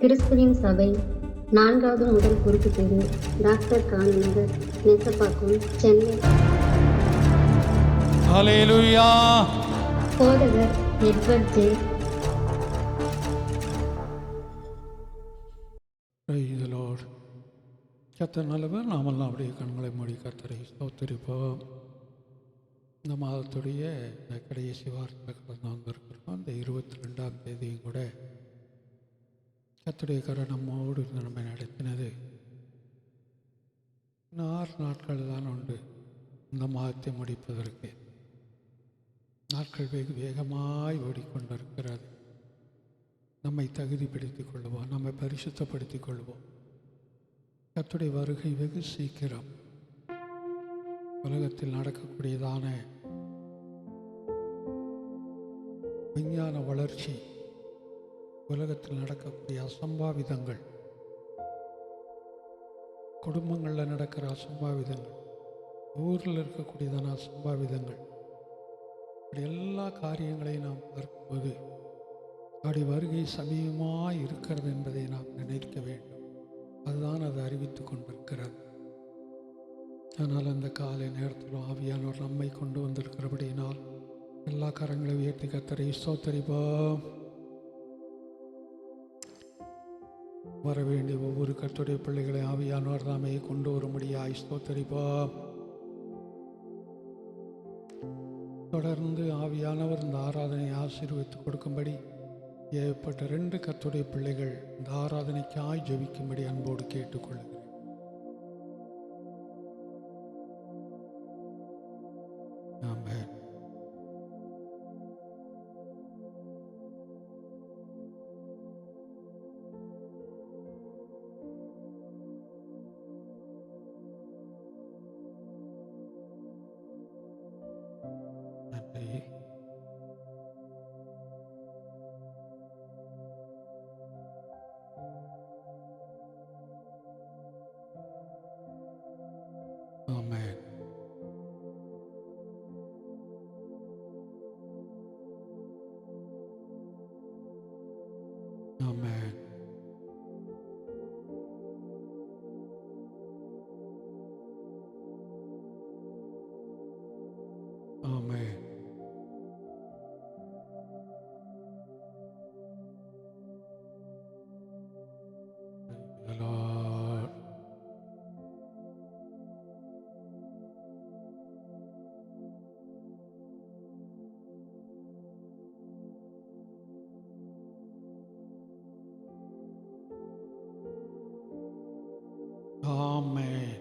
கிறிஸ்துவின் சபை 4வது முதல் குறுக்கு தெரு, டாக்டர் காந்திநகர், நெசப்பாக்கம், சென்னை. ஹல்லேலூயா. போதகர் Edward J. Praise the Lord. கர்த்தர் நல்லவர். நாமெல்லாம் அப்படியே கண்களை மூடி கர்த்தரை ஸ்தோத்திரிப்போம். இந்த மாதத்துடைய இந்த கடைசி வாரத்தில் கடந்து வந்திருக்கிறோம். அந்த 22ஆம் தேதியும் கூட கர்த்தருடைய கரம் நம்மோடு இருந்து நம்மை நடத்தினது. இன்னும் 6 நாட்கள் தான் உண்டு இந்த மாதத்தை முடிப்பதற்கு. நாட்கள் வெகு வேகமாய் ஓடிக்கொண்டிருக்கிறது. நம்மை தகுதிப்படுத்திக் கொள்வோம், நம்மை பரிசுத்தப்படுத்திக் கொள்வோம். கர்த்தருடைய வருகை வெகு சீக்கிரம். உலகத்தில் நடக்கக்கூடியதான விஞ்ஞான வளர்ச்சி, உலகத்தில் நடக்கக்கூடிய அசம்பாவிதங்கள், குடும்பங்களில் நடக்கிற அசம்பாவிதங்கள், ஊரில் இருக்கக்கூடியதான அசம்பாவிதங்கள், இப்படி எல்லா காரியங்களையும் நாம் பார்க்கும்போது அவருடைய வருகை சமீபமாக இருக்கிறது என்பதை நாம் நினைக்க வேண்டும். அதுதான் அது அறிவித்து கொண்டிருக்கிறது. ஆனால் அந்த காலை நேரத்தில் ஆவியானவர் நம்மை கொண்டு வந்திருக்கிறபடியினால் எல்லா கரங்களை உயர்த்தி கர்த்தரை ஸ்தோத்திரிப்போம். வர வேண்டிய ஒவ்வொரு கர்த்தருடைய பிள்ளைகளை ஆவியானவர் தாமே கொண்டு வரும்படியாய் ஸ்தோத்திரிப்போம். தொடர்ந்து ஆவியானவர் இந்த ஆராதனையை ஆசீர்வதித்து கொடுக்கும்படி ஏற்பட்ட 2 கர்த்தருடைய பிள்ளைகள் இந்த ஆராதனைக்காய் ஜெபிக்கும்படி அன்போடு கேட்டுக்கொள்கிறேன். ஆமென். நன்றி. ஆமென். ஆமென். ஆமென். Praise the Lord. ஆமென்.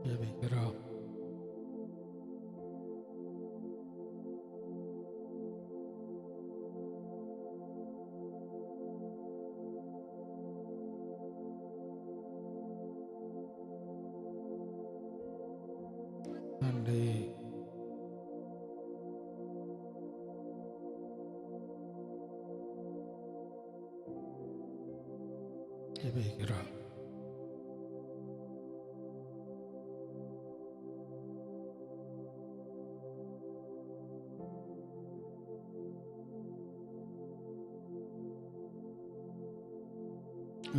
ஜெபிக்கிறோம். நன்றி. ஜெபிக்கிறோம்.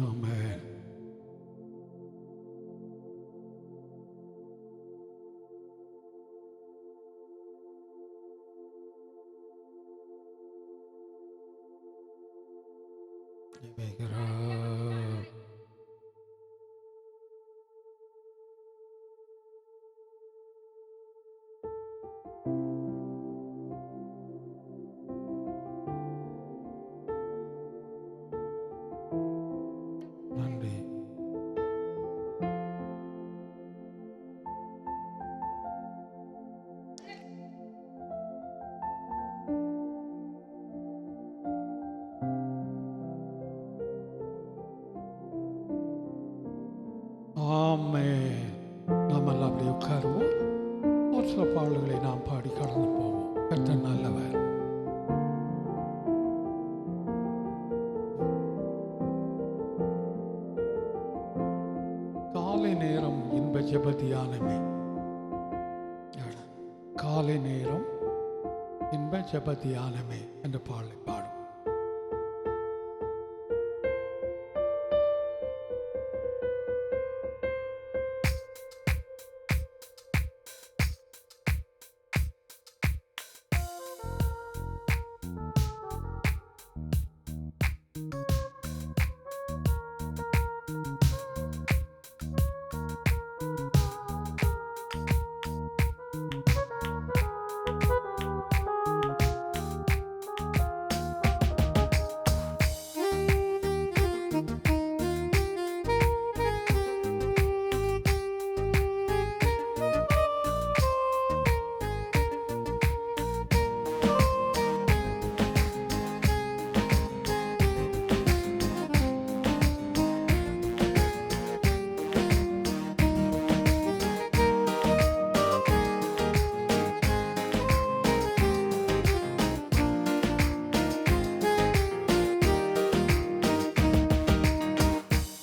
ஆமென். ஜெபிக்கிறோம். நன்றி. ஆமென். நாம் எல்லாம் அப்படி உட்காருவோம். ஒரு சில பாடல்களை நாம் பாடி கடந்து போவோம். கர்த்தர் நல்லவர். இன்ப ஜெப தியானமே. காலை நேரம் இன்ப ஜெப தியானமே என்ற பாடலை பாடும்.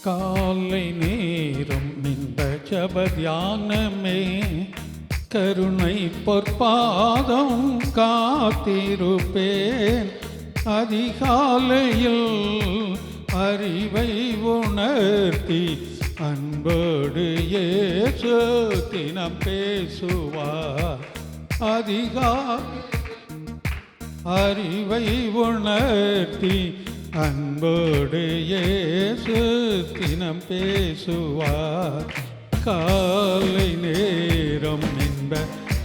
காலை நேரம் இந்த ஜெப தியானமே, கருணை பொற்பாதம் காத்திருப்பேன். அதிகாலையில் அறிவை உணர்த்தி அன்போடு இயேசு தினம் பேசுவார். அறிவை உணர்த்தி அன்போடு இயேசு தினம் பேசுவார். காலை நேரம் இன்ப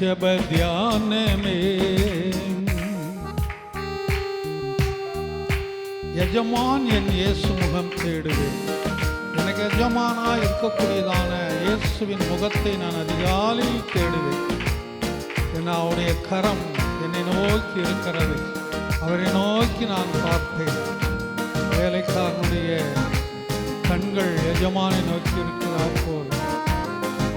ஜெப தியானமே. எஜமான் என் இயேசு முகம் தேடுவேன். எனக்கு எஜமானாய் இருக்கக்கூடியதான இயேசுவின் முகத்தை நான் அதிகாலையில் தேடுவேன். ஏன்னா அவருடைய கரம் என்னை நோக்கி இருக்கிறது. அவரை நோக்கி நான் பார்த்தேன். வேலைக்காரனுடைய கண்கள் எஜமானை நோக்கி இருக்கிறார் போல்,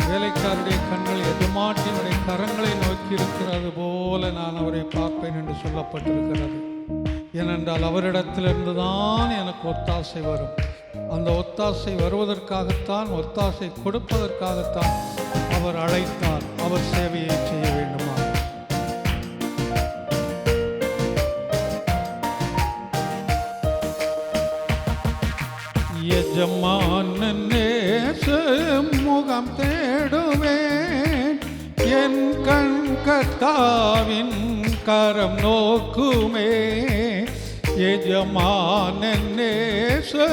வேலைக்காரருடைய கண்கள் எஜமாட்டினுடைய கரங்களை நோக்கி இருக்கிறது போல நான் அவரை பார்ப்பேன் என்று சொல்லப்பட்டிருக்கிறது. ஏனென்றால் அவரிடத்திலிருந்து தான் எனக்கு ஒத்தாசை வரும். அந்த ஒத்தாசை வருவதற்காகத்தான், ஒத்தாசை கொடுப்பதற்காகத்தான் அவர் அழைத்தார். அவர் சேவையை செய்ய வேண்டுமா? எஜமானன் நேசு முகம் தேடுவேன். என் கண் கர்த்தாவின் கரம் நோக்குமே. எஜமானன் நேசு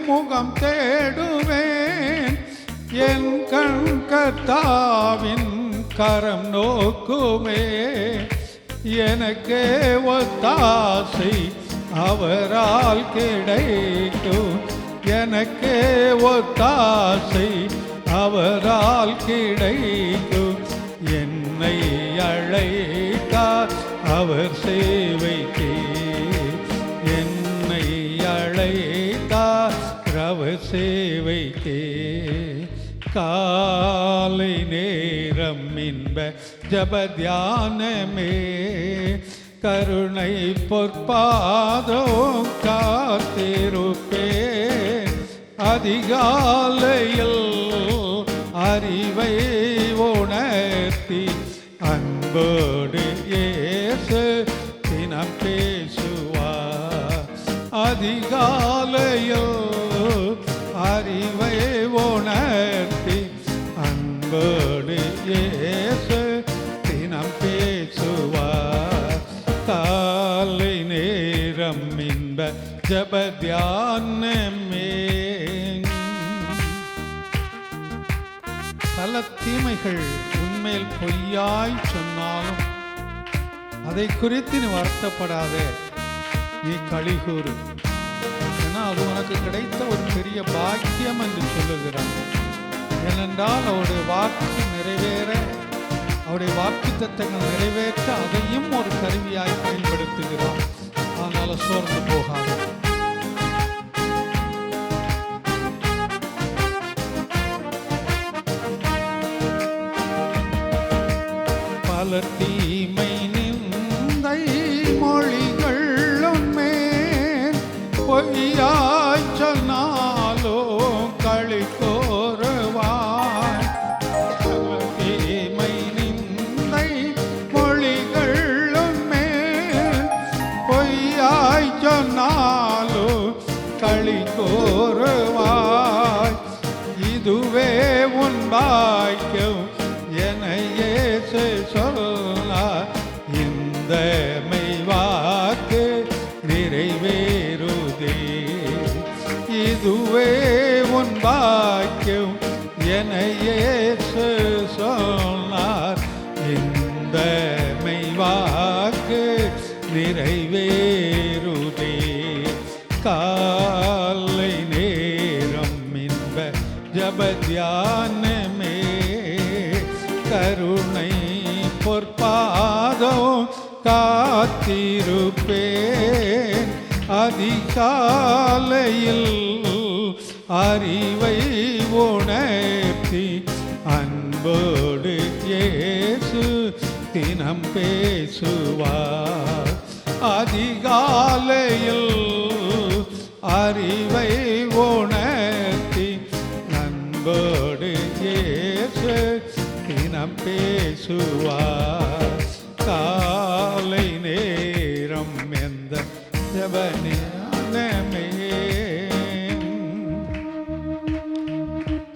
முகம் தேடுவேன். என் கண் கர்த்தாவின் கரம் நோக்குமே. எனக்கே ஒத்தாசை அவரால் கிடைக்கும். எனக்கே ஒத்தாசை அவரால் கிடைக்கும். என்னை அழைத்தார் அவர் சேவைக்கே. என்னை அழைத்தார் அவர் சேவைக்கே. காலை நேரம் இன்ப ஜெப தியானமே, கருணை பொற்பாதம் காத்திருப்பேன். அதிகாலையில் அறிவை உணர்த்தி அன்போடு இயேசு தினம் பேசுவார். அதிகாலையில் அறிவை உணர்த்தி அன்போடு இயேசு தினம் பேசுவார். காலை நேரம் இன்ப ஜெப தியானமே. பல தீமைகள் உன்மேல் பொய்யாய் சொன்னாலும் அதை குறித்து நீ வருத்தப்படாதே, நீ களிகூறு. ஏன்னா அது உனக்கு கிடைத்த ஒரு பெரிய பாக்கியம் என்று சொல்லுகிறான். ஏனென்றால் அவருடைய வாக்கு நிறைவேற, அவருடைய வாக்குத்தத்தங்கள் நிறைவேற்ற அதையும் ஒரு கருவியாய் பயன்படுத்துகிறார். அதனால சோர்ந்து போகாது. பல தீமை நிந்தை மொழிகள் உன்மேல் பொய்யாய் சொன்னாலோ களி கோருவாய். கூறுவாய். இதுவே உன் பாக்கியம் என இயேசு சொன்னார். இந்த மெய்வாக்கு நிறைவேறுதே. இதுவே உன் பாக்கியம் என இயேசு சொன்னார். இந்த மெய்வாக்கு நிறைவேறுதே. காலை நேரம் இன்ப ஜப தியானமே கருணை பொற்பாதம் காத்திருப்பேன். அதிகாலையில் அறிவை உணர்த்தி அன்போடு இயேசு தினம் பேசுவார். அதிகாலையில் அறிவை உணர்த்தி அன்போடு இயேசு தினம் பேசுவார். காலை நேரம் எந்த ஜபமே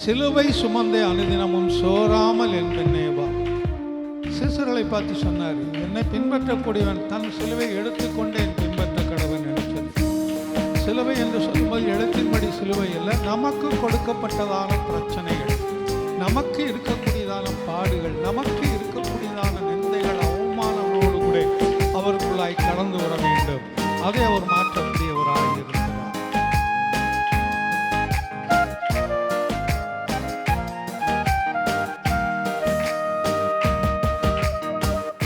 சிலுவை சுமந்தே அனுதினமும் சோராமல் என் பின்னே வா. சிசுகளை பார்த்து சொன்னார், என்னை பின்பற்றக்கூடியவன் தன் சிலுவை எடுத்துக்கொண்டே என் பின்பற்ற கடவன் நினைச்சது. சிலுவை என்று சொல்லும்போது எழுத்தின்படி சிலுவை இல்லை, நமக்கு கொடுக்கப்பட்டதான பிரச்சனைகள், நமக்கு இருக்கக்கூடியதான பாடுகள், நமக்கு இருக்கக்கூடியதான நிந்தைகள், அவமானங்களோடு கூட அவருக்குள்ளாய் கடந்து வர வேண்டும். அதை அவர் மாற்றக்கூடியவராக இருக்கிறார்.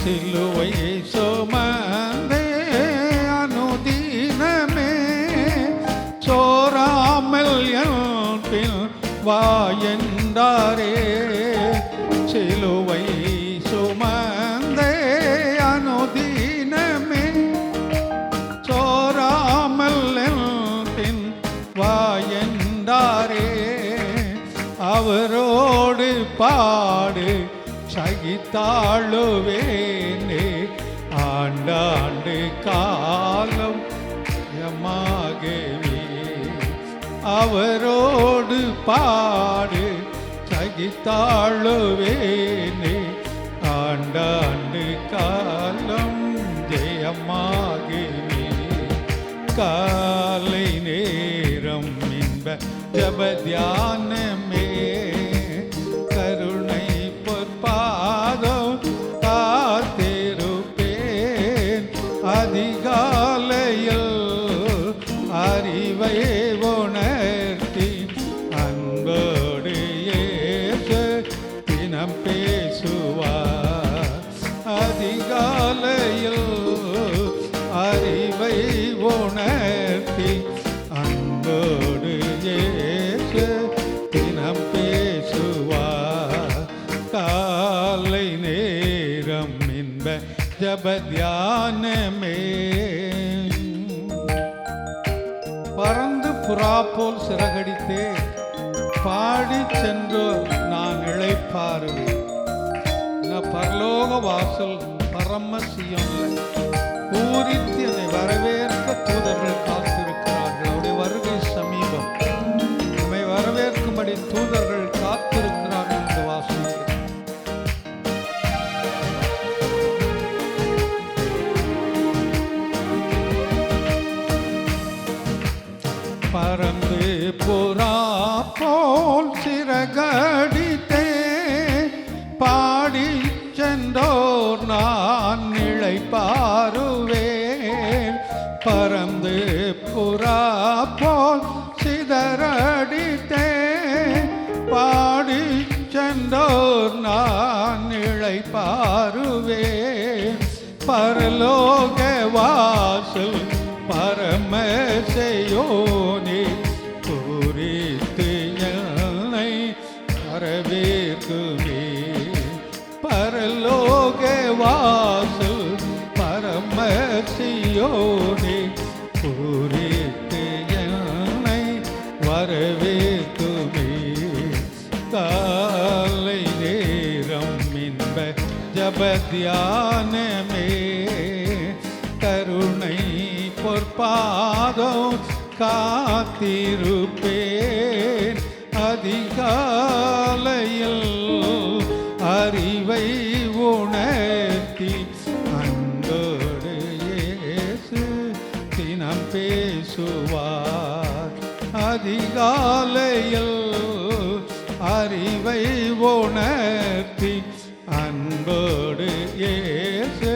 சிலுவை சுமந்தே அனுதினமே சோராமல் என் பின் வா என்றாரே. சிலுவை சுமந்தே அனுதினமே சோராமல் என் பின் வா என்றாரே. அவரோடு பாடு சகித்தாளுவேனே. ஆண்டாண்டு காலம் எமாகவே அவரோடு பாடு சகித்தாளுவேனே. ஆண்டாண்டு காலம் ஜெயமாகவே. காலை நேரம் இன்ப ஜப தியானமே கருணை பொற்பாதம் காத்திருப்பேன். அதிகாலையில் அறிவை உணர்த்தி அன்போடு இயேசு தினம் பேசுவார். அதிகாலையில் அறிவை உணர்த்தி அன்போடு இயேசு தினம் பேசுவார். காலை நேரம் இன்ப ஜப தியானமே பறந்து புறா போல் சிறகடித்தே பாடி சென்றோர் நான் இளைப்பாறுவேன். பரலோக வாசல் பரமசியம்ல பூரித்து அதை வரவேற்க தூதர்கள் காத்திருக்கிறார்கள். அவருடைய வருகை சமீபம். நம்மை வரவேற்கும்படி தூதர்கள் காத்திருக்கிறார்கள் என்று வாசிக்கிறோம். பறந்து புறா போல் சிறகடித்தே பாடி சென்றோர் நான் இளைப்பாறுவேன். பறந்து புறா போல் சிதறடித்தே பாடி சென்றோர் நான் இளைப்பாறுவேன். பரலோக வாசல் பரமசேயோனே பூரித்து என்னை வரவேற்குமே. பரலோக வாசல் பரமசியோனே பூரித்து என்னை வரவேற்குமே. காலை நேரம் இன்ப ஜப தியானமே கருணை பொற்பாதம் காத்திருப்பேன். அதிகாலையில் அறிவை உணர்த்தி அன்போடு இயேசு தினம் பேசுவார். அதிகாலையில் அறிவை உணர்த்தி அன்போடு இயேசு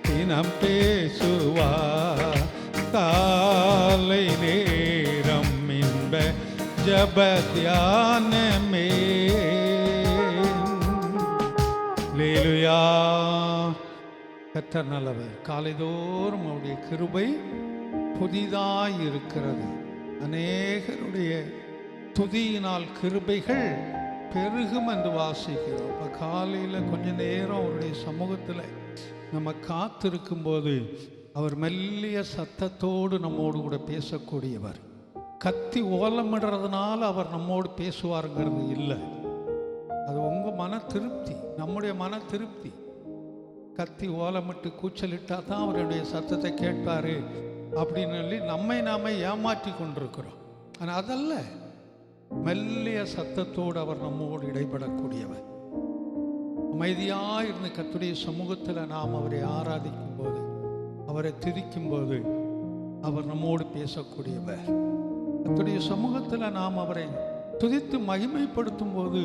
தினம் பேசுவார். காலை நேரம் இன்ப ஜப தியானமே. அல்லேலூயா. கர்த்தர் நல்லவர். காலைதோறும் அவருடைய கிருபை புதிதாய் இருக்கிறது. அநேகருடைய துதியினால் கிருபைகள் பெருகும் என்று வாசிக்கிறோம். இப்போ காலையில் கொஞ்ச நேரம் அவருடைய சமூகத்தில் நம்ம காத்திருக்கும் போது அவர் மெல்லிய சத்தத்தோடு நம்மோடு கூட பேசக்கூடியவர். கத்தி ஓலமிடுறதுனால அவர் நம்மோடு பேசுவாருங்கிறது இல்லை. அது உங்கள் மன திருப்தி, நம்முடைய மன திருப்தி. கத்தி ஓலமிட்டு கூச்சலிட்டா தான் அவருடைய சத்தத்தை கேட்பார் அப்படின்னு சொல்லி நாம ஏமாற்றி கொண்டிருக்கிறோம். ஆனால் அதல்ல, மெல்லிய சத்தத்தோடு அவர் நம்மோடு இடைபடக்கூடியவர். அமைதியாக இருந்து கர்த்தருடைய சமூகத்தில் நாம் அவரை ஆராதிக்கும் போது, அவரை துதிக்கும் போது அவர் நம்மோடு பேசக்கூடியவர். கர்த்தருடைய சமூகத்தில் நாம் அவரை துதித்து மகிமைப்படுத்தும் போது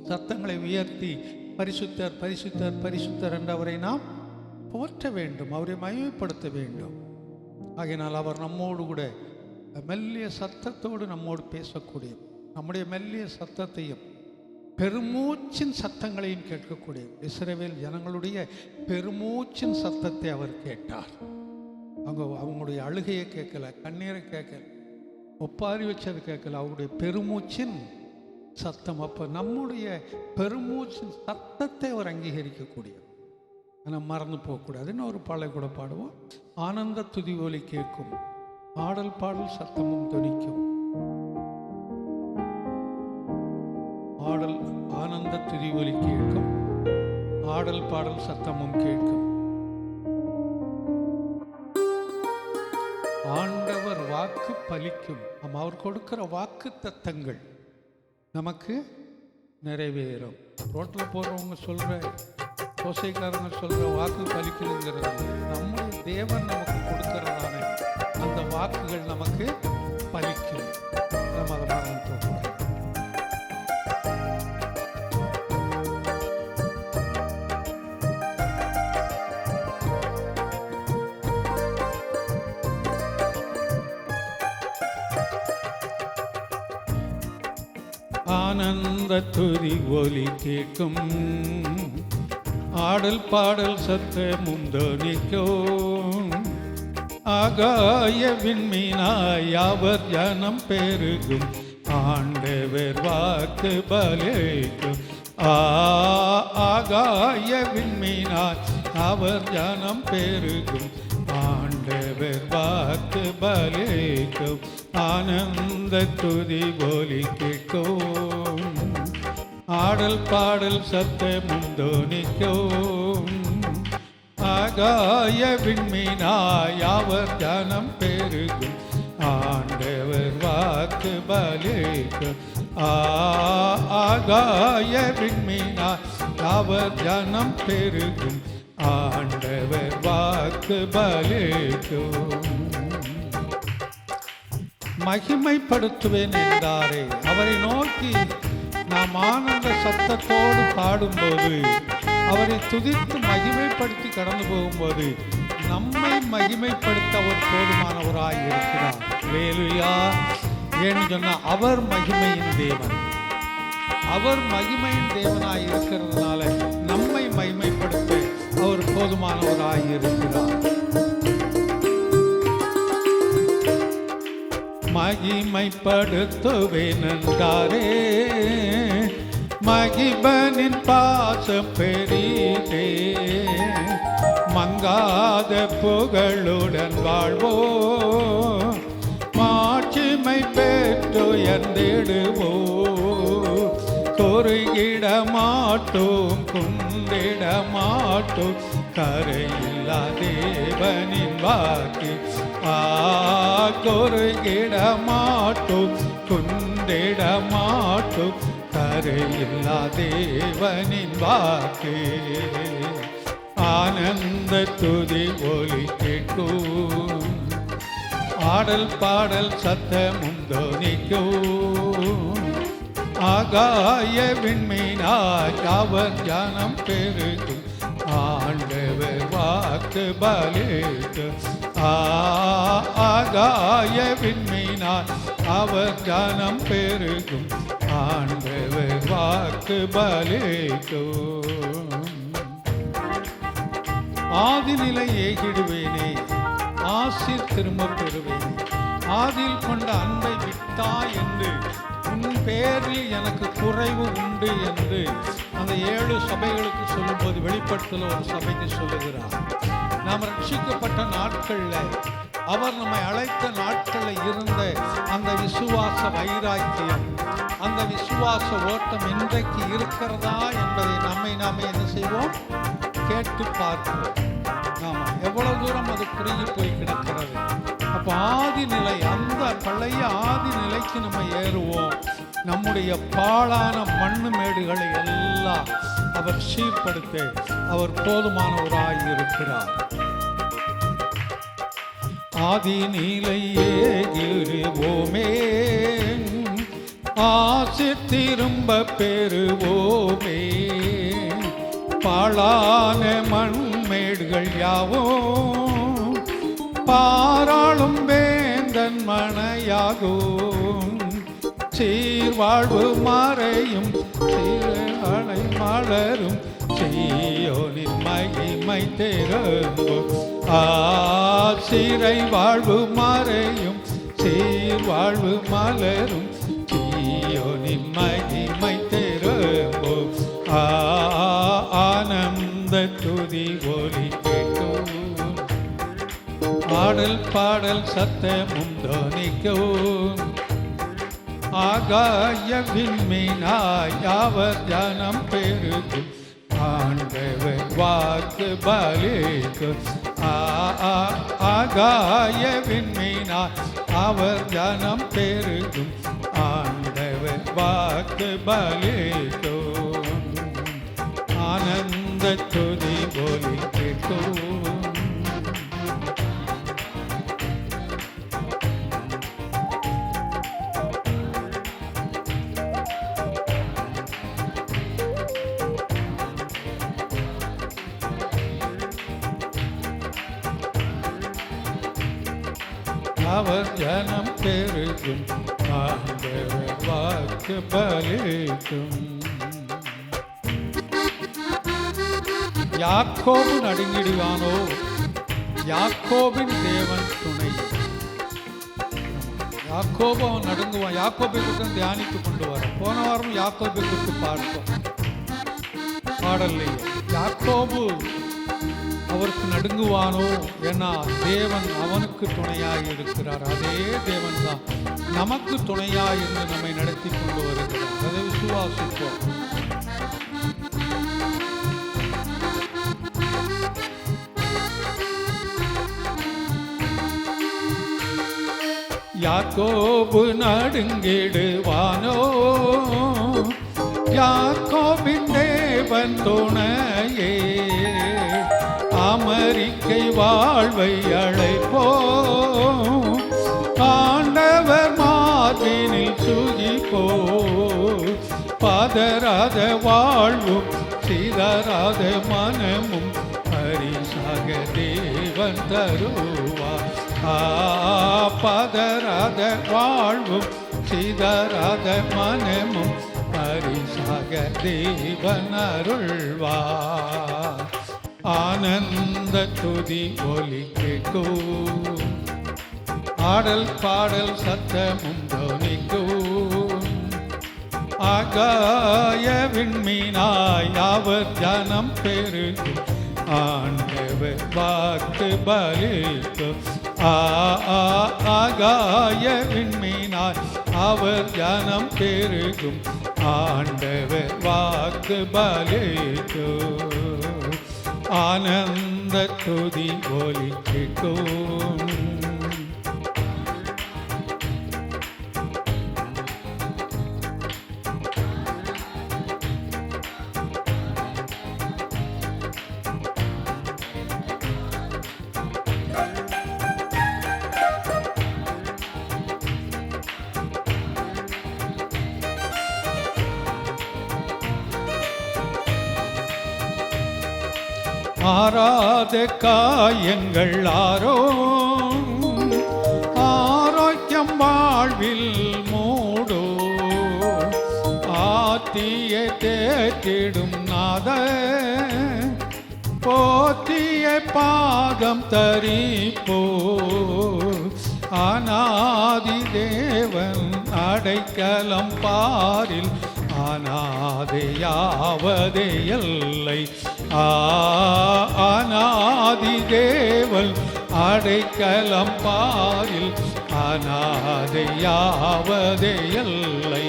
சத்தங்களை உயர்த்தி பரிசுத்தர் பரிசுத்தர் பரிசுத்தர் என்று அவரை நாம் போற்ற வேண்டும், அவரை மகிமைப்படுத்த வேண்டும். ஆகையினால் அவர் நம்மோடு கூட மெல்லிய சத்தத்தோடு நம்மோடு பேசக்கூடிய, நம்முடைய மெல்லிய சத்தத்தையும் பெருமூச்சின் சத்தங்களையும் கேட்கக்கூடிய இஸ்ரவேல் ஜனங்களுடைய பெருமூச்சின் சத்தத்தை அவர் கேட்டார். அவங்களுடைய அழுகையை கேட்கல, கண்ணீரை கேட்கல, ஒப்பாரி வச்சது கேட்கல, அவருடைய பெருமூச்சின் சத்தம். அப்போ நம்முடைய பெருமூச்சின் சத்தத்தை அவர் அங்கீகரிக்கக்கூடிய, ஆனால் மறந்து போகக்கூடாதுன்னு ஒரு பாடலை கூட பாடுவோம். ஆனந்த துதி ஒலி கேட்கும், ஆடல் பாடல் சத்தமும் தொனிக்கும். ஆனந்த துதி ஒலி கேட்கும், ஆடல் பாடல் சத்தமும் கேட்கும். ஆண்டவர் வாக்கு பலிக்கும். நம்ம அவர் கொடுக்கிற வாக்கு தத்தங்கள் நமக்கு நிறைவேறும். ரோட்டில் போகிறவங்க சொல்கிற, தோசைக்காரங்க சொல்கிற வாக்கு பலிக்குதுங்கிறது நம்முடைய தேவன் நமக்கு கொடுக்கிறதான அந்த வாக்குகள் நமக்கு பலிக்கும். நம்ம அதை மறந்து போகிறோம். ஆனந்த துதி ஒலி கேட்கும், ஆடல் பாடல் சத்தமும் தொனிக்கும். ஆகாய விண்மீனாய் அவர் ஜனம் பெருகும், ஆண்டவர் வாக்கு பலிக்கும். ஆகாய விண்மீனாய் அவர் ஜனம் பெருகும், ஆண்டவர் வாக்கு பலிக்கும். ஆனந்த துதி ஒலி கேட்கும், ஆடல் பாடல் சத்தமும் தொனிக்கும். ஆகாய விண்மீனாய் அவர் ஜனம் பெருகும், ஆண்டவர் வாக்கு பலிக்கும். ஆகாய விண்மீனாய் அவர் ஜனம் பெருகும், ஆண்டவர் வாக்கு பலிக்கும். மகிமைப்படுத்துவேன் என்றாரே, அவரை நோக்கி நாம் ஆனந்த சத்தத்தோடு பாடும்போது, அவரை துதித்து மகிமைப்படுத்தி கடந்து போகும்போது நம்மை மகிமைப்படுத்த அவர் போதுமானவராய் இருக்கிறார். அல்லேலூயா. ஏன்னு சொன்னால் அவர் மகிமையின் தேவன். அவர் மகிமையின் தேவனாய் இருக்கிறதுனால நம்மை மகிமைப்படுத்த அவர் போதுமானவராய் இருக்கிறார். மகிமைப்படுத்துவேன் என்றாரே, மகிபனின் பாசம் பெரிதே. மங்காத புகழுடன் வாழ்வோ, மாட்சிமை பெற்று எந்திடுவோ. குறுகிட மாட்டோம், குந்திட மாட்டோம், கரையில்லா தேவனின் வாக்கு குறுகிட மாட்டோம் குண்டிட மாட்டோம் கரையில்லா தேவனின் வாக்கு ஆனந்த துதி ஒலி கேட்கும் ஆடல் பாடல் சத்தமும் தொனிக்கும் ஆகாய விண்மீனாய் அவர் ஞானம் பெருகும் ஆண்டவர் வாக்கு பலிக்கும் ஆகாய விண்மீனாய் அவர் ஞானம் பெருகும் ஆண்டவர் வாக்கு பலிக்கும் ஆதிநிலை ஏகிடுவேனே ஆசீர் திரும்ப பெறுவேனே ஆதியில் கொண்ட அன்பை விட்டாய் என்று உன் பேரில் எனக்கு குறைவு உண்டு என்று அந்த 7 சபைகளுக்கு சொல்லும்போது வெளிப்படுத்தல ஒரு சபைக்கு சொல்லுகிறார். நாம் ரட்சிக்கப்பட்ட நாட்களில் அவர் நம்மை அழைத்த நாட்களில் இருந்த அந்த விசுவாச வைராக்கியம் அந்த விசுவாச ஓட்டம் இன்றைக்கு இருக்கிறதா என்பதை நாமே என்ன செய்வோம் கேட்டு பார்க்கிறோம். ஆமாம், எவ்வளவு தூரம் அது குறுகி போய் கிடக்கிறது. அப்போ ஆதி நிலை அந்த பழைய ஆதி நிலைக்கு நம்ம ஏறுவோம். நம்முடைய பாழான மண்ணு மேடுகளை எல்லாம் அவர் சீர்படுத்த அவர் போதுமானவராய் இருக்கிறார். ஆதி நிலையே இருவோமே ஆசி திரும்ப பெறுவோமே பாழான மண்மேடுகள் யாவும் பாராளும் வேந்தன் மனையாகும் சீர்வாழ்வு மறையும் சீரலை மலரும் சீயோனின் மகிமை திரும்பும் சிறை வாழ்வு மறையும் சீர்வாழ்வு மலரும் சீயோனின் மகிமை திரும்பும் ஆனந்த துதி ஒலி கேட்கும் ஆடல் பாடல் சத்தமும் தொனிக்கும் ஆகாய விண்மீனாய் அவர் ஜனம் பெருகும் ஆண்டவர் வாக்கு பலிக்கும் ஆகாய விண்மீனாய் அவர் ஜனம் பெருகும் ஆண்டவர் வாக்கு பலிக்கும் ஆனந்த துதி ஒலி கேட்கும் அவர் ஜனம் பெருகும் ஆண்டவர் வாக்கு பலிக்கும் யாக்கோபு நடுங்கிடுவானோ யாக்கோபின் தேவன் துணை. யாக்கோபு அவன் நடுங்குவான். யாக்கோபை குறித்து தியானித்து கொண்டு வர போன வாரம் யாக்கோபை குறித்து பார்த்தோம் பாடல்லையே. யாக்கோபு அவருக்கு நடுங்குவானோ ஏன்னா தேவன் அவனுக்கு துணையாக இருக்கிறார். அதே தேவன் தான் நமக்கு துணையாக இருந்து நம்மை நடத்தி கொண்டு வருகிறார். அதை விசுவாசிப்போம். யாக்கோபு நடுங்கிடுவானோ யாக்கோபின் தேவன் துணையே அமெரிக்கை வாழ்வை அழைப்போ ஆண்டவர் மார்பினில் சுகிப்போ பதறாத வாழ்வும் சிதறாத மனமும் பரிசாக தேவன் தருவார். பதறாத வாழ்வும் சிதறாத மனமும் பரிசாக தேவன் அருள்வார். ஆனந்த துதி ஒலி கேட்கும் ஆடல் பாடல் சத்தமும் தொனிக்கும் ஆகாய விண்மீனாய் அவர் ஜனம் பெருகும் ஆண்டவர் வாக்கு பலிக்கும் ஆகாய விண்மீனாய் அவர் ஜனம் பெருகும் ஆண்டவர் வாக்கு பலிக்கும் ஆனந்த துதி ஒலி கேட்கும். ஆராத காயங்கள் ஆரோ ஆரோக்கியம் வாழ்வில் மூடோ ஆத்திய தேற்றிடும் நாத போற்றிய பாதம் தரிப்போ அநாதி தேவன் அடைக்கலம் பாரில் அநாதையாவதே எல்லை. அநாதி தேவன் அடைக்கலம் பாரில் அநாதையாவதே எல்லை.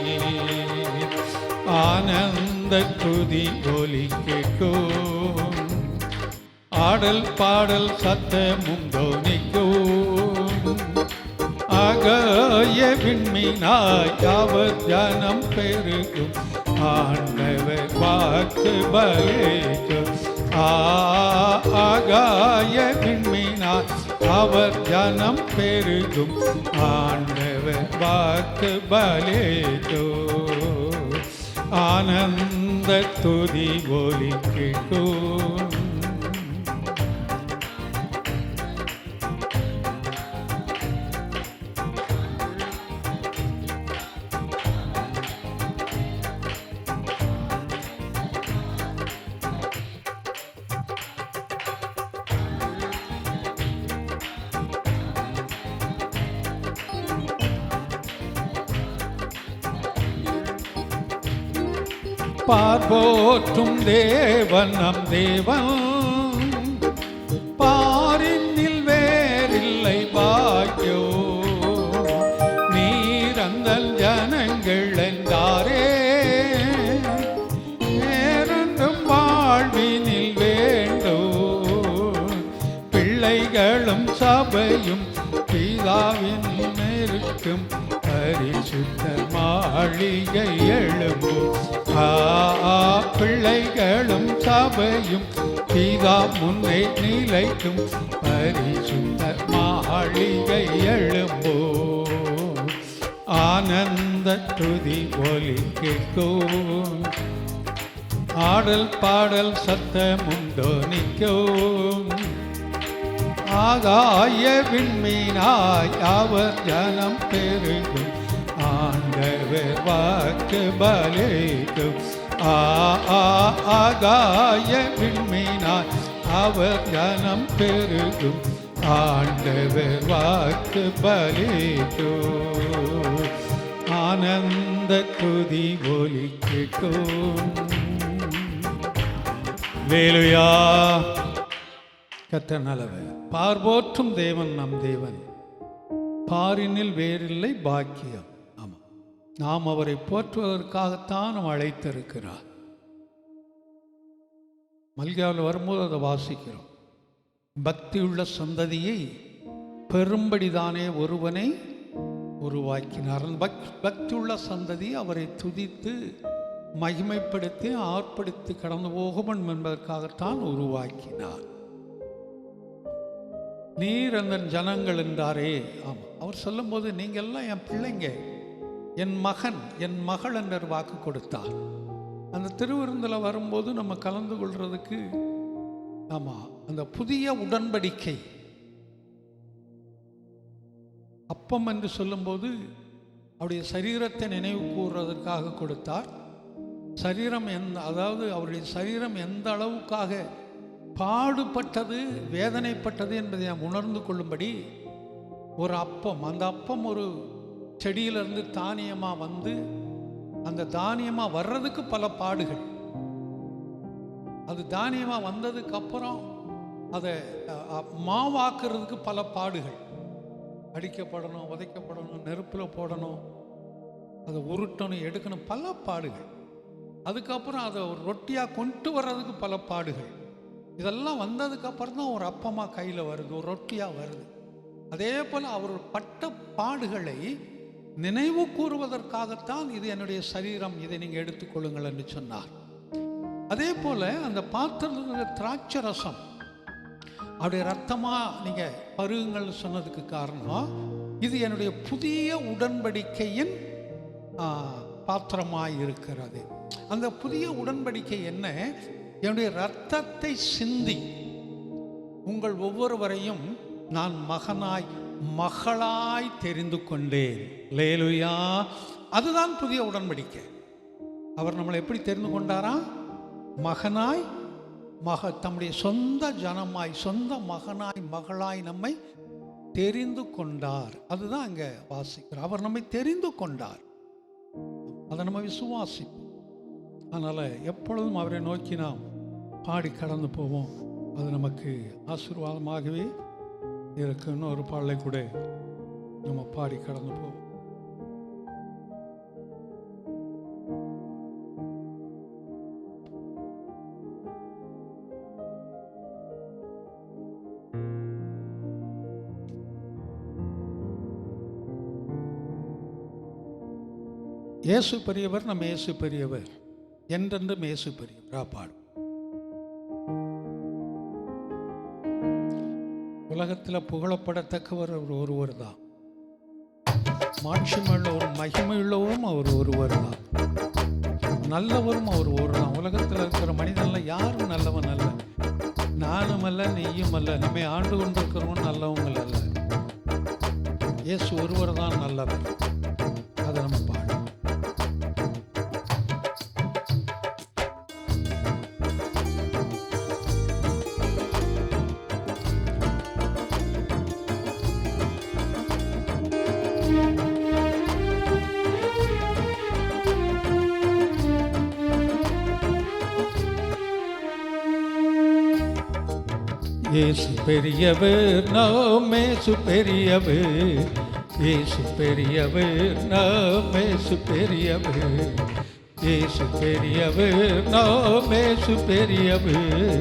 ஆனந்த துதி ஒலி கேட்கும். ஆடல் பாடல் சத்தமும் தோனிக்கும். ஆகாய விண்மீனாய் அவர் ஜனம் பெருகும். ஆண்டவர் வாக்கு பலிக்கும். ஆகாய விண்மீனாய் அவர் ஜனம் பெருகும். ஆண்டவர் வாக்கு பலிக்கும். ஆனந்த துதி ஒலி கேட்கும். பார்போற்றும் தேவன் நம் தேவன் பாரினில் வேறில்லை பாக்கியோ. நீரந்தல் ஜனங்கள் என்றாரே நேரண்டும் வாழ்வினில் வேண்டோ. பிள்ளைகளும் சபையும் பிதாவின் நெருக்கும் பரிசுத்த மாளிகை எழும்பும். பிள்ளைகளும் சபையும் பிதா முன்னே நிலைக்கும் பரிசுத்த மாளிகை எழும்போ. ஆனந்த துதி ஒலி கேட்கும். ஆடல் பாடல் சத்தமும் தோனிக்கும். ஆகாய விண்மீனாய் அவர் ஜனம் பெருகும். ஆண்டவர் வாக்கு பலிக்கும். ஆகாய விண்மீனாய் அவர் ஜனம் பெருகும். ஆண்டவர் வாக்கு பலிக்கும். ஆனந்த துதி ஒலி கேட்கும். வேலுயா கர்த்தர் நல்லவர். பார்போற்றும் தேவன் நம் தேவன் பாரினில் வேறில்லை பாக்கியம். ஆமாம், நாம் அவரை போற்றுவதற்காகத்தான் நாம் அழைத்திருக்கிறார். மல்கியாவில் வரும்போது அதை வாசிக்கிறோம். பக்தியுள்ள சந்ததியை பெரும்படிதானே ஒருவனை உருவாக்கினார். பக்தியுள்ள சந்ததி அவரை துதித்து மகிமைப்படுத்தி ஆர்ப்பரித்து கடந்து போகும் என்பதற்காகத்தான் உருவாக்கினார். நீர் அந்த ஜனங்கள் என்றாரே. ஆமாம், அவர் சொல்லும்போது நீங்கள்லாம் என் பிள்ளைங்க, என் மகன் என் மகள் என்ற வாக்கு கொடுத்தார். அந்த திருவிருந்தில் வரும்போது நம்ம கலந்து கொள்றதுக்கு ஆமாம் அந்த புதிய உடன்படிக்கை அப்பம் என்று சொல்லும்போது அவருடைய சரீரத்தை நினைவு கூறுவதற்காக கொடுத்தார். சரீரம் அதாவது அவருடைய சரீரம் எந்த அளவுக்காக பாடுபட்டது வேதனைப்பட்டது என்பதை நாம் உணர்ந்து கொள்ளும்படி ஒரு அப்பம், அந்த அப்பம் ஒரு செடியிலிருந்து தானியமாக வந்து அந்த தானியமாக வர்றதுக்கு பல பாடுகள், அது தானியமாக வந்ததுக்கு அப்புறம் அதை மாவாக்குறதுக்கு பல பாடுகள், அடிக்கப்படணும், உதைக்கப்படணும், நெருப்பில் போடணும், அதை உருட்டணும், எடுக்கணும், பல பாடுகள். அதுக்கப்புறம் அதை ஒரு ரொட்டியாக கொண்டு வர்றதுக்கு பல பாடுகள். இதெல்லாம் வந்ததுக்கப்புறம் தான் ஒரு அப்பமாக கையில் வருது, ஒரு ரொட்டியாக வருது. அதே போல் அவர் பட்ட பாடுகளை நினைவு கூறுவதற்காகத்தான் இது என்னுடைய சரீரம், இதை நீங்கள் எடுத்துக்கொள்ளுங்கள் என்று சொன்னார். அதே போல் அந்த பாத்திரத்தில் திராட்சை ரசம் அவருடைய ரத்தமாக நீங்கள் பருகுங்கள் சொன்னதுக்கு காரணம், இது என்னுடைய புதிய உடன்படிக்கையின் பாத்திரமாக இருக்கிறது. அந்த புதிய உடன்படிக்கை என்ன? என்னுடைய இரத்தத்தை சிந்தி உங்கள் ஒவ்வொருவரையும் நான் மகனாய் மகளாய் தெரிந்து கொண்டேன். அல்லேலூயா. அதுதான் புதிய உடன்படிக்கை. அவர் நம்மளை எப்படி தெரிந்து கொண்டாரா? மகனாய் தம்முடைய சொந்த ஜனமாய், சொந்த மகனாய் மகளாய் நம்மை தெரிந்து கொண்டார். அதுதான் அங்கே வாசிக்கிறார். அவர் நம்மை தெரிந்து கொண்டார், அதை நம்ம விசுவாசிப்போம். அதனால் எப்பொழுதும் அவரை நோக்கி நாம் பாடி கடந்து போவோம். அது நமக்கு ஆசீர்வாதமாகவே இருக்குன்னு ஒரு பாடலை கூட நம்ம பாடி கடந்து போவோம். இயேசு பெரியவர், நம்ம இயேசு பெரியவர், என்றென்றும் இயேசு பெரியவர் பாடும். உலகத்தில் புகழப்படத்தக்கவர் அவர் ஒருவர் தான். மாட்சிமையுள்ள ஒரு மகிமையுள்ளவரும் அவர் ஒருவர் தான். நல்லவரும் அவர் ஒரு தான். உலகத்தில் இருக்கிற மனிதன்ல யாரும் நல்லவன் அல்ல. நானும் அல்ல, நீயும் அல்ல, நம்மை ஆண்டு கொண்டிருக்கிறவன் நல்லவங்கள் அல்ல. இயேசு ஒருவர் தான் நல்லவர். அதை நம்ம பாடும். இயேசு பெரியவர், நாம் இயேசு பெரியவர். இயேசு பெரியவர், நாம் இயேசு பெரியவர். இயேசு பெரியவர், நாம் இயேசு பெரியவர்.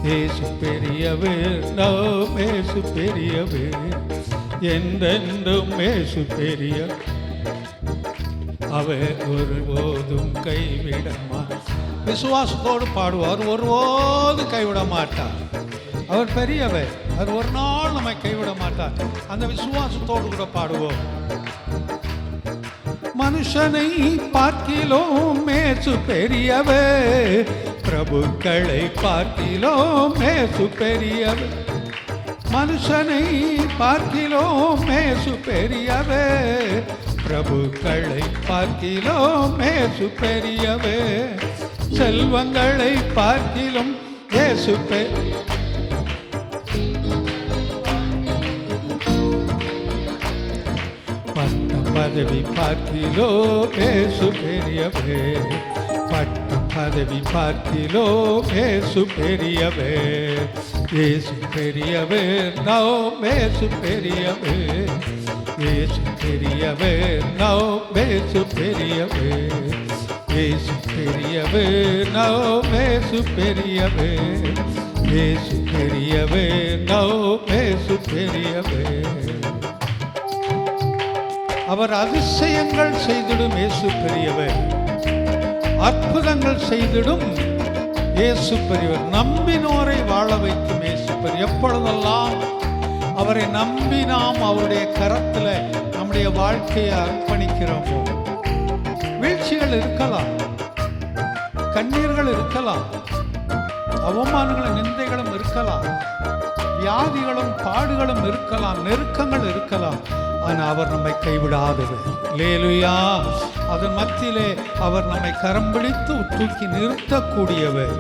இயேசு பெரியவர், நாம் இயேசு பெரியவர். என்றென்றும் இயேசு பெரியவர். அவர் ஒருபோதும் கைவிடமா. விசுவாசத்தோடு பாடுவார், ஒருபோதும் கைவிட மாட்டார். அவர் பெரியவர், அவர் ஒரு நாள் நம்மை கைவிட மாட்டார். அந்த விசுவாசத்தோடு கூட பாடுவோம். மனுஷனை பார்க்கிலோம் இயேசு பெரியவர், பிரபுக்களை பார்க்கிலோம் இயேசு பெரியவர். மனுஷனை பார்க்கிலோம் இயேசு பெரியவர், பிரபுக்களை பார்க்கிலோம் இயேசு பெரியவர். செல்வங்களை பார்க்கிலும் இயேசு பதவி பார்க்கிலோ இயேசு பெரியவர். பட்ட பதவி பார்க்கிலோ இயேசு பெரியவர். இயேசு பெரியவர், நாம் இயேசு பெரியவர். இயேசு பெரியவர், நாம் இயேசு பெரியவர். இயேசு பெரியவர், நாம் இயேசு பெரியவர். இயேசு பெரியவர், நாம் இயேசு பெரியவர். அவர் அதிசயங்கள் செய்திடும் இயேசு பெரியவர். அற்புதங்கள் செய்திடும் இயேசு பெரியவர். நம்பினோரை வாழ வைக்கும் இயேசு பெரியவர். எப்பொழுதெல்லாம் அவரை நம்பி நாம் அவருடைய கரத்தில் நம்முடைய வாழ்க்கையை அர்ப்பணிக்கிறோமோ, வீழ்ச்சிகள் இருக்கலாம், கண்ணீர்கள் இருக்கலாம், அவமானங்களும் நிந்தைகளும் இருக்கலாம், வியாதிகளும் பாடுகளும் இருக்கலாம், நெருக்கங்கள் இருக்கலாம். ஆனால் அவர் நம்மை கைவிடாதவர். அல்லேலூயா. அதன் மத்தியிலே அவர் நம்மை கரம் பிடித்து தூக்கி நிறுத்தக்கூடியவர்.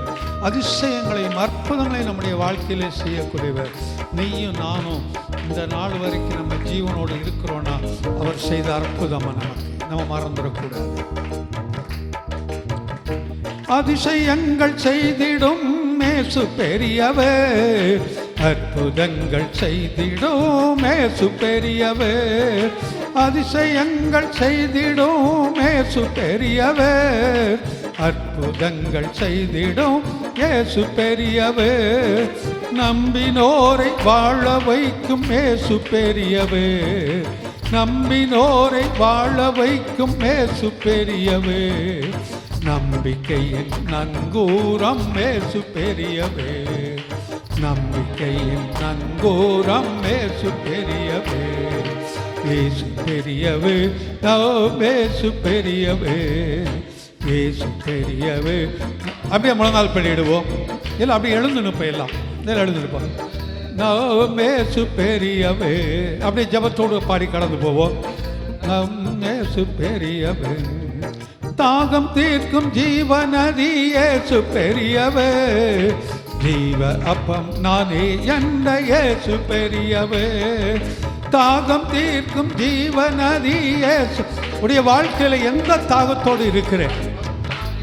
அதிசயங்களையும் அற்புதங்களையும் நம்முடைய வாழ்க்கையிலே செய்யக்கூடியவர். நீயும் நானும் இந்த நாள் வரைக்கும் நம்ம ஜீவனோடு இருக்கிறோன்னா அவர் செய்த அற்புதம் நம்ம மறந்துடக்கூடாது. அதிசயங்கள் செய்திடும் இயேசு பெரியவர், அற்புதங்கள் செய்திடும் இயேசு பெரியவர். அதிசயங்கள் செய்திடும் இயேசு பெரியவர், அற்புதங்கள் செய்திடும் இயேசு பெரியவே. நம்பினோரை வாழ வைக்கும் இயேசு பெரியவே. நம்பினோரை வாழ வைக்கும் இயேசு பெரியவே. நம்பிக்கையின் நங்கூரம் இயேசு பெரியவே. நம்பிக்கையின் நங்கூரம் இயேசு பெரியவே. இயேசு பெரியவே, இயேசு பெரியவே, இயேசு பெரியவே. அப்படியே முழங்கால் பண்ணிடுவோம். இல்லை அப்படியே எழுந்து நிற்போம். எல்லாம் இதில் எழுந்து நிற்போம். இயேசு பெரியவே. அப்படியே ஜபத்தோடு பாடி கடந்து போவோம். இயேசு பெரியவே. தாகம் தீர்க்கும் ஜீவநதி இயேசு பெரியவே. ஜீவ அப்பம் நானே என்ற இயேசு பெரியவே. தாகம் தீர்க்கும் ஜீவநதி இயேசு. உடைய வாழ்க்கையில் எந்த தாகத்தோடு இருக்கிறேன்?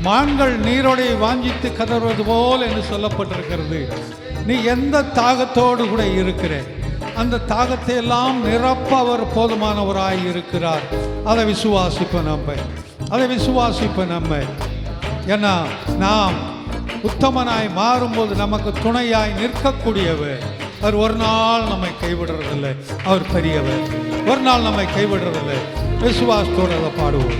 மான்கள் நீரோடை வாஞ்சித்து கதறுவது போல் என்று சொல்லப்பட்டிருக்கிறது. நீ எந்த தாகத்தோடு கூட இருக்கிற? அந்த தாகத்தை எல்லாம் நிரப்ப அவர் போதுமானவராய் இருக்கிறார். அதை விசுவாசிப்ப நம்ம. ஏன்னா நாம் உத்தமனாய் மாறும்போது நமக்கு துணையாய் நிற்கக்கூடியவர். அவர் ஒரு நாள் நம்மை கைவிடுறதில்லை. அவர் பெரியவர். ஒரு நாள் நம்மை கைவிடுறதில்லை. விசுவாசத்தோடு அதை பாடுவோம்.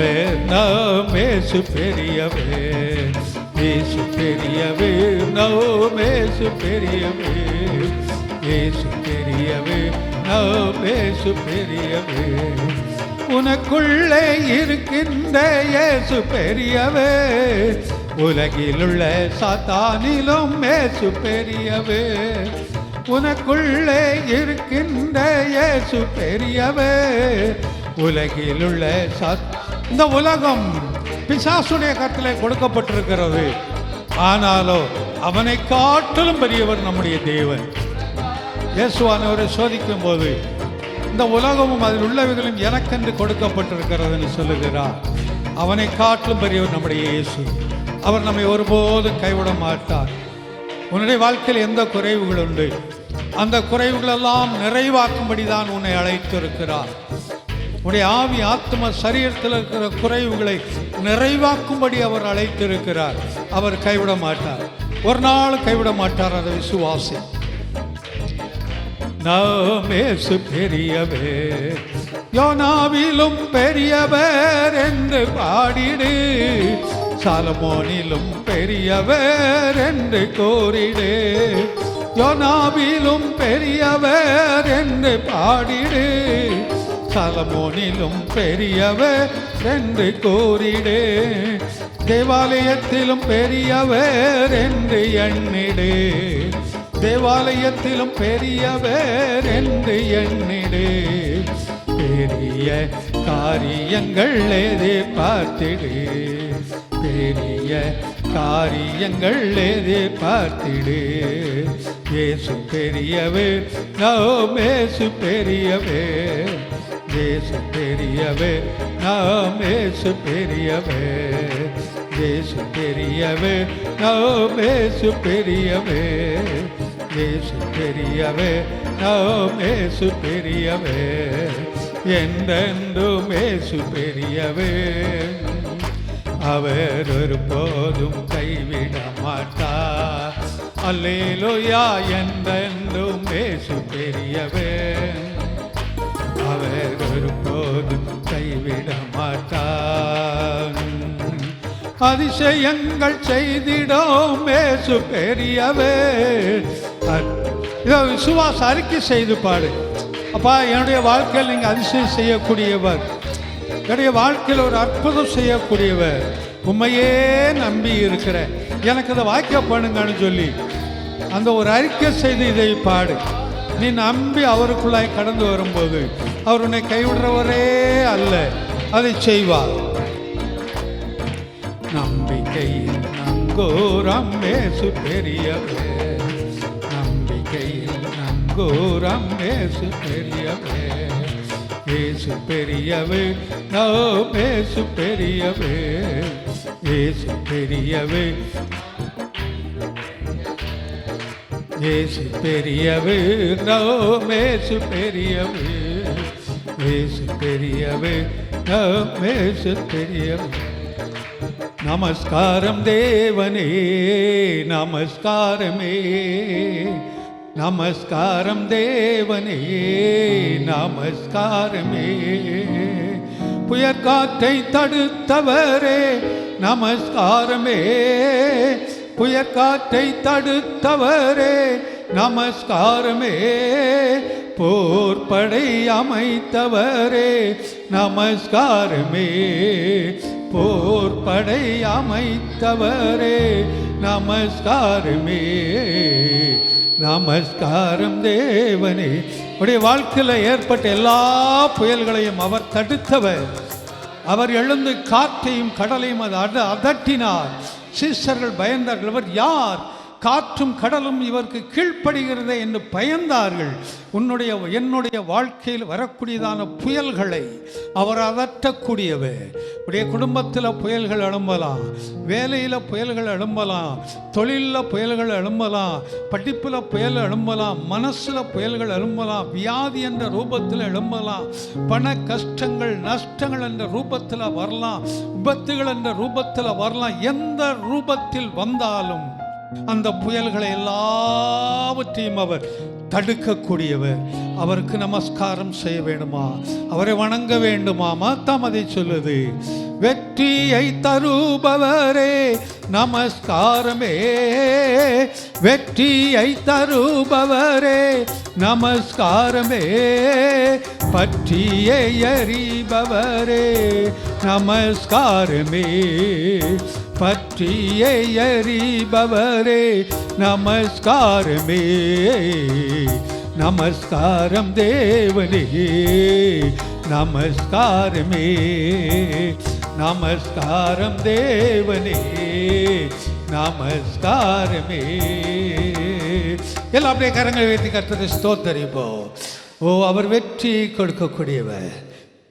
இயேசு பெரியவே, இயேசு பெரியவே, இயேசு பெரியவே, இயேசு பெரியவே, இயேசு பெரியவே. உனக்குள்ளே இருக்கின்ற இயேசு பெரியவே. உலகிலுள்ள சாத்தானிலும் இயேசு பெரியவே. உனக்குள்ளே இருக்கின்ற இயேசு பெரியவே. உலகிலுள்ள இந்த உலகம் பிசாசுடைய கருத்திலே கொடுக்கப்பட்டிருக்கிறது. ஆனாலும் அவனை காட்டிலும் பெரியவர் நம்முடைய தேவன். இயேசுவானவரை சோதிக்கும் போது இந்த உலகமும் அதில் உள்ளவைகளும் எனக்கென்று கொடுக்கப்பட்டிருக்கிறது என்று சொல்லுகிறார். அவனை காட்டிலும் பெரியவர் நம்முடைய இயேசு. அவர் நம்மை ஒருபோதும் கைவிட மாட்டார். உன்னுடைய வாழ்க்கையில் எந்த குறைவுகள் உண்டு, அந்த குறைவுகளெல்லாம் நிறைவாக்கும்படி தான் உன்னை அழைத்திருக்கிறார். உன்னுடைய ஆவி ஆத்ம சரீரத்தில் இருக்கிற குறைவுகளை நிறைவாக்கும்படி அவர் அழைத்திருக்கிறார். அவர் கைவிட மாட்டார். ஒரு நாள் கைவிட மாட்டார். அதை விசுவாசி. இயேசு பெரியவே. யோனாவிலும் பெரியவர் என்று பாடிடு. சாலமோனிலும் பெரியவர் என்று கூறிடு. யோனாவிலும் பெரியவர் என்று பாடிடு. சாலமோனிலும் பெரியவர் என்று கூறிடு. தேவாலயத்திலும் பெரியவர் என்று எண்ணிடு. தேவாலயத்திலும் பெரியவர் என்று எண்ணிடு. பெரிய காரியங்கள் எதிர்பார்த்திடு. பெரிய காரியங்கள் எதிர்பார்த்திடு. இயேசு பெரியவே, நாம் இயேசு பெரியவே. இயேசு பெரியவே, நாம் இயேசு பெரியவே. இயேசு பெரியவே, நாம் இயேசு பெரியவே. இயேசு பெரியவே, நாம் இயேசு பெரியவே. என்றென்றும் இயேசு பெரியவே. அவர் ஒருபோதும் கைவிட மாட்டார். அல்லேலூயா. என்றென்றும் இயேசு பெரியவே. அவர் ஒருபோதும் கைவிட மாட்டார். அதிசயங்கள் செய்திடும் இயேசு பெரியவே. இதை விசுவாச அறிக்கை செய்து பாடு. அப்பா, என்னுடைய வாழ்க்கையில் நீங்கள் அதிசயம் செய்யக்கூடியவர். என்னுடைய வாழ்க்கையில் ஒரு அற்புதம் செய்யக்கூடியவர். உண்மையே நம்பி இருக்கிற எனக்கு அதை வாய்க்க பண்ணுங்கன்னு சொல்லி அந்த ஒரு அறிக்கை செய்து இதை பாடு. நீ நம்பி அவருக்குள்ளாய் கடந்து வரும்போது அவர் உன்னை கைவிடுறவரே அல்ல, அதை செய்வார். நம்பிக்கையில் நங்கூரம் இயேசு பெரியவே. நம்பிக்கையில் நங்கூரம் இயேசு பெரியவே. இயேசு பெரியவே, நாம் இயேசு பெரியவே. இயேசு பெரியவே, இயேசு பெரியவே, நாம் இயேசு பெரியவே. இயேசு பெரியவே, நாம் இயேசு பெரியவே. நமஸ்காரம் தேவனே, நமஸ்காரமே, நமஸ்காரம் தேவனே, நமஸ்காரமே. புயற்காற்றை தடுத்தவரே நமஸ்காரமே, புயற்காற்றை தடுத்தவரே நமஸ்காரமே. போர்படை அமைத்தவரே நமஸ்காரமே, போர்படை அமைத்தவரே நமஸ்காரமே, நமஸ்காரம் தேவனே. உடைய வாழ்க்கையில் ஏற்பட்ட எல்லா புயல்களையும் அவர் தடுத்தவர். அவர் எழுந்து காற்றையும் கடலையும் அதட்டினார். சீஷர்கள் பயந்தார்கள். அவர் யார்? காற்றும் கடலும் இவருக்கு கீழ்ப்படுகிறதே என்று பயந்தார்கள். என்னுடைய வாழ்க்கையில் வரக்கூடியதான புயல்களை அவர் அதட்டக்கூடியவர். உடைய குடும்பத்தில் புயல்கள் எழும்பலாம், வேலையில் புயல்கள் எழும்பலாம், தொழிலில் புயல்கள் எழும்பலாம், படிப்பில் புயல் எழும்பலாம், மனசில் புயல்கள் எழும்பலாம், வியாதி என்ற ரூபத்தில் எழும்பலாம், பண கஷ்டங்கள் நஷ்டங்கள் என்ற ரூபத்தில் வரலாம், விபத்துகள் என்ற ரூபத்தில் வரலாம். எந்த ரூபத்தில் வந்தாலும் அந்த புயல்களை எல்லாவற்றையும் அவர் தடுக்கக்கூடியவர். அவருக்கு நமஸ்காரம் செய்ய வேண்டுமா? அவரை வணங்க வேண்டுமா? மாத்தாம் அதை சொல்லுது. வெற்றியை தருபவரே நமஸ்காரமே, வெற்றியை தருபவரே நமஸ்காரமே, பற்றியே எறிபவரே நமஸ்காரமே, பற்றியே எறிபவரே நமஸ்காரமே, நமஸ்காரம் தேவனே, நமஸ்காரமே, நமஸ்காரம் தேவனே, நமஸ்காரமே. எல்லாம் அப்படியே கரங்களை உயர்த்தி கர்த்தரை ஸ்தோத்தரிப்போம். ஓ, அவர் வெற்றி கொடுக்கக்கூடியவர்.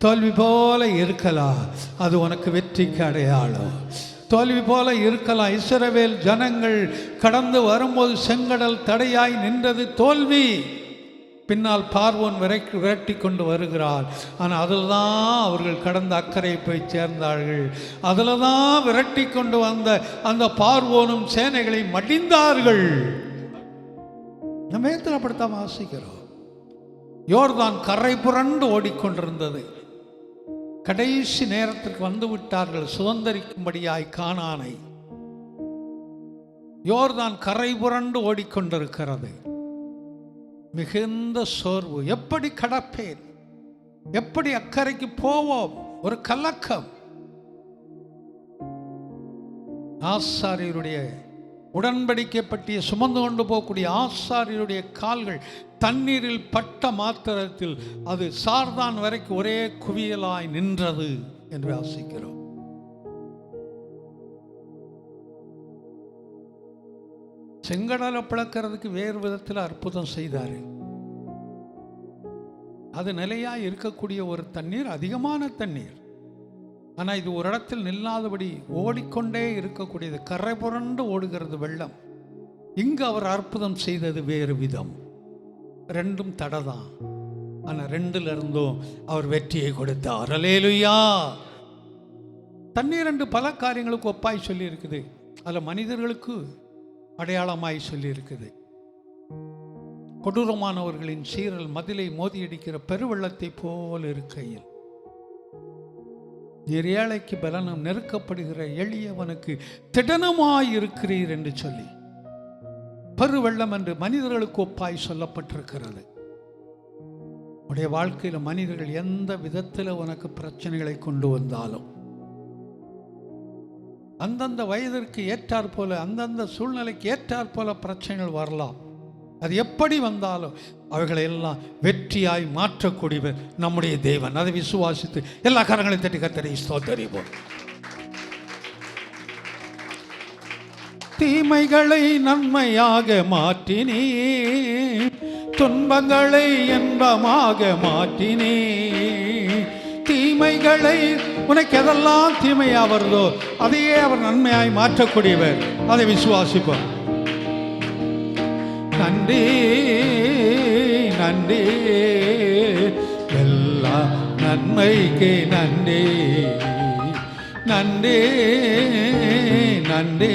தோல்வி போல இருக்கலாம், அது உனக்கு வெற்றிக்கு அடையாளம். தோல்வி போல இருக்கலாம். இஸ்ரவேல் ஜனங்கள் கடந்து வரும்போது செங்கடல் தடையாய் நின்றது தோல்வி. பின்னால் பார்வோன் விரட்டி கொண்டு வருகிறார். ஆனால் அதில் தான் அவர்கள் கடந்த அக்கறை போய் சேர்ந்தார்கள். அதில் தான் விரட்டி கொண்டு வந்த அந்த பார்வோனும் சேனைகளை மடிந்தார்கள். நம்ம ஏத்தில் அப்படித்தான் வாசிக்கிறோம். யோர்தான் கரை புரண்டு ஓடிக்கொண்டிருந்தது. கடைசி நேரத்திற்கு வந்து விட்டார்கள் சுதந்தரிக்கும்படியாய் கானானை. யோர்தான் கரை புரண்டு ஓடிக்கொண்டிருக்கிறது. மிகுந்த சோர்வு. எப்படி கடப்பேன்? எப்படி அக்கறைக்கு போவோம்? ஒரு கலக்கம். ஆசாரியருடைய உடன்படிக்கை பற்றிய சுமந்து கொண்டு போகக்கூடிய ஆசாரியருடைய கால்கள் தண்ணீரில் பட்ட மாத்திரத்தில் அது சார்தான் வரைக்கும் ஒரே குவியலாய் நின்றது என்று வாசிக்கிறோம். செங்கடலை பிளக்கிறதுக்கு வேறு விதத்தில் அற்புதம் செய்தார். அது நிலையாய் இருக்கக்கூடிய ஒரு தண்ணீர், அதிகமான தண்ணீர். ஆனால் இது ஒரு இடத்தில் நில்லாதபடி ஓடிக்கொண்டே இருக்கக்கூடியது, கரை புரண்டு ஓடுகிறது வெள்ளம். இங்கு அவர் அற்புதம் செய்தது வேறு விதம். ரெண்டும் தடைதான், ஆனால் ரெண்டுல இருந்தும் அவர் வெற்றியை கொடுத்தார். அல்லேலூயா. தண்ணீர் என்று பல காரியங்களுக்கு ஒப்பாய் சொல்லி இருக்குது. அதில் மனிதர்களுக்கு அடையாளமாய் சொல்லி இருக்குது. கொடூரமானவர்களின் சீரல் மதிலை மோதியடிக்கிற பெருவெள்ளத்தை போல் இருக்கையில் நீர் ஏழைக்கு பலனும் நெருக்கப்படுகிற எளியவனுக்கு திடனமாய் இருக்கிறீர் என்று சொல்லி பெருவெள்ளம் என்று மனிதர்களுக்கு ஒப்பாய் சொல்லப்பட்டிருக்கிறது. உடைய வாழ்க்கையில் மனிதர்கள் எந்த விதத்தில் உனக்கு பிரச்சனைகளை கொண்டு வந்தாலும் அந்தந்த வயதிற்கு ஏற்றாற் போல, அந்தந்த சூழ்நிலைக்கு ஏற்றாற் போல பிரச்சனைகள் வரலாம். அது எப்படி வந்தாலும் அவைகளை எல்லாம் வெற்றியாய் மாற்றக்கூடியவர் நம்முடைய தேவன். அதை விசுவாசித்து எல்லா கரங்களையும் தட்டி கர்த்தரை ஸ்தோத்திரிப்போம். தீமைகளை நன்மையாக மாற்றினே, துன்பங்களை இன்பமாக மாற்றினே. தீமைகளை, உனக்கு எதெல்லாம் தீமையா வருதோ அதையே அவர் நன்மையாய் மாற்றக்கூடியவர். அதை விசுவாசிப்போம். நன்றி நன்றி, எல்லா நன்மைக்கு நன்றி. நன்றி நன்றி,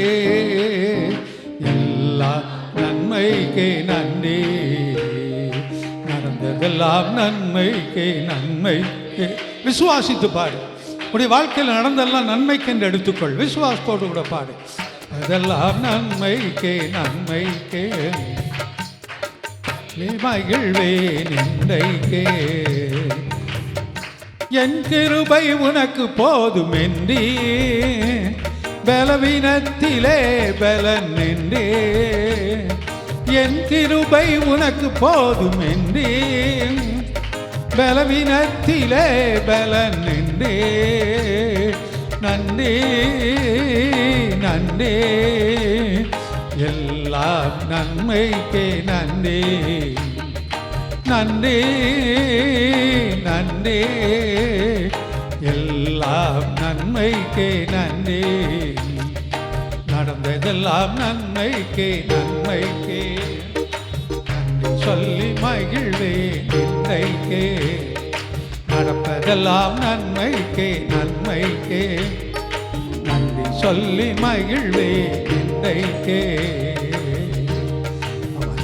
எல்லா நன்மைக்கு நன்றி, நடந்ததெல்லாம் நன்மைக்கு நன்மைக்கு. விசுவாசித்து பாடு. உடைய வாழ்க்கையில் நடந்தெல்லாம் நன்மைக்கு என்று எடுத்துக்கொள். விசுவாசத்தோடு கூட பாடு. அதெல்லாம் நன்மைக்கு நன்மைக்கு, மகிழ்வேன் இன்றைக்கே. என் கிருபை உனக்கு போதும் என்றே, பலவீனத்திலே பலன் என்றே. என் கிருபை உனக்கு போதும் என்றே, பலவீனத்திலே பலன் என்றே. நன்றி நன்றி, எல்லாம் நன்மைக்கே நன்றி. நன்றி நன்றி, எல்லாம் நன்மைக்கே நன்றி, நடந்ததெல்லாம் நன்மைக்கே நன்மைக்கே. நன்றி சொல்லி மகிழ்வேன் இன்றைக்கே, நடப்பதெல்லாம் நன்மைக்கே நன்மைக்கே. நன்றி சொல்லி மகிழ்வேன் இன்றைக்கே.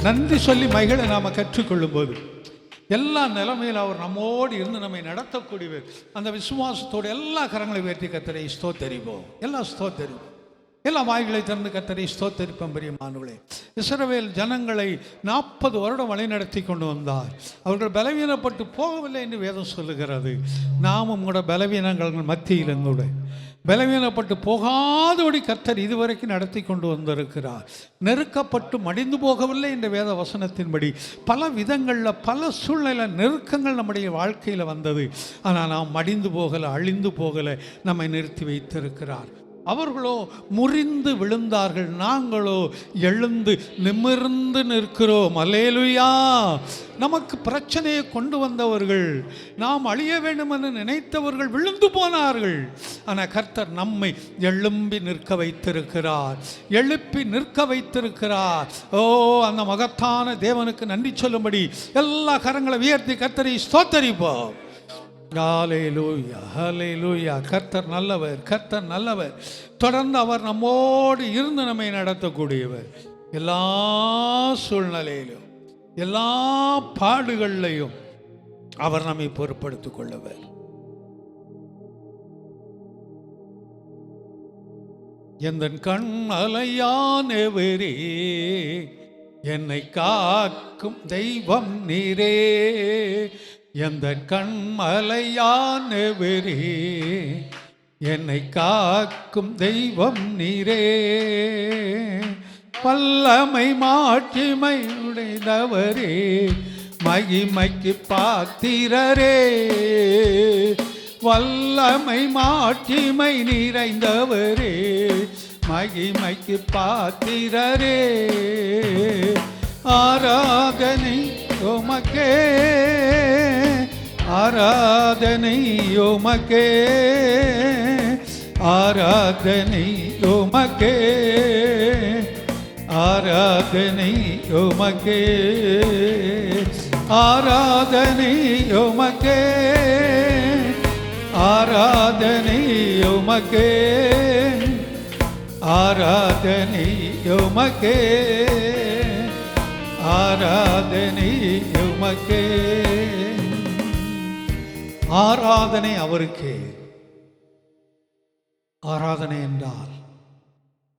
நன்றி சொல்லி மகிழ நாம் கற்றுக்கொள்ளும் போது எல்லா நிலைமையில் அவர் நம்மோடு இருந்து நம்மை நடத்தக்கூடியவர். அந்த விசுவாசத்தோடு எல்லா கரங்களை உயர்த்தி கர்த்தரை ஸ்தோத்தரிப்போம். எல்லாம் ஸ்தோத்தரிப்போம். எல்லா வாய்களை திறந்து கர்த்தரை ஸ்தோத்தரிப்போம். பிரியமானவர்களே, இஸ்ரவேல் ஜனங்களை 40 வருடம் வழிநடத்தி கொண்டு வந்தார். அவர்கள் பலவீனப்பட்டு போகவில்லை என்று வேதம் சொல்லுகிறது. நாமும் கூட பலவீனங்கள் மத்தியில் இருந்தோட பலவீனப்பட்டு போகாதபடி கர்த்தர் இதுவரைக்கும் நடத்தி கொண்டு வந்திருக்கிறார். நெருக்கப்பட்டு மடிந்து போகவில்லை என்ற வேத வசனத்தின்படி பல விதங்களில் பல சூழ்நிலை நெருக்கங்கள் நம்முடைய வாழ்க்கையில் வந்தது. ஆனால் நாம் மடிந்து போகலை, அழிந்து போகலை, நம்மை நிறுத்தி வைத்திருக்கிறார். அவர்களோ முறிந்து விழுந்தார்கள், நாங்களோ எழுந்து நிமிர்ந்து நிற்கிறோம். அல்லேலூயா. நமக்கு பிரச்சனையை கொண்டு வந்தவர்கள், நாம் அழிய வேண்டும் என்று நினைத்தவர்கள் விழுந்து போனார்கள். ஆனால் கர்த்தர் நம்மை எழும்பி நிற்க வைத்திருக்கிறார், எழுப்பி நிற்க வைத்திருக்கிறார். ஓ, அந்த மகத்தான தேவனுக்கு நன்றி சொல்லும்படி எல்லா கரங்களை உயர்த்தி கர்த்தரை ஸ்தோத்தரிப்போம். ஹல்லேலூயா, ஹல்லேலூயா. கர்த்தர் நல்லவர், கர்த்தர் நல்லவர். தொடர்ந்து அவர் நம்மோடு இருந்து நம்மை நடத்தக்கூடியவர். எல்லா சூழ்நிலையிலும் எல்லா பாடுகளிலையும் அவர் நம்மை பொறுப்படுத்திக் கொள்ளவர். எந்தன் கண் அலையானவரே, என்னை காக்கும் தெய்வம் நீரே. எந்த கண்மலையானவரே, என்னை காக்கும் தெய்வம் நீரே. வல்லமை மாட்சிமை உடையவரே, மகிமைக்கு பாத்திரரே. வல்லமை மாட்சிமை நிறைந்தவரே, மகிமைக்கு பாத்திரரே. ஆராதனை உமக்கே, ஆராதனை உமக்கே, ஆராதனை உமக்கே, ஆராதனை உமக்கே, ஆராதனை உமக்கே, ஆராதனை உமக்கே, ஆராதனை உமக்கே, ஆராதனை உமக்கே. ஆராதனை அவருக்கே. ஆராதனை என்றால்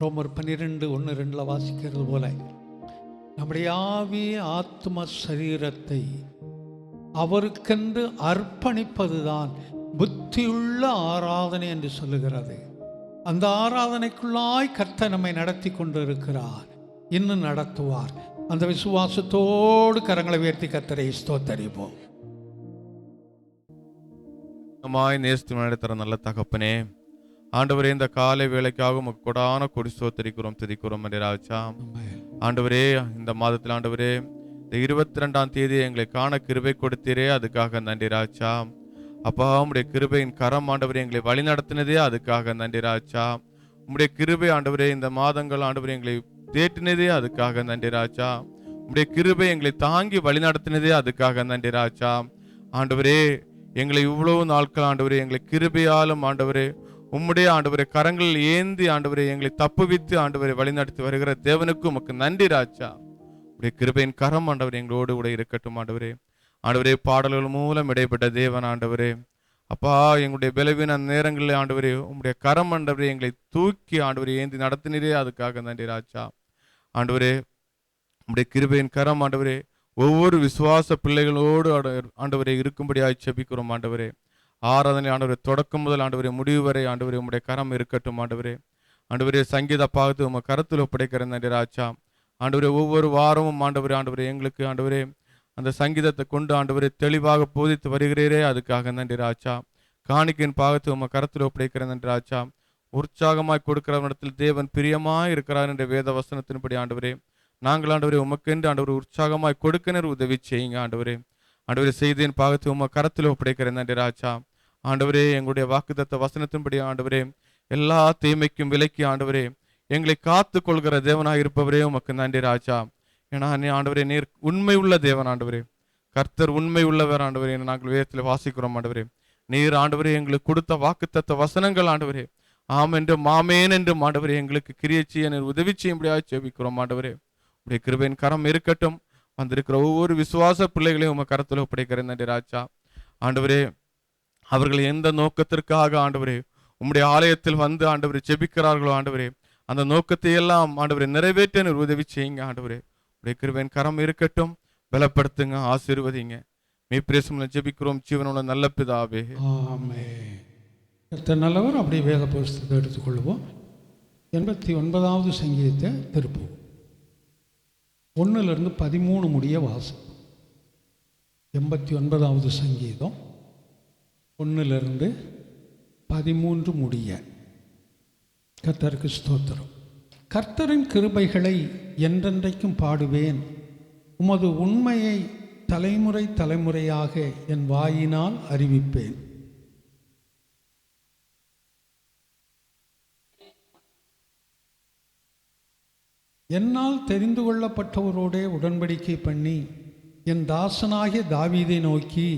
ரோமர் 12:1-2 வாசிக்கிறது போல நம்முடைய ஆவி ஆத்ம சரீரத்தை அவருக்கென்று அர்ப்பணிப்பதுதான் புத்தியுள்ள ஆராதனை என்று சொல்லுகிறது. அந்த ஆராதனைக்குள்ளாய் கர்த்தர் நம்மை நடத்தி கொண்டு இருக்கிறார், இன்னும் நடத்துவார். அந்த விசுவாசத்தோடு கரங்களை உயர்த்தி கர்த்தரை ஸ்தோத்தரிப்போம். நேசத்து நடத்துகிற நல்ல தகப்பனே, ஆண்டவரே, இந்த காலை வேலைக்காக உமக்கு கொடான கொடி ஸ்தோத்தரிக்கிறோம், துதிக்கிறோம் ராஜா. ஆண்டவரே, இந்த மாதத்தில் ஆண்டவரே இந்த 22ஆம் தேதி எங்களை காண கிருபை கொடுத்தீரே, அதுக்காக நன்றி ராஜா. அப்பா, உம்முடைய கிருபையின் கரம் ஆண்டவரே எங்களை வழி நடத்தினதே, அதுக்காக நன்றி ராஜா. உம்முடைய கிருபை ஆண்டவரே இந்த மாதங்கள் ஆண்டவரே எங்களை தேற்றினதே, அதுக்காக நன்றி ராஜா. உம்முடைய கிருபை எங்களை தாங்கி வழி நடத்தினதே, அதுக்காக நன்றி ராஜா. ஆண்டவரே, எங்களை இவ்வளவு நாட்கள் ஆண்டவரே எங்களை கிருபையாலும் ஆண்டவரே உம்முடைய ஆண்டவரே கரங்களில் ஏந்தி ஆண்டவரே எங்களை தப்புவித்து ஆண்டவரை வழிநடத்தி வருகிற தேவனுக்கு உமக்கு நன்றி ராஜா. உடைய கிருபையின் கரம் ஆண்டவரே எங்களோடு கூட இருக்கட்டும் ஆண்டவரே. ஆண்டவரே பாடல்கள் மூலம் இடைப்பட்ட தேவன் ஆண்டவரே, அப்பா எங்களுடைய பலவீன நேரங்களில் ஆண்டவரே உம்முடைய கரம் ஆண்டவரே எங்களை தூக்கி ஆண்டவரே ஏந்தி நடத்தினரே, அதுக்காக நன்றி ராஜா. ஆண்டவரே உம்முடைய கிருபையின் கரம் ஆண்டவரே ஒவ்வொரு விசுவாச பிள்ளைகளோடு ஆண்டவரே இருக்கும்படியாக செபிக்கிறோம் ஆண்டவரே. ஆராதனை ஆண்டவரே தொடக்கம் முதல் ஆண்டவரே முடிவு வரை ஆண்டவரே உம்முடைய கரம் இருக்கட்டும் ஆண்டவரே. ஆண்டவரே சங்கீத பாகத்து உங்க கருத்தில் ஒப்படைக்கிற நன்றி ராஜா. ஆண்டவரே ஒவ்வொரு வாரமும் ஆண்டவரே எங்களுக்கு ஆண்டவரே அந்த சங்கீதத்தை கொண்டு ஆண்டவரே தெளிவாக போதித்து வருகிறீரே, அதுக்காக நன்றி ராஜா. காணிக்கையின் பாகத்து உங்க கருத்தில் ஒப்படைக்கிற நன்றி ராஜா. உற்சாகமாய் கொடுக்கிறவனிடத்தில் தேவன் பிரியமாய் இருக்கிறார் என்ற வேத வசனத்தின்படி ஆண்டவரே நாங்கள் ஆண்டவரே உமக்கென்று ஆண்டவரே உற்சாகமாய் கொடுக்கினர் உதவி செய்யுங்க ஆண்டவரே. ஆண்டவரே செய்தியின் பாகத்தை உம கரத்தில் ஒப்படைக்கிறேன் நன்றி ராஜா. ஆண்டவரே எங்களுடைய வாக்குத்தத்த வசனத்தின்படி ஆண்டவரே எல்லா தீமைக்கும் விலக்கி ஆண்டவரே எங்களை காத்து கொள்கிற தேவனாக இருப்பவரே உமக்கு நன்றி ராஜா. ஏன்னா ஆண்டவரே நீர் உண்மை உள்ள தேவன் ஆண்டவரே, கர்த்தர் உண்மை உள்ளவர் ஆண்டவரே. நாங்கள் வேதத்தில் வாசிக்கிறோம் ஆண்டவரே. நீர் ஆண்டவரே எங்களுக்கு கொடுத்த வாக்குத்தத்த வசனங்கள் ஆண்டவரே ஆம் என்றும் மாமேன் என்றும் ஆண்டவரே எங்களுக்கு கிரியை செய்ய நீர் உதவி செய்யும்படியாக ஜெபிக்கிறோம் ஆண்டவரே. உடைய கிருபையின் கரம் இருக்கட்டும். வந்திருக்கிற ஒவ்வொரு விசுவாச பிள்ளைகளையும் உங்க கரத்தில் ஒப்படைக்கிறேன் நன்றி ராஜா. ஆண்டவரே அவர்கள் எந்த நோக்கத்திற்காக ஆண்டவரே உம்முடைய ஆலயத்தில் வந்து ஆண்டவரே ஜெபிக்கிறார்களோ ஆண்டவரே அந்த நோக்கத்தை எல்லாம் ஆண்டவரே நிறைவேற்ற நீர் உதவி செய்யுங்க ஆண்டவரே. உடைய கிருபையின் கரம் இருக்கட்டும். பலப்படுத்துங்க, ஆசீர்வதிங்க. மெய்ப்பிரேசம்ல ஜெபிக்கிறோம் ஜீவனோட நல்ல பிதாவே, ஆமென். கர்த்தர் நல்லவர். அப்படியே வேத புஸ்தகத்தை எடுத்துக்கொள்வோம். 89வது சங்கீதத்தை திருப்புவோம். 1லிருந்து 13 முடிய வாசம். 89வது சங்கீதம் 1லிருந்து 13 முடிய. கர்த்தருக்கு ஸ்தோத்திரம். கர்த்தரின் கிருபைகளை என்றென்றைக்கும் பாடுவேன், உமது உண்மையை தலைமுறை தலைமுறையாக என் வாயினால் அறிவிப்பேன். என்னால் தெரிந்து கொள்ளப்பட்டவரோடே உடன்படிக்கை பண்ணி என் தாசனாகிய தாவீதை நோக்கி,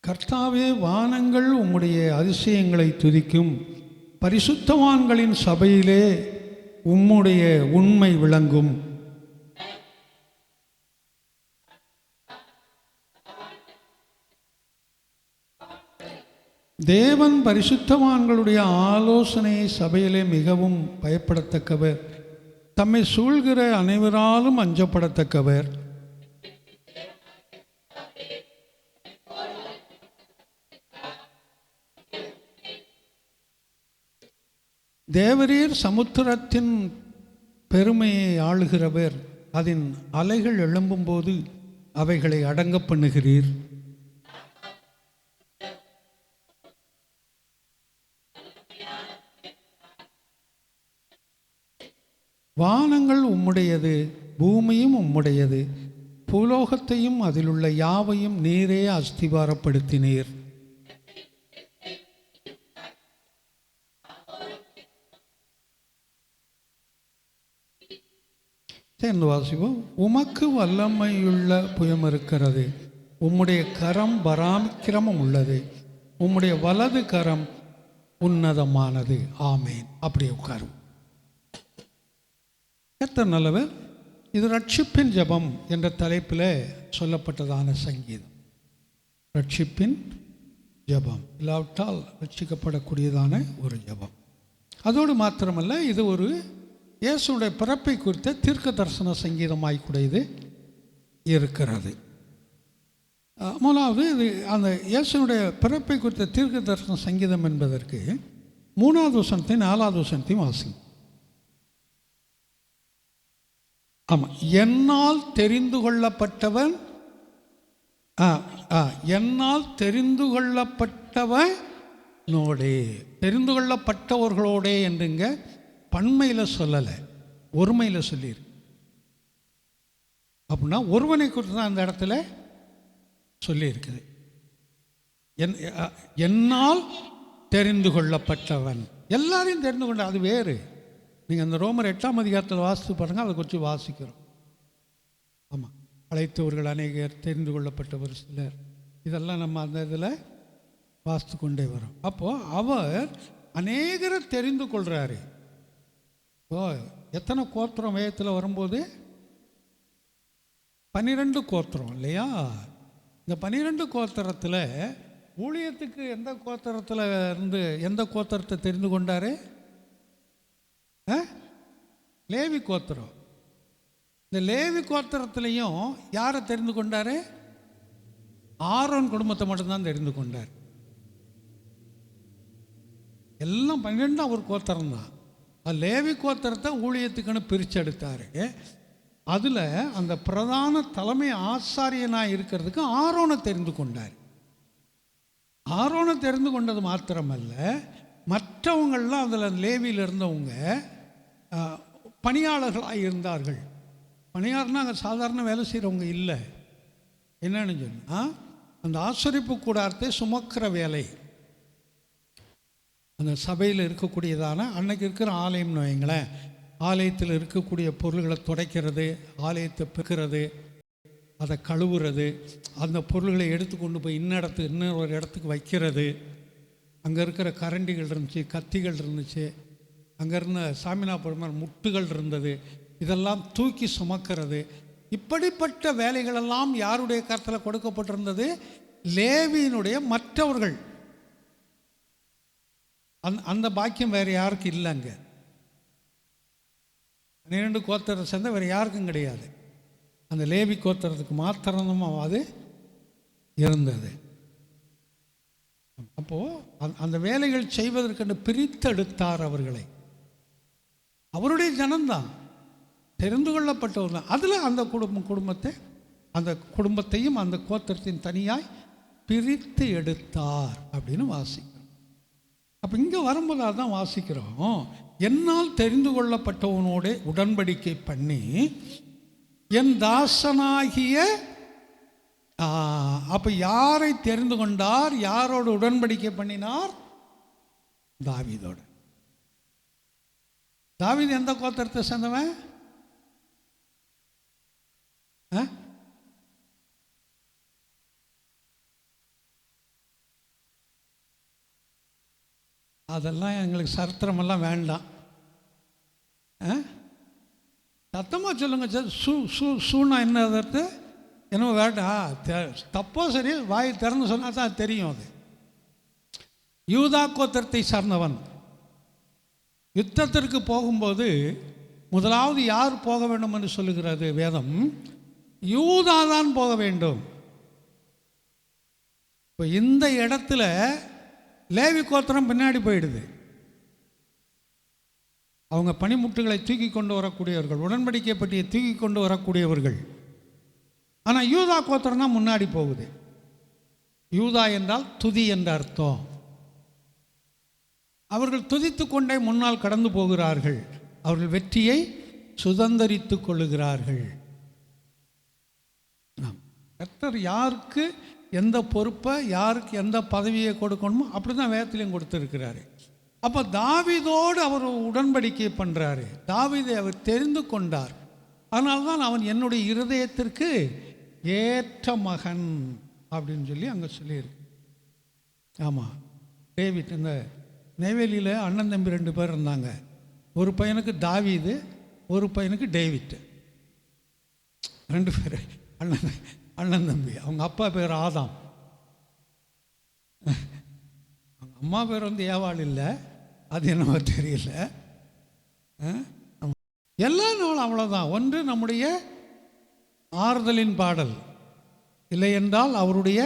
கர்த்தாவே வானங்கள் உம்முடைய அதிசயங்களை துதிக்கும், பரிசுத்தவான்களின் சபையிலே உம்முடைய உண்மை விளங்கும். தேவன் பரிசுத்தவான்களுடைய ஆலோசனையை சபையிலே மிகவும் பயப்படத்தக்கவர், தம்மை சூழ்கிற அனைவராலும் அஞ்சப்படத்தக்கவர். தேவரீர் சமுத்திரத்தின் பெருமையை ஆளுகிறவர், அதன் அலைகள் எழும்பும்போது அவைகளை அடங்க பண்ணுகிறீர். வானங்கள் உம்முடையது, பூமியும் உம்முடையது, பூலோகத்தையும் அதிலுள்ள யாவையும் நீரே அஸ்திவாரப்படுத்தினீர். சேர்ந்து வாசிப்போம். உமக்கு வல்லமையுள்ள புயம் இருக்கிறது, உம்முடைய கரம் பராக்கிரமம் உள்ளது, உம்முடைய வலது கரம் உன்னதமானது. ஆமேன். அப்படியே உட்காரும். கர்த்தர் நல்லவர். இது ரட்சிப்பின் ஜெபம் என்ற தலைப்பில் சொல்லப்பட்டதான சங்கீதம். ரட்சிப்பின் ஜெபம், இல்லாவிட்டால் ரட்சிக்கப்படக்கூடியதான ஒரு ஜெபம். அதோடு மாத்திரமல்ல, இது ஒரு இயேசுடைய பிறப்பை குறித்த தீர்க்க தரிசன சங்கீதமாய் கூட இது இருக்கிறது. முதலாவது இது அந்த இயேசுடைய பிறப்பை குறித்த தீர்க்க தரிசன சங்கீதம் என்பதற்கு 3வது வசனத்தையும் 4வது வசனத்தையும் வாசிங்க. ஆமாம். என்னால் தெரிந்து கொள்ளப்பட்டவன், என்னால் தெரிந்து கொள்ளப்பட்டவன் நோடே, தெரிந்து கொள்ளப்பட்டவர்களோடே என்றுங்க பன்மையில் சொல்லலை, ஒருமையில் சொல்லியிருக்கு. அப்படின்னா ஒருவனை குறித்து தான் அந்த இடத்துல சொல்லியிருக்குது. என்னால் தெரிந்து கொள்ளப்பட்டவன், எல்லாரையும் தெரிந்து கொண்ட, அது வேறு. நீங்கள் அந்த ரோமர் 8ஆம் அதிகாரத்தில் வாசித்து பாருங்கள், அதை குறித்து வாசிக்கிறோம். ஆமாம், அழைத்தவர்கள் அநேகர், தெரிந்து கொள்ளப்பட்டவர் சிலர், இதெல்லாம் நம்ம அந்த இதில் வாசித்து கொண்டே வரோம். அப்போது அவர் அநேகரை தெரிந்து கொள்கிறாரு. எத்தனை கோத்திரம் வேதத்தில் வரும்போது 12 கோத்திரம் இல்லையா? இந்த 12 கோத்திரத்தில் ஊழியத்துக்கு எந்த கோத்திரத்தில் இருந்து எந்த கோத்திரத்தை தெரிந்து கொண்டாரு? லேவி கோத்திரம். இந்த லேவி கோத்திரத்திலையும் யாரை தெரிந்து கொண்டாரு? ஆரோன் குடும்பத்தை மட்டும்தான் தெரிந்து கொண்டார். எல்லாம் 12 அவர் கோத்திரம் தான். லேவி கோத்திரத்தை ஊழியத்துக்குன்னு பிரிச்செடுத்தாரு. அதில் அந்த பிரதான தலைமை ஆசாரியனாக இருக்கிறதுக்கு ஆரோனை தெரிந்து கொண்டார். ஆரோனை தெரிந்து கொண்டது மாத்திரமல்ல, மற்றவங்கள்லாம் அதில் லேவியில் இருந்தவங்க பணியாளர்களாக இருந்தார்கள். பணியாளர்னா அங்கே சாதாரண வேலை செய்கிறவங்க இல்லை. என்னன்னு சொன்னால், அந்த ஆசரிப்பு கூடாரத்தை சுமக்கிற வேலை, அந்த சபையில் இருக்கக்கூடியதான அன்னைக்கு இருக்கிற ஆலயம்னு வைங்களேன், ஆலயத்தில் இருக்கக்கூடிய பொருள்களை துடைக்கிறது, ஆலயத்தை பெருக்கிறது, அதை கழுவுறது, அந்த பொருள்களை எடுத்து கொண்டு போய் இன்னொரு இடத்துக்கு வைக்கிறது. அங்கே இருக்கிற கரண்டிகள் இருந்துச்சு, கத்திகள் இருந்துச்சு, அங்கே இருந்த சாமினாபுரம் முட்டுகள் இருந்தது, இதெல்லாம் தூக்கி சுமக்கிறது. இப்படிப்பட்ட வேலைகளெல்லாம் யாருடைய கருத்தில் கொடுக்கப்பட்டிருந்தது? லேவியினுடைய மற்றவர்கள். அந்த பாக்கியம் வேறு யாருக்கும் இல்லைங்க. 12 கோத்திரத்தை சேர்ந்த வேறு யாருக்கும் கிடையாது. அந்த லேவி கோத்திரத்துக்கு மாத்திரமாக அது இருந்தது. அப்போது அந்த வேலைகள் செய்வதற்கென்று பிரித்தெடுத்தார் அவர்களை. அவருடைய ஜனம்தான், தெரிந்து கொள்ளப்பட்டவர் தான். அதில் அந்த குடும்பத்தையும் அந்த கோத்திரத்தின் தனியாய் பிரித்து எடுத்தார் அப்படின்னு வாசிக்கிறோம். அப்போ இங்கே வரும்போது அதான் வாசிக்கிறோம், என்னால் தெரிந்து கொள்ளப்பட்டவனோட உடன்படிக்கை பண்ணி என் தாசனாகிய. அப்போ யாரை தெரிந்து கொண்டார்? யாரோடு உடன்படிக்கை பண்ணினார்? தாவீதோடு. தாவீது எந்த கோத்திரத்தை சேர்ந்தவன்? அதெல்லாம் எங்களுக்கு சரித்திரமெல்லாம் வேண்டாம். சத்தமாக சொல்லுங்க சார். சூனா என்ன அதற்கு என்னமோ வேண்டாம், தப்போ சரி, வாய் திறந்து சொன்னால் தான் தெரியும். அது யூதா கோத்திரத்தை சார்ந்தவன். யுத்தத்திற்கு போகும்போது முதலாவது யார் போக வேண்டும் என்று சொல்லுகிறது வேதம்? யூதா தான் போக வேண்டும். இப்போ இந்த இடத்துல லேவி கோத்திரம் பின்னாடி போயிடுது. அவங்க பனிமுட்டுகளை தூக்கி கொண்டு வரக்கூடியவர்கள், உடன்படிக்கை பற்றியை தூக்கி கொண்டு வரக்கூடியவர்கள். ஆனால் யூதா கோத்திரம் தான் முன்னாடி போகுது. யூதா என்றால் துதி என்ற அர்த்தம். அவர்கள் துதித்து கொண்டே முன்னால் கடந்து போகிறார்கள். அவர்கள் வெற்றியை சுதந்தரித்து கொள்ளுகிறார்கள். கர்த்தர் யாருக்கு எந்த பொறுப்பை, யாருக்கு எந்த பதவியை கொடுக்கணுமோ அப்படி தான் வேதத்திலையும் கொடுத்துருக்கிறாரு. அப்போ தாவீதோடு அவர் உடன்படிக்கை பண்ணுறாரு. தாவீதை அவர் தெரிந்து கொண்டார். அதனால்தான் அவன் என்னுடைய இருதயத்திற்கு ஏற்ற மகன் அப்படின்னு சொல்லி அங்கே சொல்லியிருக்கு. ஆமாம், டேவிட். இந்த நெய்வேலியில் அண்ணன் தம்பி 2 பேர் இருந்தாங்க. ஒரு பையனுக்கு தாவீது, ஒரு பையனுக்கு டேவிட். 2 பேர் அண்ணன் தம்பி. அவங்க அப்பா பேர் ஆதாம், அவங்க அம்மா பேர் ஏவாள் இல்லை, அது என்னவோ தெரியல. எல்லா நாளும் அவ்வளோதான். ஒன்று நம்முடைய ஆறுதலின் பாடல், இல்லை என்றால் அவருடைய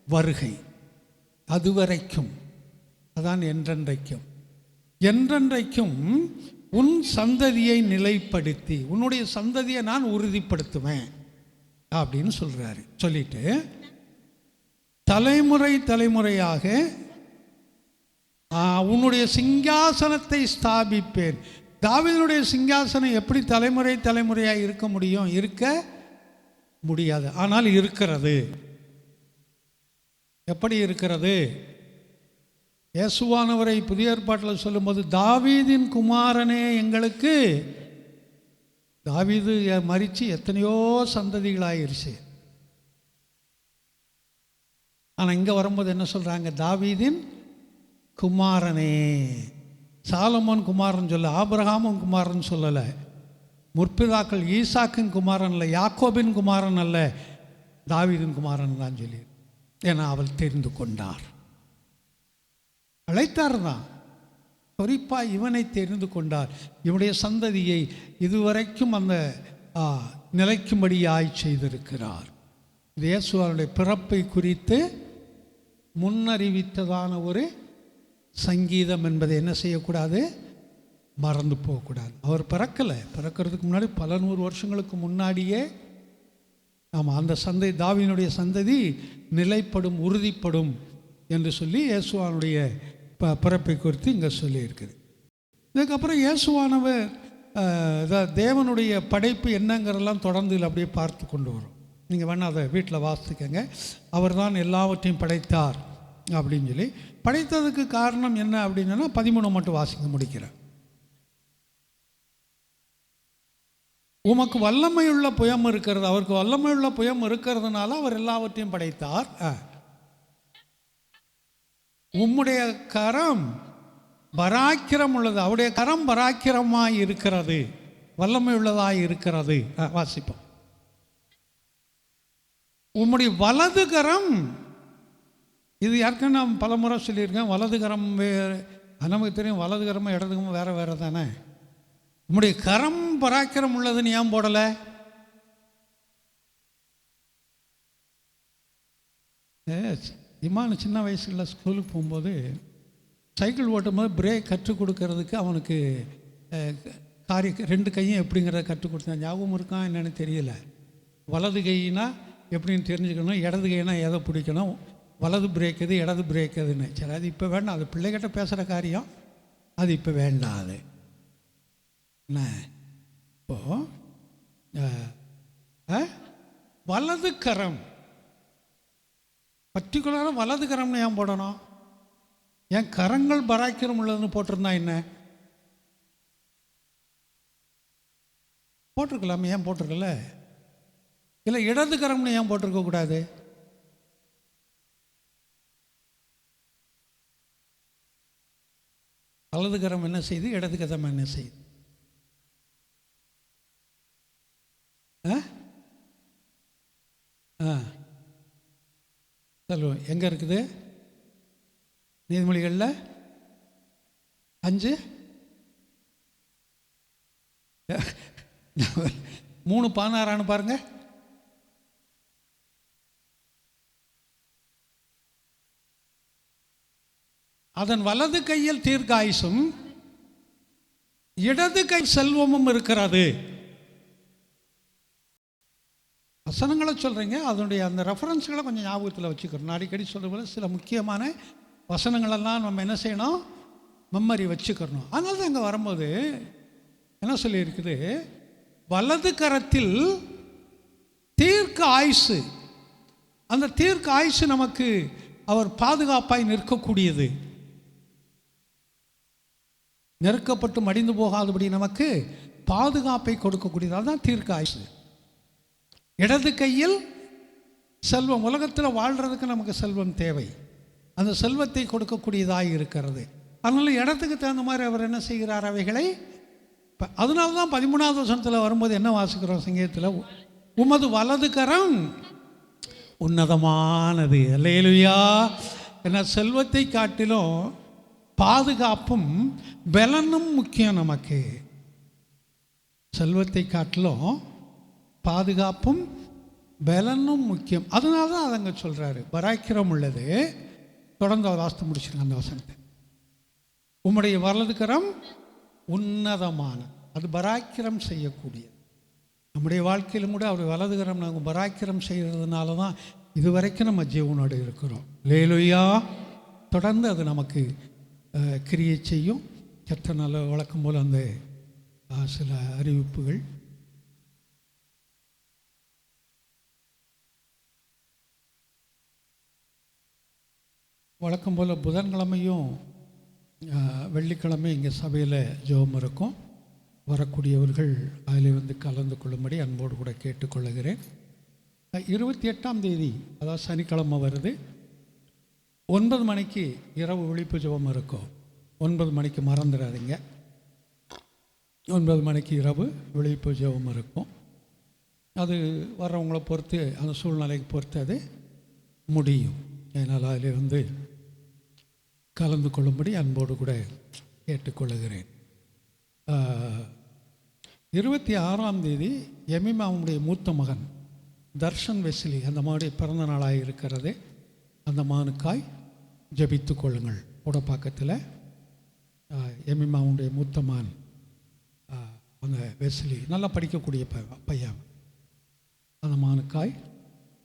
வருகை. அதுவரைக்கும், அதான் என்றென்றைக்கும். என்றென்றைக்கும் உன் சந்ததியை நிலைப்படுத்தி, உன்னுடைய சந்ததியை நான் உறுதிப்படுத்துவேன் அப்படின்னு சொல்கிறாரு. சொல்லிட்டு தலைமுறை தலைமுறையாக உன்னுடைய சிங்காசனத்தை ஸ்தாபிப்பேன். தாவீதுடைய சிங்காசனம் எப்படி தலைமுறை தலைமுறையாக இருக்க முடியும்? இருக்க முடியாது. ஆனால் இருக்கிறது. எப்படி இருக்கிறது? இயேசுவானவரை புதிய ஏற்பாட்டில் சொல்லும்போது, தாவீதின் குமாரனே எங்களுக்கு தாவீது மரித்து எத்தனையோ சந்ததிகளாயிருச்சு. ஆனால் இங்கே வரும்போது என்ன சொல்கிறாங்க? தாவீதின் குமாரனே. சாலமோன் குமாரன் சொல்ல, ஆபிரகாமும் குமாரன் சொல்லலை, முற்பிதாக்கள் ஈசாக்கின் குமாரன் அல்ல, யாக்கோபின் குமாரன் அல்ல, தாவீதின் குமாரன் தான் சொல்லி. ஏன்னா அவள் தெரிந்து கொண்டார், அழைத்தார் தான், குறிப்பாக இவனை தெரிந்து கொண்டார். இவனுடைய சந்ததியை இதுவரைக்கும் அந்த நிலைக்கும்படியாய் செய்திருக்கிறார். இயேசுவனுடைய பிறப்பை குறித்து முன்னறிவித்ததான ஒரு சங்கீதம் என்பதை என்ன செய்யக்கூடாது? மறந்து போகக்கூடாது. அவர் பிறக்கிறதுக்கு முன்னாடி பல 100 வருஷங்களுக்கு முன்னாடியே ஆமாம், அந்த சந்ததி, தாவீதுடைய சந்ததி நிலைப்படும், உறுதிப்படும் என்று சொல்லி இயேசுவானுடைய பிறப்பை குறித்து இங்கே சொல்லியிருக்குது. இதுக்கப்புறம் இயேசுவானவர் தேவனுடைய படைப்பு என்னங்கிறதெல்லாம் தொடர்ந்து அப்படியே பார்த்து கொண்டு வரும். நீங்கள் வேணால் அதை வீட்டில் வாசிக்கங்க. அவர் தான் எல்லாவற்றையும் படைத்தார் அப்படின்னு சொல்லி. படைத்ததுக்கு காரணம் என்ன அப்படின்னா 13 மட்டும் வாசிக்க முடிக்கிறேன். உமக்கு வல்லமையுள்ள புயம் இருக்கிறது. அவருக்கு வல்லமையுள்ள புயம் இருக்கிறதுனால அவர் எல்லாவற்றையும் படைத்தார். உம்முடைய கரம் பராக்கிரம் உள்ளது. அவருடைய கரம் பராக்கிரமாய் இருக்கிறது, வல்லமை உள்ளதாய் இருக்கிறது. வாசிப்போம். உம்முடைய வலது கரம், இது யாருக்கும் நான் பல முறை சொல்லியிருக்கேன். வலது கரம் வேறு, நமக்கு தெரியும். வலது கரமும் இடது கரமும் வேறு வேறு தானே. உம்முடைய கரம் பராக்கிரம் உள்ளதுன்னு ஏன் போடலை? இமான் சின்ன வயசில் ஸ்கூலுக்கு போகும்போது சைக்கிள் ஓட்டும்போது பிரேக் கற்றுக் கொடுக்கறதுக்கு அவனுக்கு 2 கையும் எப்படிங்கிறத கற்றுக் கொடுத்தேன். ஞாபகம் இருக்கான் என்னென்னு தெரியல. வலது கையினா எப்படின்னு தெரிஞ்சுக்கணும், இடது கையினா எதை பிடிக்கணும், வலது பிரேக் எது, இடது பிரேக் எதுன்னு. சரி, அது இப்போ வேண்டாம். அது பிள்ளைகிட்ட பேசுகிற காரியம், அது இப்போ வேண்டாம். அது என்ன இப்போது வலது கரம், பர்டிகுலராக வலது கரம்னு ஏன் போடணும்? ஏன் கரங்கள் பராக்கிரம் உள்ளதுன்னு போட்டிருந்தா என்ன? போட்டிருக்கலாமே, ஏன் போட்டிருக்கல? இல்லை இடது கரம்னு ஏன் போட்டிருக்கக்கூடாது? வலது கரம் என்ன செய்யுது, இடது கரம் என்ன செய்யுது? சொல்லுவோம். எங்கே இருக்குது? நீதிமொழிகளில் 5 3:16 பாருங்க. அதன் வலது கையில் தீர்க்காயுசும் இடது கை செல்வமும் இருக்கிறது. வசனங்களை சொல்கிறீங்க, அதனுடைய அந்த ரெஃபரன்ஸ்களை கொஞ்சம் ஞாபகத்தில் வச்சுக்கிறோம். நான் அடிக்கடி சொல்கிற சில முக்கியமான வசனங்களெல்லாம் நம்ம என்ன செய்யணும், மெமரி வச்சுக்கிறணும். அதனால தான் அங்கே வரும்போது என்ன சொல்லியிருக்குது, வலது கரத்தில் தீர்க்க ஆயுசு. அந்த தீர்க்க ஆயுசு நமக்கு அவர் பாதுகாப்பாய் நிற்கக்கூடியது, நெருக்கப்பட்டு மடிந்து போகாதபடி நமக்கு பாதுகாப்பை கொடுக்கக்கூடியது. அதுதான் தீர்க்க ஆயுசு. இடது கையில் செல்வம். உலகத்தில் வாழ்கிறதுக்கு நமக்கு செல்வம் தேவை, அந்த செல்வத்தை கொடுக்கக்கூடியதாக இருக்கிறது. அதனால இடத்துக்கு தகுந்த மாதிரி அவர் என்ன செய்கிறார், அவைகளை. அதனால தான் 13வது வசனத்தில் வரும்போது என்ன வாசிக்கிறோம் சங்கீதத்தில், உமது வலது கரம் உன்னதமானது. அல்லேலூயா. ஏன்னா செல்வத்தை காட்டிலும் பாதுகாப்பும் பலனும் முக்கியம் நமக்கு. செல்வத்தை காட்டிலும் பாதுகாப்பும் பலனும் முக்கியம். அதனால தான் அதங்க சொல்கிறாரு, பராக்கிரம் உள்ளது. தொடர்ந்து அவர் வாஸ்து முடிச்சிருங்க அந்த வசனத்தை. உம்முடைய வலது கரம் உன்னதமான, அது பராக்கிரம் செய்யக்கூடியது. நம்முடைய வாழ்க்கையிலும் கூட அவர் வலது கரம் நாங்கள் பராக்கிரம் செய்கிறதுனால தான் இதுவரைக்கும் நம்ம ஜீவனோடு இருக்கிறோம். அல்லேலூயா. தொடர்ந்து அது நமக்கு கிரியை செய்யும். கர்த்தர் நல்ல வழக்கம் போல் அந்த சில அறிவிப்புகள். வழக்கம் போல் புதன்கிழமையும் வெள்ளிக்கிழமை இங்கே சபையில் ஜெபம் இருக்கும். வரக்கூடியவர்கள் அதில் வந்து கலந்து கொள்ளும்படி அன்போடு கூட கேட்டுக்கொள்ளுகிறேன். 28ஆம் தேதி, அதாவது சனிக்கிழமை வருது, 9 மணிக்கு இரவு விழிப்பு ஜெபம் இருக்கும். 9 மணிக்கு மறந்துடாதீங்க. 9 மணிக்கு இரவு விழிப்பு ஜெபம் இருக்கும். அது வர்றவங்கள பொறுத்து, அந்த சூழ்நிலைக்கு பொறுத்து அது முடியும். அதனால் அதில் வந்து கலந்து கொள்ளும்படி அன்போடு கூட கேட்டுக்கொள்ளுகிறேன். 26ஆம் தேதி எமிமாவுடைய மூத்த மகன் தர்ஷன் வெஸ்லி, அந்த மாதிரி பிறந்த நாளாக இருக்கிறது. அந்த மகனுக்காய் ஜெபித்து கொள்ளுங்கள். உடப்பாக்கத்தில் எமிமாவுடைய மூத்த மகன் அந்த வெஸ்லி நல்லா படிக்கக்கூடிய பையன். அந்த மகனுக்காய்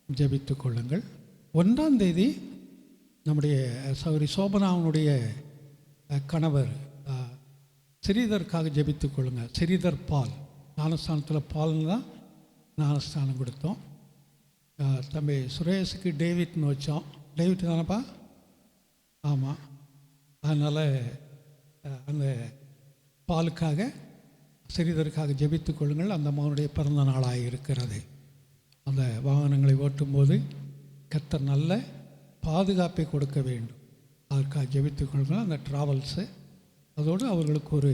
ஜெபித்து கொள்ளுங்கள். 1ஆம் தேதி நம்முடைய சௌரி சோபனாவுடைய கணவர் ஸ்ரீதருக்காக ஜெபித்து கொள்ளுங்கள். ஸ்ரீதர் பால், ஞானஸ்தானத்தில் பால்னு தான் ஞானஸ்தானம் கொடுத்தோம். தம்பி சுரேஷுக்கு டேவிட்னு வச்சோம். டேவிட் தானப்பா? ஆமாம். அதனால் அந்த பாலுக்காக ஸ்ரீதருக்காக ஜெபித்து கொள்ளுங்கள். அந்த மகனுடைய பிறந்த நாளாக இருக்கிறது. அந்த வாகனங்களை ஓட்டும்போது கர்த்தர் நல்ல பாதுகாப்பை கொடுக்க வேண்டும். அதற்காக ஜெபித்து கொள்ளுங்கள். அந்த ட்ராவல்ஸு, அதோடு அவர்களுக்கு ஒரு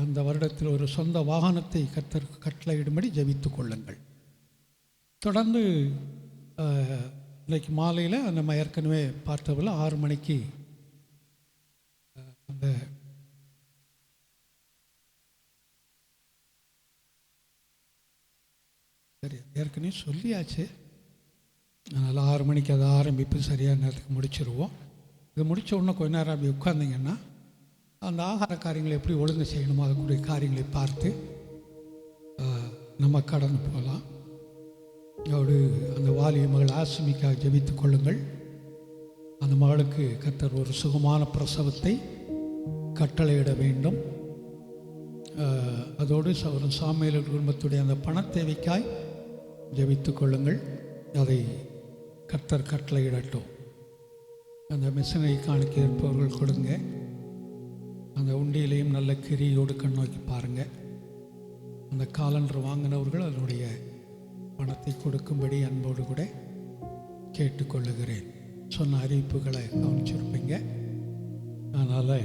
அந்த வருடத்தில் ஒரு சொந்த வாகனத்தை கர்த்தருக்கு கட்டளையிடும்படி ஜெபித்து கொள்ளுங்கள். தொடர்ந்து இன்றைக்கு மாலையில் நம்ம ஏற்கனவே பார்த்ததில் 6 மணிக்கு அந்த சரி ஏற்கனவே சொல்லியாச்சு. அதனால் 6 மணிக்கு அதை ஆரம்பிப்பு சரியான நேரத்துக்கு முடிச்சிருவோம். இது முடித்த உடனே கொஞ்ச நேரம் அப்படி உட்கார்ந்திங்கன்னா அந்த ஆகார காரியங்களை எப்படி ஒழுங்கு செய்யணுமோ அதற்குரிய காரியங்களை பார்த்து நம்ம கடந்து போகலாம். அவரு அந்த வாலிய மகள் ஆசிமிக்காக ஜெபித்து கொள்ளுங்கள். அந்த மகளுக்கு கர்த்தர் ஒரு சுகமான பிரசவத்தை கட்டளையிட வேண்டும். அதோடு சகோதரன் சாமுவேல் குடும்பத்துடைய அந்த பண தேவைக்காய் ஜெபித்து கொள்ளுங்கள். அதை கர்த்தர் கட்டளையிடட்டும். அந்த மிஷனை காணிக்க இருப்பவர்கள் கொடுங்க. அந்த உண்டியிலையும் நல்ல கிரியோடு கண் நோக்கி பாருங்கள். அந்த காலண்டர் வாங்கினவர்கள் அதனுடைய பணத்தை கொடுக்கும்படி அன்போடு கூட கேட்டுக்கொள்ளுகிறேன். சொன்ன அறிவிப்புகளை கவனிச்சிருப்பீங்க. அதனால்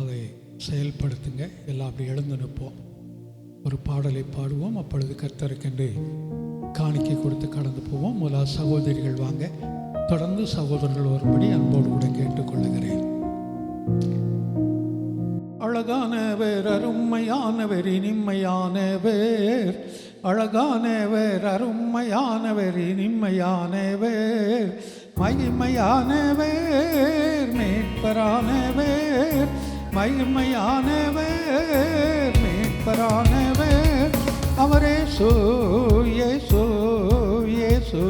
அதை செயல்படுத்துங்க. எல்லாம் அப்படி எழுந்து நிற்போம். ஒரு பாடலை பாடுவோம். அப்பொழுது கர்த்தருக்கென்று காணிக்கை கொடுத்து கடந்து போவோம். முதலாவது சகோதரிகள் வாங்க. தொடர்ந்து சகோதரர்கள் வரும்படி அன்போடு கூட கேட்டுக்கொள்ளுகிறேன். அழகானவர், அருமையானவர், இனிமையானவர், அழகானவர், அருமையானவர், இனிமையானவர், மகிமையானவர், மீட்பரானவர், மகிமையானவர், மீட்பரானவர், அவரே இயேசு, இயேசு,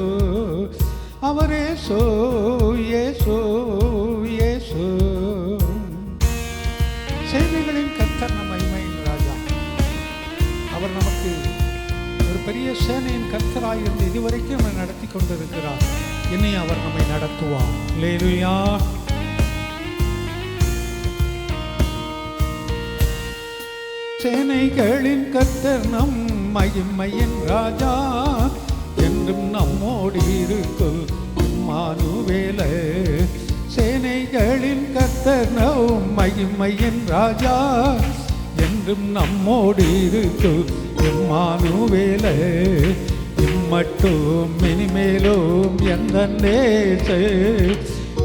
அவரே இயேசு, இயேசு. சேனைகளின் கர்த்தர் நம் மகிமையின் ராஜா. அவர் நமக்கு ஒரு பெரிய சேனையின் கர்த்தராய் இருந்து இதுவரைக்கும் நம்மை நடத்தி கொண்டிருக்கிறார். இனி அவர் நம்மை நடத்துவார். அல்லேலூயா. சேனைகளின் கர்த்தர் நம் மகிமையின் ராஜா, என்றும் நம்மோடு இருக்கும் இம்மானுவேலே. சேனைகளின் கர்த்தர் நம் மகிமையின் ராஜா, என்றும் நம்மோடு இருக்கும் இம்மானுவேலே. இம்மட்டும் இனிமேலும் எந்த நேசே,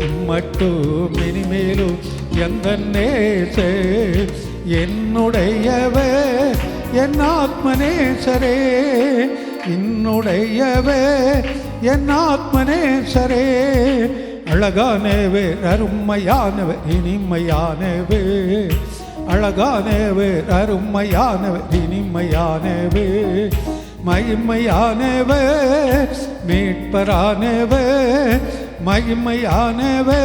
இம்மட்டும் இனிமேலும் எந்த நேசே, என்னுடையவே என் ஆத்மநேசரே, என்னுடையவே என் ஆத்மநேசரே, அழகானவே, அருமையானவே, இனிமையானவே, அழகானவே, அருமையானவே, இனிமையானவே, மகிமையானவே, மீட்பரானவே, மகிமையானவே,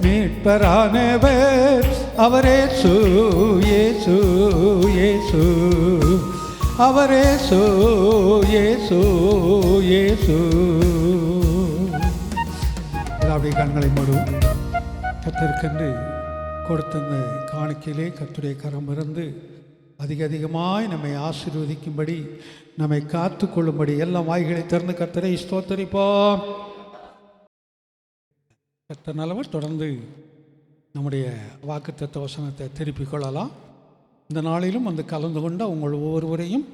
மீட்பரானவே, அவரே இயேசு, இயேசு, அவரே இயேசு, இயேசு. அப்படி கண்களை மூடும். கர்த்தருக்கென்று கொடுத்த இந்த காணிக்கையிலே கர்த்தருடைய கரம் இருந்து அதிகமாய் நம்மை ஆசீர்வதிக்கும்படி, நம்மை காத்து கொள்ளும்படி எல்லாம் வாய்களை திறந்து கர்த்தரை ஸ்தோத்தரிப்போம். கர்த்தர் நல்லவர். தொடர்ந்து நம்முடைய வாக்குத்தத்த வசனத்தை திருப்பிக் கொள்ளலாம். இந்த நாளிலும் வந்து கலந்து கொண்ட உங்கள் ஒவ்வொருவரையும்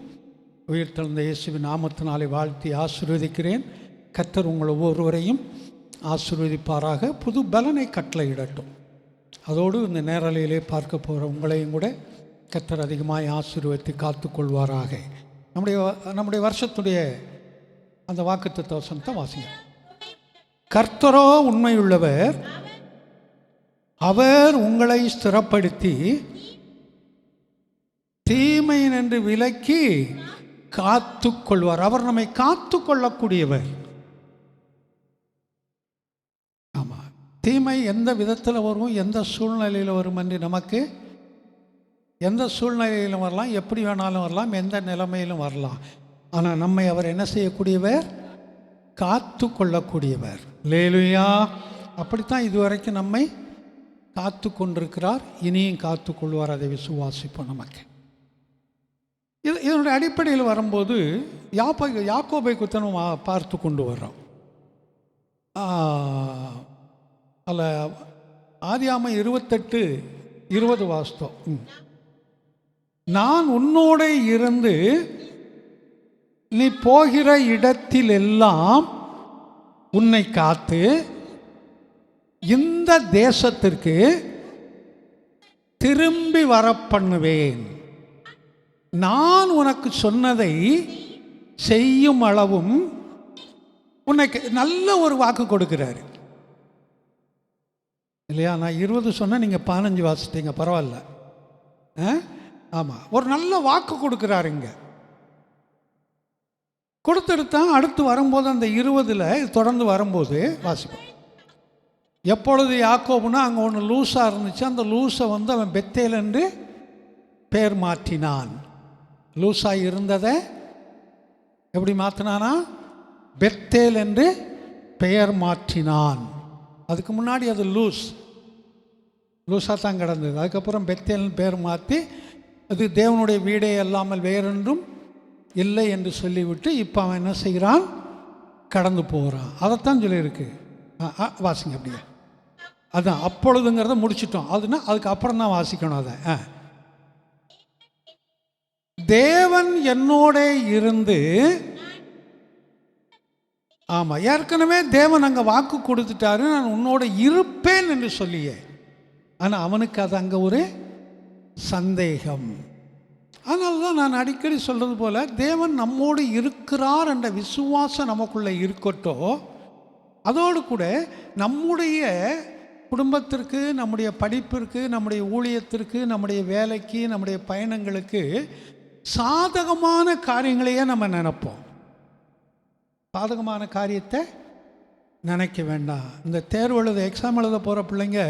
உயிர்த்தெழுந்த இயேசுவின் நாமத்தினாலே வாழ்த்தி ஆசீர்வதிக்கிறேன். கர்த்தர் உங்கள் ஒவ்வொருவரையும் ஆசீர்வதிப்பாராக. புது பலனை கட்டளையிடட்டும். அதோடு இந்த நேரலையிலே பார்க்க போகிற உங்களையும் கூட கர்த்தர் அதிகமாய் ஆசீர்வதித்து காத்துக்கொள்வாராக. நம்முடைய வருஷத்துடைய அந்த வாக்குத்தத்த வசனத்தை வாசிங்க. கர்த்தரோ உண்மையுள்ளவர், அவர் உங்களை ஸ்திரப்படுத்தி தீமையினின்று விலக்கி காத்து கொள்வார். அவர் நம்மை காத்து கொள்ளக்கூடியவர். ஆமாம், தீமை எந்த விதத்தில் வரும், எந்த சூழ்நிலையில் வரும் என்று நமக்கு எந்த சூழ்நிலையிலும் வரலாம், எப்படி வேணாலும் வரலாம், எந்த நிலைமையிலும் வரலாம். ஆனால் நம்மை அவர் என்ன செய்யக்கூடியவர்? காத்து கொள்ளக்கூடியவர். அல்லேலூயா. அப்படித்தான் இதுவரைக்கும் நம்மை காத்து கொண்டிருக்கிறார், இனியும் காத்து கொள்வார். அதை விசுவாசிப்போம். நமக்கு இதனுடைய அடிப்படையில் வரும்போது யாக்கோபை குறித்து நம்ம பார்த்து கொண்டு வர்றோம். அதில் ஆதியாகமம் 28:20 வாஸ்தவம். நான் உன்னோடு இருந்து நீ போகிற இடத்தில் எல்லாம் உன்னை காத்து இந்த தேசத்திற்கு திரும்பி வர பண்ணுவேன். நான் உனக்கு சொன்னதை செய்யும் அளவும் உனக்கு நல்ல ஒரு வாக்கு கொடுக்கிறாரு இல்லையா? நான் 20 சொன்னேன், நீங்கள் 15 வாசிட்டீங்க, பரவாயில்ல. ஆமாம், ஒரு நல்ல வாக்கு கொடுக்குறாருங்க. கொடுத்துருத்தான். அடுத்து வரும்போது அந்த 20 தொடர்ந்து வரும்போது வாசிப்போம். எப்பொழுது யாக்கோபுனா அங்கே ஒன்று லூஸாக இருந்துச்சு, அந்த லூஸை வந்து அவன் பெத்தேல் என்று பேர் மாற்றினான். லூஸாக இருந்ததை எப்படி மாற்றினானா? பெத்தேல் என்று பெயர் மாற்றினான். அதுக்கு முன்னாடி அது லூஸாக தான் கிடந்தது. அதுக்கப்புறம் பெத்தேல்னு பேர் மாற்றி அது தேவனுடைய வீடே அல்லாமல் வேறென்றும் இல்லை என்று சொல்லிவிட்டு இப்போ அவன் என்ன செய்கிறான்? கடந்து போகிறான். அதைத்தான் சொல்லியிருக்கு. வாசிங்க அப்படியே. அதுதான் அப்பொழுதுங்கிறத முடிச்சிட்டோம். அதுனா அதுக்கு அப்புறம் தான் வாசிக்கணும் அதை. தேவன் என்னோட இருந்து, ஆமாம், ஏற்கனவே தேவன் அங்கே வாக்கு கொடுத்துட்டாரு, நான் உன்னோட இருப்பேன் என்று சொல்லியே. ஆனால் அவனுக்கு அது அங்கே ஒரு சந்தேகம். அதனால தான் நான் அடிக்கடி சொல்கிறது போல், தேவன் நம்மோடு இருக்கிறார் என்ற விசுவாசம் நமக்குள்ளே இருக்கட்டும். அதோடு கூட நம்முடைய குடும்பத்திற்கு, நம்முடைய படிப்பிற்கு, நம்முடைய ஊழியத்திற்கு, நம்முடைய வேலைக்கு, நம்முடைய பயணங்களுக்கு சாதகமான காரியங்களையே நம்ம நினைப்போம். சாதகமான காரியத்தை நினைக்க வேண்டாம். இந்த தேர்வு எழுத, எக்ஸாம் எழுத போகிற பிள்ளைங்க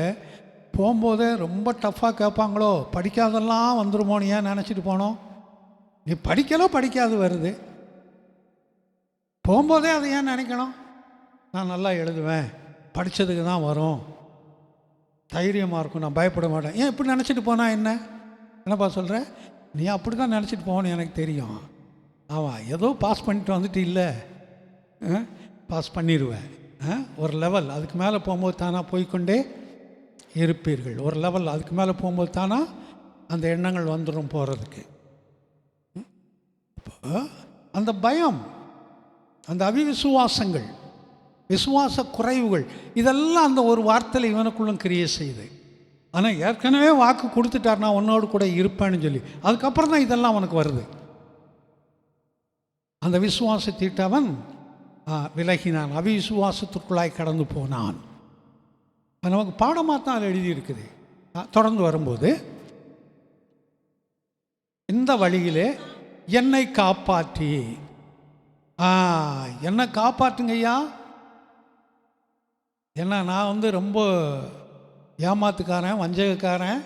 போகும்போதே ரொம்ப டஃப்பாக கேட்பாங்களோ, படிக்காதெல்லாம் வந்துருமோன்னு ஏன் நினச்சிட்டு போனோம்? நீ படிக்காது வருது. போகும்போதே அதை ஏன் நினைக்கணும்? நான் நல்லா எழுதுவேன், படித்ததுக்கு தான் வரும், தைரியமாக இருக்கும், நான் பயப்பட மாட்டேன். ஏன் இப்படி நினச்சிட்டு போனால் என்னப்பா சொல்கிற? நீ அப்படி தான் நினச்சிட்டு போகணும், எனக்கு தெரியும். ஆமாம், ஏதோ பாஸ் பண்ணிட்டு வந்துட்டு இல்லை, பாஸ் பண்ணிடுவேன். ஒரு லெவல் அதுக்கு மேலே போகும்போது தானாக போய்கொண்டே இருப்பீர்கள். ஒரு லெவல் அதுக்கு மேலே போகும்போது தானா அந்த எண்ணங்கள் வந்துடும் போகிறதுக்கு. அந்த பயம், அந்த அவிவிசுவாசங்கள், விசுவாச குறைவுகள், இதெல்லாம் அந்த ஒரு வார்த்தையில் இவனுக்குள்ளும் கிரியேட் செய்யுது. ஆனால் ஏற்கனவே வாக்கு கொடுத்துட்டார், நான் உன்னோடு கூட இருப்பேன்னு சொல்லி. அதுக்கப்புறம் தான் இதெல்லாம் அவனுக்கு வருது. அந்த விசுவாசத்திட்டு அவன் விலகினான், அவிசுவாசத்திற்குள்ளாய் கடந்து போனான். நமக்கு பாடமாக தான் அதில் எழுதியிருக்குது. தொடர்ந்து வரும்போது, இந்த வழியிலே என்னை காப்பாற்றி, என்னை காப்பாற்றுங்க ஐயா. ஏன்னா நான் ரொம்ப ஏமாத்துக்காரன், வஞ்சகக்காரன்,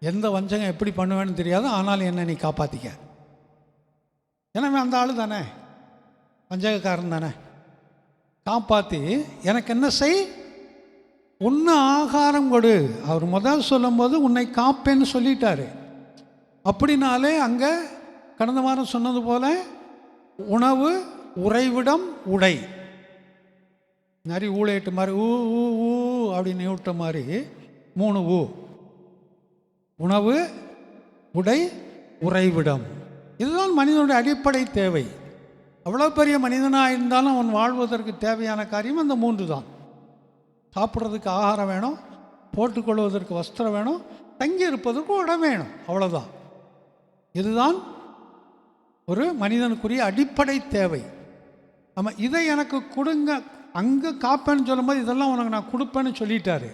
எந்த வஞ்சகம் எப்படி பண்ணுவேன்னு தெரியாது, ஆனாலும் என்ன நீ காப்பாற்றிக்க. எனவே அந்த ஆள் தானே, வஞ்சகக்காரன் தானே, காப்பாற்றி எனக்கு என்ன செய், ஒன்று ஆகாரம் கொடு. அவர் முதல் சொல்லும்போது உன்னை காப்பேன்னு சொல்லிட்டாரு. அப்படின்னாலே அங்கே கடந்த வாரம் சொன்னது போல உணவு, உறைவிடம், உடை. நிறைய ஊழையிட்ட மாதிரி ஊ ஊ ஊ அப்படின்னு விட்ட மாதிரி 3 ஊ: உணவு, உடை, உறைவிடம். இதுதான் மனிதனுடைய அடிப்படை தேவை. அவ்வளோ பெரிய மனிதனாக இருந்தாலும் அவன் வாழ்வதற்கு தேவையான காரியம் அந்த 3 தான். சாப்பிட்றதுக்கு ஆகாரம் வேணும், போட்டுக்கொள்வதற்கு வஸ்திரம் வேணும், தங்கி இருப்பதற்கு இடம் வேணும். அவ்வளோதான். இதுதான் ஒரு மனிதனுக்குரிய அடிப்படை தேவை. நம்ம இதை எனக்கு கொடுங்க, அங்கே காப்பேன்னு சொல்லும்போது இதெல்லாம் உனக்கு நான் கொடுப்பேன்னு சொல்லிட்டாரு.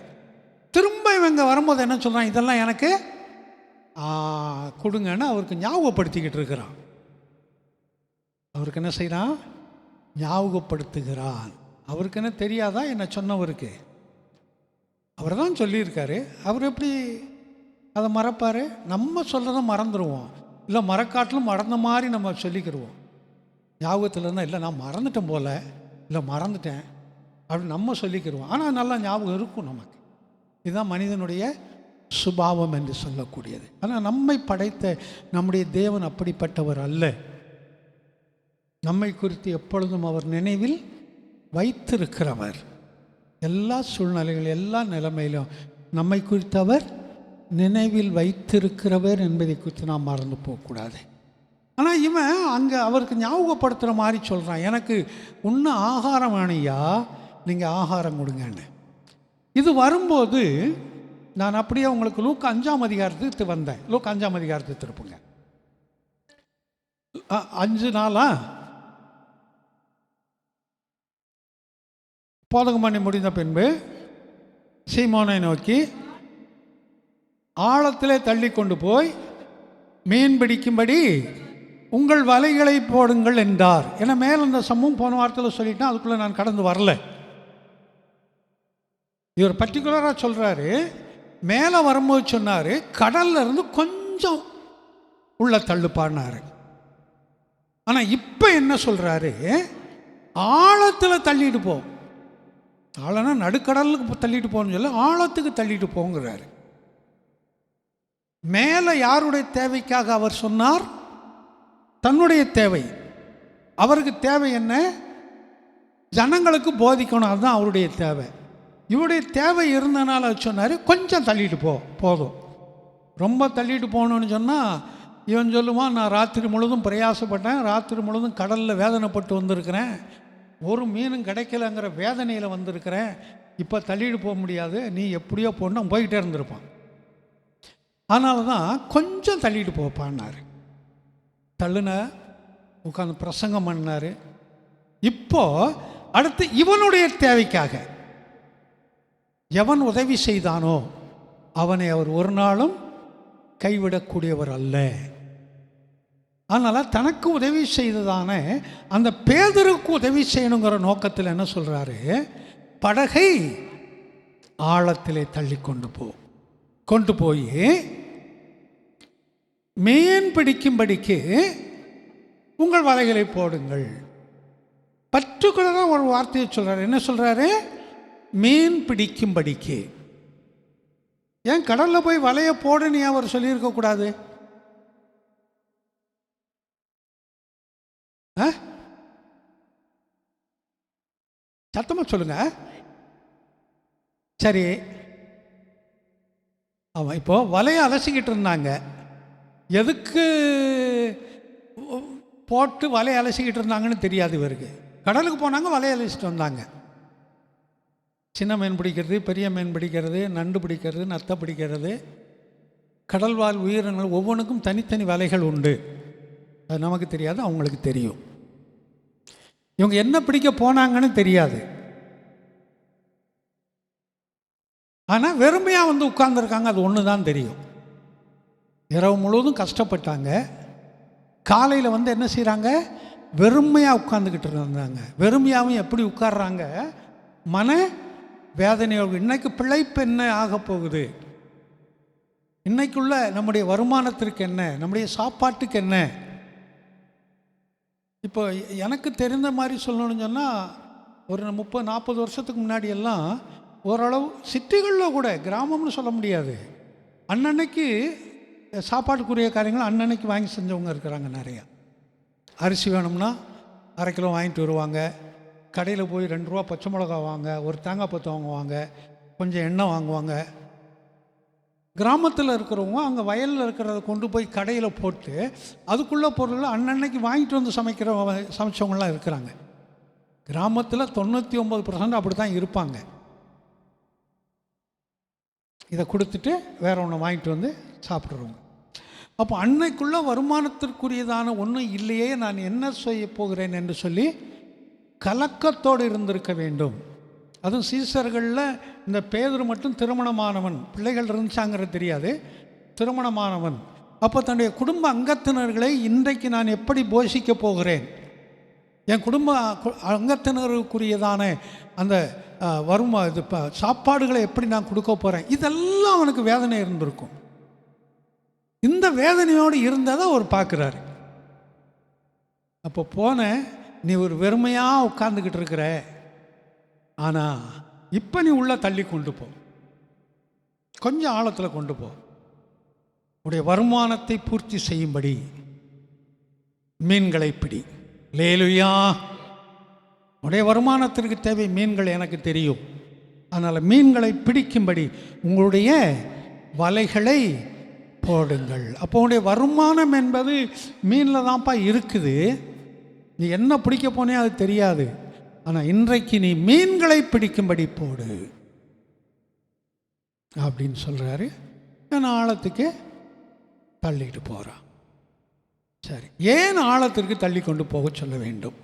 திரும்ப இவங்க வரும்போது என்ன சொல்கிறான்? இதெல்லாம் எனக்கு கொடுங்கன்னு அவருக்கு ஞாபகப்படுத்திக்கிட்டு இருக்கிறான். அவருக்கு என்ன செய்கிறான்? ஞாபகப்படுத்துகிறான். அவருக்கு என்ன தெரியாதா என்ன சொன்னவருக்கு? அவர் தான் சொல்லியிருக்காரு. அவர் எப்படி அதை மறப்பார்? நம்ம சொல்கிறத மறந்துடுவோம், இல்லை மறக்காட்டிலும் மறந்த மாதிரி நம்ம சொல்லிக்கிடுவோம். ஞாபகத்தில் இருந்தால் இல்லை நான் மறந்துட்டேன் போல், இல்லை மறந்துட்டேன் அப்படின்னு நம்ம சொல்லிக்கிடுவோம். ஆனால் நல்லா ஞாபகம் இருக்கும் நமக்கு. இதுதான் மனிதனுடைய சுபாவம் என்று சொல்லக்கூடியது. ஆனால் நம்மை படைத்த நம்முடைய தேவன் அப்படிப்பட்டவர் அல்ல. நம்மை குறித்து எப்பொழுதும் அவர் நினைவில் வைத்திருக்கிறவர். எல்லா சூழ்நிலைகள், எல்லா நிலைமையிலும் நம்மை குறித்து அவர் நினைவில் வைத்திருக்கிறவர் என்பதை குறித்து நாம் மறந்து போகக்கூடாது. ஆனால் இவன் அங்கே அவருக்கு ஞாபகப்படுத்துகிற மாதிரி சொல்கிறான், எனக்கு இன்னும் ஆகாரம் வேணையா, நீங்கள் ஆகாரம் கொடுங்கன்னு. இது வரும்போது நான் அப்படியே உங்களுக்கு லூக்கா 5ஆம் அதிகாரத்துக்கு வந்தேன். லூக்கா 5ஆம் அதிகாரத்துக்கு திருப்புங்க. 5 நாளா போதகம் பண்ணி முடிந்த பின்பு சீமோனை நோக்கி ஆழத்திலே தள்ளி கொண்டு போய் மீன் பிடிக்கும்படி உங்கள் வலைகளை போடுங்கள் என்றார். ஏன்னா மேலே அந்த சம்பவம் போன வாரத்தில் சொல்லிட்டேன், அதுக்குள்ளே நான் கடந்து வரல. இவர் பர்டிகுலராக சொல்கிறாரு, மேலே வரும்போது சொன்னார் கடல்ல இருந்து கொஞ்சம் உள்ள தள்ளுப்பாடினார். ஆனால் இப்போ என்ன சொல்கிறாரு? ஆழத்தில் தள்ளிட்டு போ. ஆழனா நடுக்கடலுக்கு தள்ளிட்டு போகணும்னு சொல்ல, ஆழத்துக்கு தள்ளிட்டு போங்கிறாரு. மேலே யாருடைய தேவைக்காக அவர் சொன்னார்? தன்னுடைய தேவை. அவருக்கு தேவை என்ன? ஜனங்களுக்கு போதிக்கணும், அதுதான் அவருடைய தேவை. இவருடைய தேவை இருந்தனால சொன்னார் கொஞ்சம் தள்ளிட்டு போதும். ரொம்ப தள்ளிட்டு போகணுன்னு சொன்னால் இவன் சொல்லுவான், நான் ராத்திரி முழுதும் பிரயாசப்பட்டேன், ராத்திரி முழுதும் கடலில் வேதனைப்பட்டு வந்திருக்கிறேன், ஒரு மீனும் கிடைக்கலங்கிற வேதனையில் வந்திருக்கிறேன், இப்போ தள்ளிட்டு போக முடியாது, நீ எப்படியோ போகணும் போய்கிட்டே இருந்திருப்பான். அதனால தான் கொஞ்சம் தள்ளிட்டு போப்பான்னாரு. தள்ளுன உட்காந்து பிரசங்கம் பண்ணார். இப்போ அடுத்து இவனுடைய தேவைக்காக எவன் உதவி செய்தானோ அவனை அவர் ஒரு நாளும் கைவிடக்கூடியவர் அல்ல. அதனால் தனக்கு உதவி செய்ததான அந்த பேதுருக்கு உதவி செய்யணுங்கிற நோக்கத்தில் என்ன சொல்கிறாரு? படகை ஆழத்திலே தள்ளி கொண்டு போய் மீன் பிடிக்கும்படிக்கு உங்கள் வலைகளை போடுங்கள். பர்டிகுலராக ஒரு வார்த்தையை சொல்கிறார். என்ன சொல்கிறாரு? மீன் பிடிக்கும்படிக்கு. ஏன் கடலில் போய் வலையை போடுன்னு அவர் சொல்லியிருக்கக்கூடாது? சத்தமாக சொல்லுங்க. சரி, ஆமாம். இப்போ வலையை அலசிக்கிட்டு இருந்தாங்க. எதுக்கு போட்டு வலையை அலசிக்கிட்டு இருந்தாங்கன்னு தெரியாது இவருக்கு. கடலுக்கு போனாங்க, வலையை அலசிட்டு வந்தாங்க. சின்ன மீன் பிடிக்கிறது, பெரிய மீன் பிடிக்கிறது, நண்டு பிடிக்கிறது, நத்தை பிடிக்கிறது, கடல்வாழ் உயிரினங்கள் ஒவ்வொன்றுக்கும் தனித்தனி வலைகள் உண்டு. அது நமக்கு தெரியாது, அவங்களுக்கு தெரியும். இவங்க என்ன பிடிக்க போனாங்கன்னு தெரியாது. ஆனால் வெறுமையாக வந்து உட்கார்ந்துருக்காங்க, அது ஒன்று தான் தெரியும். இரவு முழுவதும் கஷ்டப்பட்டாங்க. காலையில் வந்து என்ன செய்கிறாங்க? வெறுமையாக உட்கார்ந்துக்கிட்டு இருந்தாங்க. வெறுமையாகவும் எப்படி உட்கார்றாங்க? மன வேதனையோடு. இன்னைக்கு பிழைப்பு என்ன ஆக போகுது? இன்னைக்குள்ள நம்முடைய வருமானத்திற்கு என்ன? நம்முடைய சாப்பாட்டுக்கு என்ன? இப்போ எனக்கு தெரிந்த மாதிரி சொல்லணும்னு சொன்னால், ஒரு 30-40 வருஷத்துக்கு முன்னாடி எல்லாம் ஓரளவு சிட்டிகளில் கூட, கிராமம்னு சொல்ல முடியாது, அன்னன்னைக்கு சாப்பாட்டுக்குரிய காரியங்கள் அன்னன்னைக்கு வாங்கி செஞ்சவங்க இருக்கிறாங்க நிறையா. அரிசி வேணும்னா 1/2 கிலோ வாங்கிட்டு வருவாங்க. கடையில் போய் 2 ரூபா பச்சை மிளகா வாங்க, ஒரு தேங்காய் பத்து வாங்குவாங்க, கொஞ்சம் எண்ணெய் வாங்குவாங்க. கிராமத்தில் இருக்கிறவங்க அங்கே வயலில் இருக்கிறத கொண்டு போய் கடையில் போட்டு அதுக்குள்ளே பொருள் அன்னன்னைக்கு வாங்கிட்டு வந்து சமைச்சவங்களாம் இருக்கிறாங்க. கிராமத்தில் 99% அப்படி தான் இருப்பாங்க. இதை கொடுத்துட்டு வேற ஒன்று வாங்கிட்டு வந்து சாப்பிட்றவங்க. அப்போ அன்னைக்குள்ள வருமானத்திற்குரியதான ஒன்றும் இல்லையே, நான் என்ன செய்ய போகிறேன் என்று சொல்லி கலக்கத்தோடு இருந்திருக்க வேண்டும். அதுவும் சீசர்களில் இந்த பேதுரு மட்டும் திருமணமானவன், பிள்ளைகள் இருந்துச்சாங்கிறது தெரியாது, திருமணமானவன். அப்போ தன்னுடைய குடும்ப அங்கத்தினர்களை இன்றைக்கு நான் எப்படி போஷிக்க போகிறேன், என் குடும்ப அங்கத்தினருக்குரியதான அந்த இது சாப்பாடுகளை எப்படி நான் கொடுக்க போகிறேன், இதெல்லாம் அவனுக்கு வேதனை இருந்திருக்கும். இந்த வேதனையோடு இருந்ததை அவர் பார்க்குறாரு. அப்போ நீ ஒரு வெறுமையாக உட்கார்ந்துக்கிட்டு இருக்கிற, ஆனால் இப்போ நீ உள்ள தள்ளி கொண்டு போ, கொஞ்சம் ஆழத்தில் கொண்டு போ, உடைய வருமானத்தை பூர்த்தி செய்யும்படி மீன்களை பிடி. லேலுயா, உடைய வருமானத்திற்கு தேவை மீன்கள், எனக்கு தெரியும். அதனால் மீன்களை பிடிக்கும்படி உங்களுடைய வலைகளை போடுங்கள். அப்போ உடைய வருமானம் என்பது மீனில் தான்ப்பா இருக்குது. நீ என்ன பிடிக்க போனே அது தெரியாது, ஆனால் இன்றைக்கு நீ மீன்களை பிடிக்கும்படி போடு அப்படின்னு சொல்கிறாரு. நான் ஆழத்துக்கு தள்ளிட்டு போகிறான். சரி, ஏன் ஆழத்திற்கு தள்ளி கொண்டு போக சொல்ல வேண்டும்?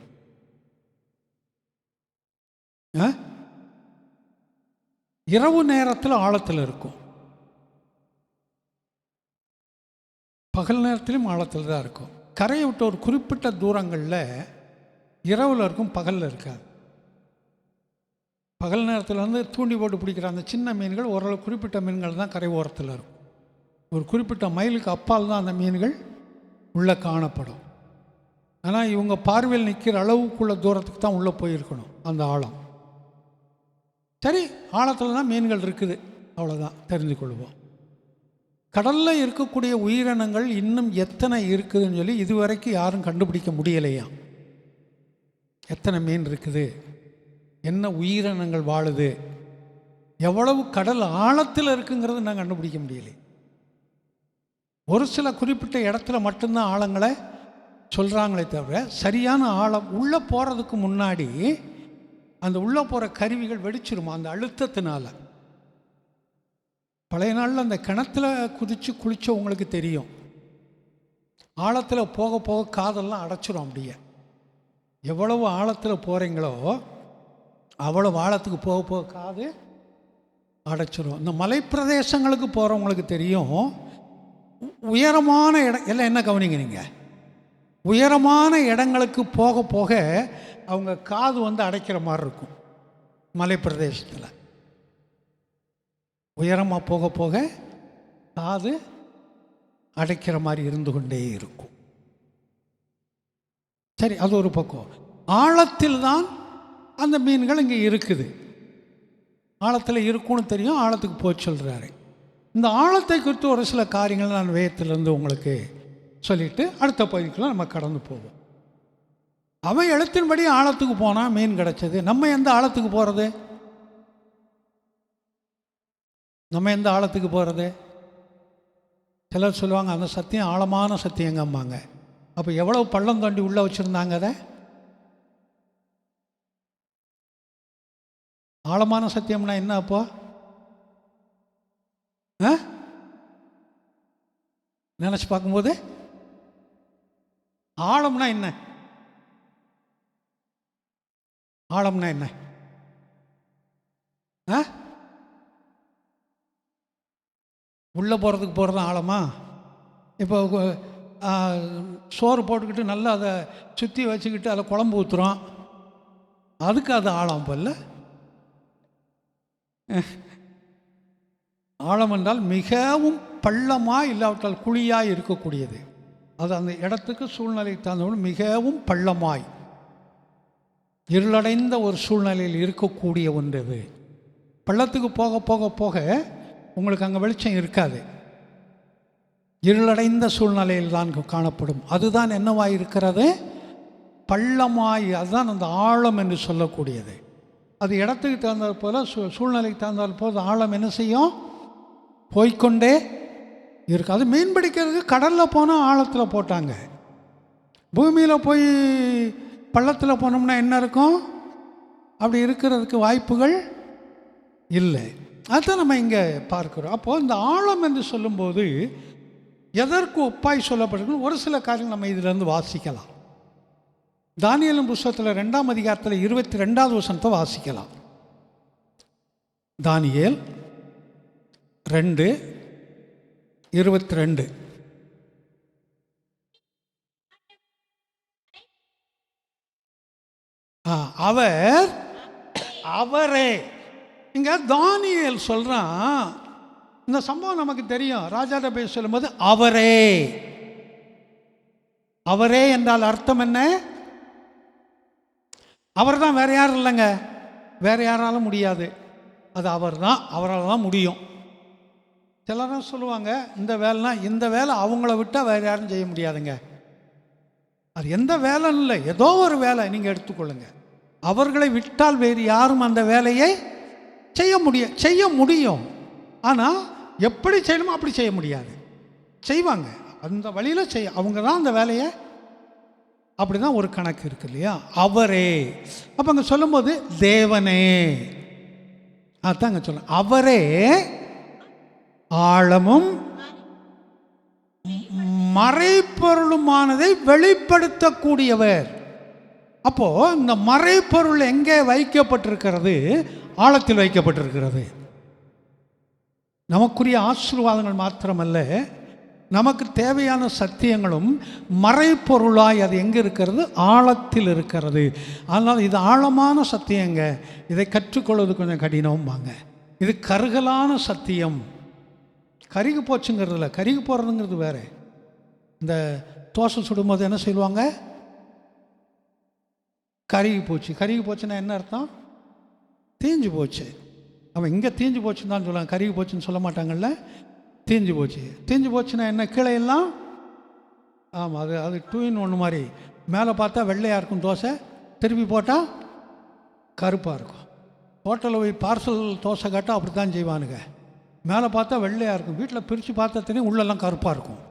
இரவு நேரத்தில் ஆழத்தில் இருக்கும், பகல் நேரத்திலும் ஆழத்தில் தான் இருக்கும். கரையை விட்டு ஒரு குறிப்பிட்ட தூரங்களில் இரவில் இருக்கும், பகலில் இருக்காது. பகல் நேரத்தில் வந்து தூண்டி போட்டு பிடிக்கிற அந்த சின்ன மீன்கள் ஓரளவு குறிப்பிட்ட மீன்கள் தான் கரை ஓரத்தில் இருக்கும். ஒரு குறிப்பிட்ட மைலுக்கு அப்பால் தான் அந்த மீன்கள் உள்ளே காணப்படும். ஆனால் இவங்க பார்வையில் நிற்கிற அளவுக்குள்ள தூரத்துக்கு தான் உள்ளே போயிருக்கணும் அந்த ஆழம். சரி, ஆழத்தில் தான் மீன்கள் இருக்குது, அவ்வளோதான் தெரிஞ்சு கொள்வோம். கடலில் இருக்கக்கூடிய உயிரினங்கள் இன்னும் எத்தனை இருக்குதுன்னு சொல்லி இதுவரைக்கும் யாரும் கண்டுபிடிக்க முடியலையா. எத்தனை மீன் இருக்குது, என்ன உயிரினங்கள் வாழுது, எவ்வளவு கடல் ஆழத்தில் இருக்குங்கிறது நான் கண்டுபிடிக்க முடியலை. ஒரு சில குறிப்பிட்ட இடத்துல மட்டும்தான் ஆழங்களை சொல்கிறாங்களே தவிர சரியான ஆழம் உள்ளே போகிறதுக்கு முன்னாடி அந்த உள்ளே போகிற கருவிகள் வெடிச்சிருமா அந்த அழுத்தத்தினால. பழைய நாளில் அந்த கிணத்துல குதித்து குளித்தவங்களுக்கு தெரியும், ஆழத்தில் போக போக காதெல்லாம் அடைச்சிரும். அப்படியே எவ்வளவு ஆழத்தில் போகிறீங்களோ அவ்வளவு ஆழத்துக்கு போக போக காது அடைச்சிரும். இந்த மலைப்பிரதேசங்களுக்கு போகிறவங்களுக்கு தெரியும், உயரமான இடம் எல்லாம் என்ன கவனிங்க நீங்கள், உயரமான இடங்களுக்கு போக போக அவங்க காது வந்து அடைக்கிற மாதிரி இருக்கும். மலைப்பிரதேசத்தில் உயரமாக போக போக காது அடைக்கிற மாதிரி இருந்து கொண்டே இருக்கும். சரி, அது ஒரு பக்கம். ஆழத்தில் தான் அந்த மீன்கள் இங்கே இருக்குது, ஆழத்தில் இருக்கும்னு தெரியும், ஆழத்துக்கு போய் சொல்கிறாரு. இந்த ஆழத்தை குறித்து ஒரு சில காரியங்கள் நான் வேதத்திலிருந்து உங்களுக்கு சொல்லிவிட்டு அடுத்த பகுதிக்குள்ள நம்ம கடந்து போவோம். அவன் எழுத்தின்படி ஆழத்துக்கு போனால் மீன் கிடச்சது. நம்ம எந்த ஆழத்துக்கு போகிறது, நம்ம எந்த ஆழத்துக்கு போகிறது? சிலர் சொல்லுவாங்க அந்த சத்தியம் ஆழமான சத்தியங்கம்பாங்க. அப்போ எவ்வளவு பள்ளம் தோண்டி உள்ளே வச்சுருந்தாங்க அதை? ஆழமான சத்தியம்னா என்ன அப்போ? நினச்சி பார்க்கும்போது ஆழம்னா என்ன? ஆழம்னா என்ன? உள்ளே போகிறதுக்கு போகிறது ஆழமா? இப்போ சோறு போட்டுக்கிட்டு நல்லா அதை சுற்றி வச்சுக்கிட்டு அதில் குழம்பு ஊற்றுறோம், அதுக்கு அது ஆழம் போல. ஆழம் என்றால் மிகவும் பள்ளமாக இல்லாவிட்டால் குழியாக இருக்கக்கூடியது. அது அந்த இடத்துக்கு சூழ்நிலைக்கு தகுந்தபோது மிகவும் பள்ளமாய் இருளடைந்த ஒரு சூழ்நிலையில் இருக்கக்கூடிய ஒன்று. பள்ளத்துக்கு போக போக போக உங்களுக்கு அங்கே வெளிச்சம் இருக்காது, இருளடைந்த சூழ்நிலையில் தான் காணப்படும். அதுதான் என்னவாய் இருக்கிறது? பள்ளமாய். அதுதான் அந்த ஆழம் என்று சொல்லக்கூடியது. அது இடத்துக்கு தகுந்தால் போல, சூழ்நிலைக்கு தகுந்தால் போது ஆழம் என்ன செய்யும்? போய்கொண்டே இருக்கு. அது மீன் பிடிக்கிறதுக்கு கடலில் போனால் ஆழத்தில் போட்டாங்க. பூமியில் போய் பள்ளத்தில் போனோம்னா என்ன இருக்கும்? அப்படி இருக்கிறதுக்கு வாய்ப்புகள் இல்லை. அதுதான் நம்ம இங்கே பார்க்குறோம். அப்போது இந்த ஆழம் என்று சொல்லும்போது எதற்கு ஒப்பாய் சொல்லப்பட்டிருக்கு? ஒரு சில காரியங்கள் நம்ம இதிலேருந்து வாசிக்கலாம். தானியேலின் புத்தகத்தில் 2ஆம் அதிகாரத்தில் 22வது வசனத்தை வாசிக்கலாம். தானியேல் 2:22. அவரே இங்க தானியேல் சொல்றான். இந்த சம்பவம் நமக்கு தெரியும். ராஜாட்ட போய் சொல்லும்போது அவரே என்றால் அர்த்தம் என்ன? அவர் தான், வேற யாரும் இல்லைங்க. வேற யாராலும் முடியாது. அது அவர் தான், அவரால் தான் முடியும். சிலரும் சொல்லுவாங்க இந்த வேலைனா, இந்த வேலை அவங்கள விட்டால் வேறு யாரும் செய்ய முடியாதுங்க. அது எந்த வேலைன்னு இல்லை, ஏதோ ஒரு வேலை நீங்கள் எடுத்துக்கொள்ளுங்க. அவர்களை விட்டால் வேறு யாரும் அந்த வேலையை செய்ய முடியும். ஆனால் எப்படி செய்யணுமோ அப்படி செய்ய முடியாது. செய்வாங்க, அந்த வழியில் அவங்க தான் அந்த வேலையை. அப்படி தான் ஒரு கணக்கு இருக்கு இல்லையா? அவரே. அப்போ அங்கே சொல்லும்போது தேவனே, அதுதான் அங்கே சொல்ல. அவரே ஆழமும் மறைப்பொருளுமானதை வெளிப்படுத்தக்கூடியவர். அப்போ இந்த மறைப்பொருள் எங்கே வைக்கப்பட்டிருக்கிறது? ஆழத்தில் வைக்கப்பட்டிருக்கிறது. நமக்குரிய ஆசீர்வாதங்கள் மாத்திரமல்ல, நமக்கு தேவையான சத்தியங்களும் மறைப்பொருளாய் அது எங்கே இருக்கிறது? ஆழத்தில் இருக்கிறது. அதனால் இது ஆழமான சத்தியங்க. இதை கற்றுக்கொள்வது கொஞ்சம் கடினம்பாங்க. இது கருகலான சத்தியம். கருகி போச்சுங்கிறதுல, கருகி போகிறதுங்கிறது வேறு. இந்த தோசை சுடும்போது என்ன சொல்லுவாங்க? கருகி போச்சுன்னா என்ன அர்த்தம்? தீஞ்சு போச்சு. அவன் இங்கே தீஞ்சு போச்சுன்னு தான் சொல்லுவாங்க, கருகி போச்சுன்னு சொல்ல மாட்டாங்கல்ல. தீஞ்சு போச்சுன்னா என்ன? கீழே எல்லாம், ஆமாம், அது 2 in 1 மாதிரி. மேலே பார்த்தா வெள்ளையாக இருக்கும் தோசை, திருப்பி போட்டால் கருப்பாக இருக்கும். ஹோட்டலில் போய் பார்சல் தோசை கேட்டால் அப்படி தான் செய்வானுங்க. மேலே பார்த்தா வெள்ளையாக இருக்கும், வீட்டில் பிரித்து பார்த்தா தெரியும் உள்ளெல்லாம் கருப்பாக இருக்கும்.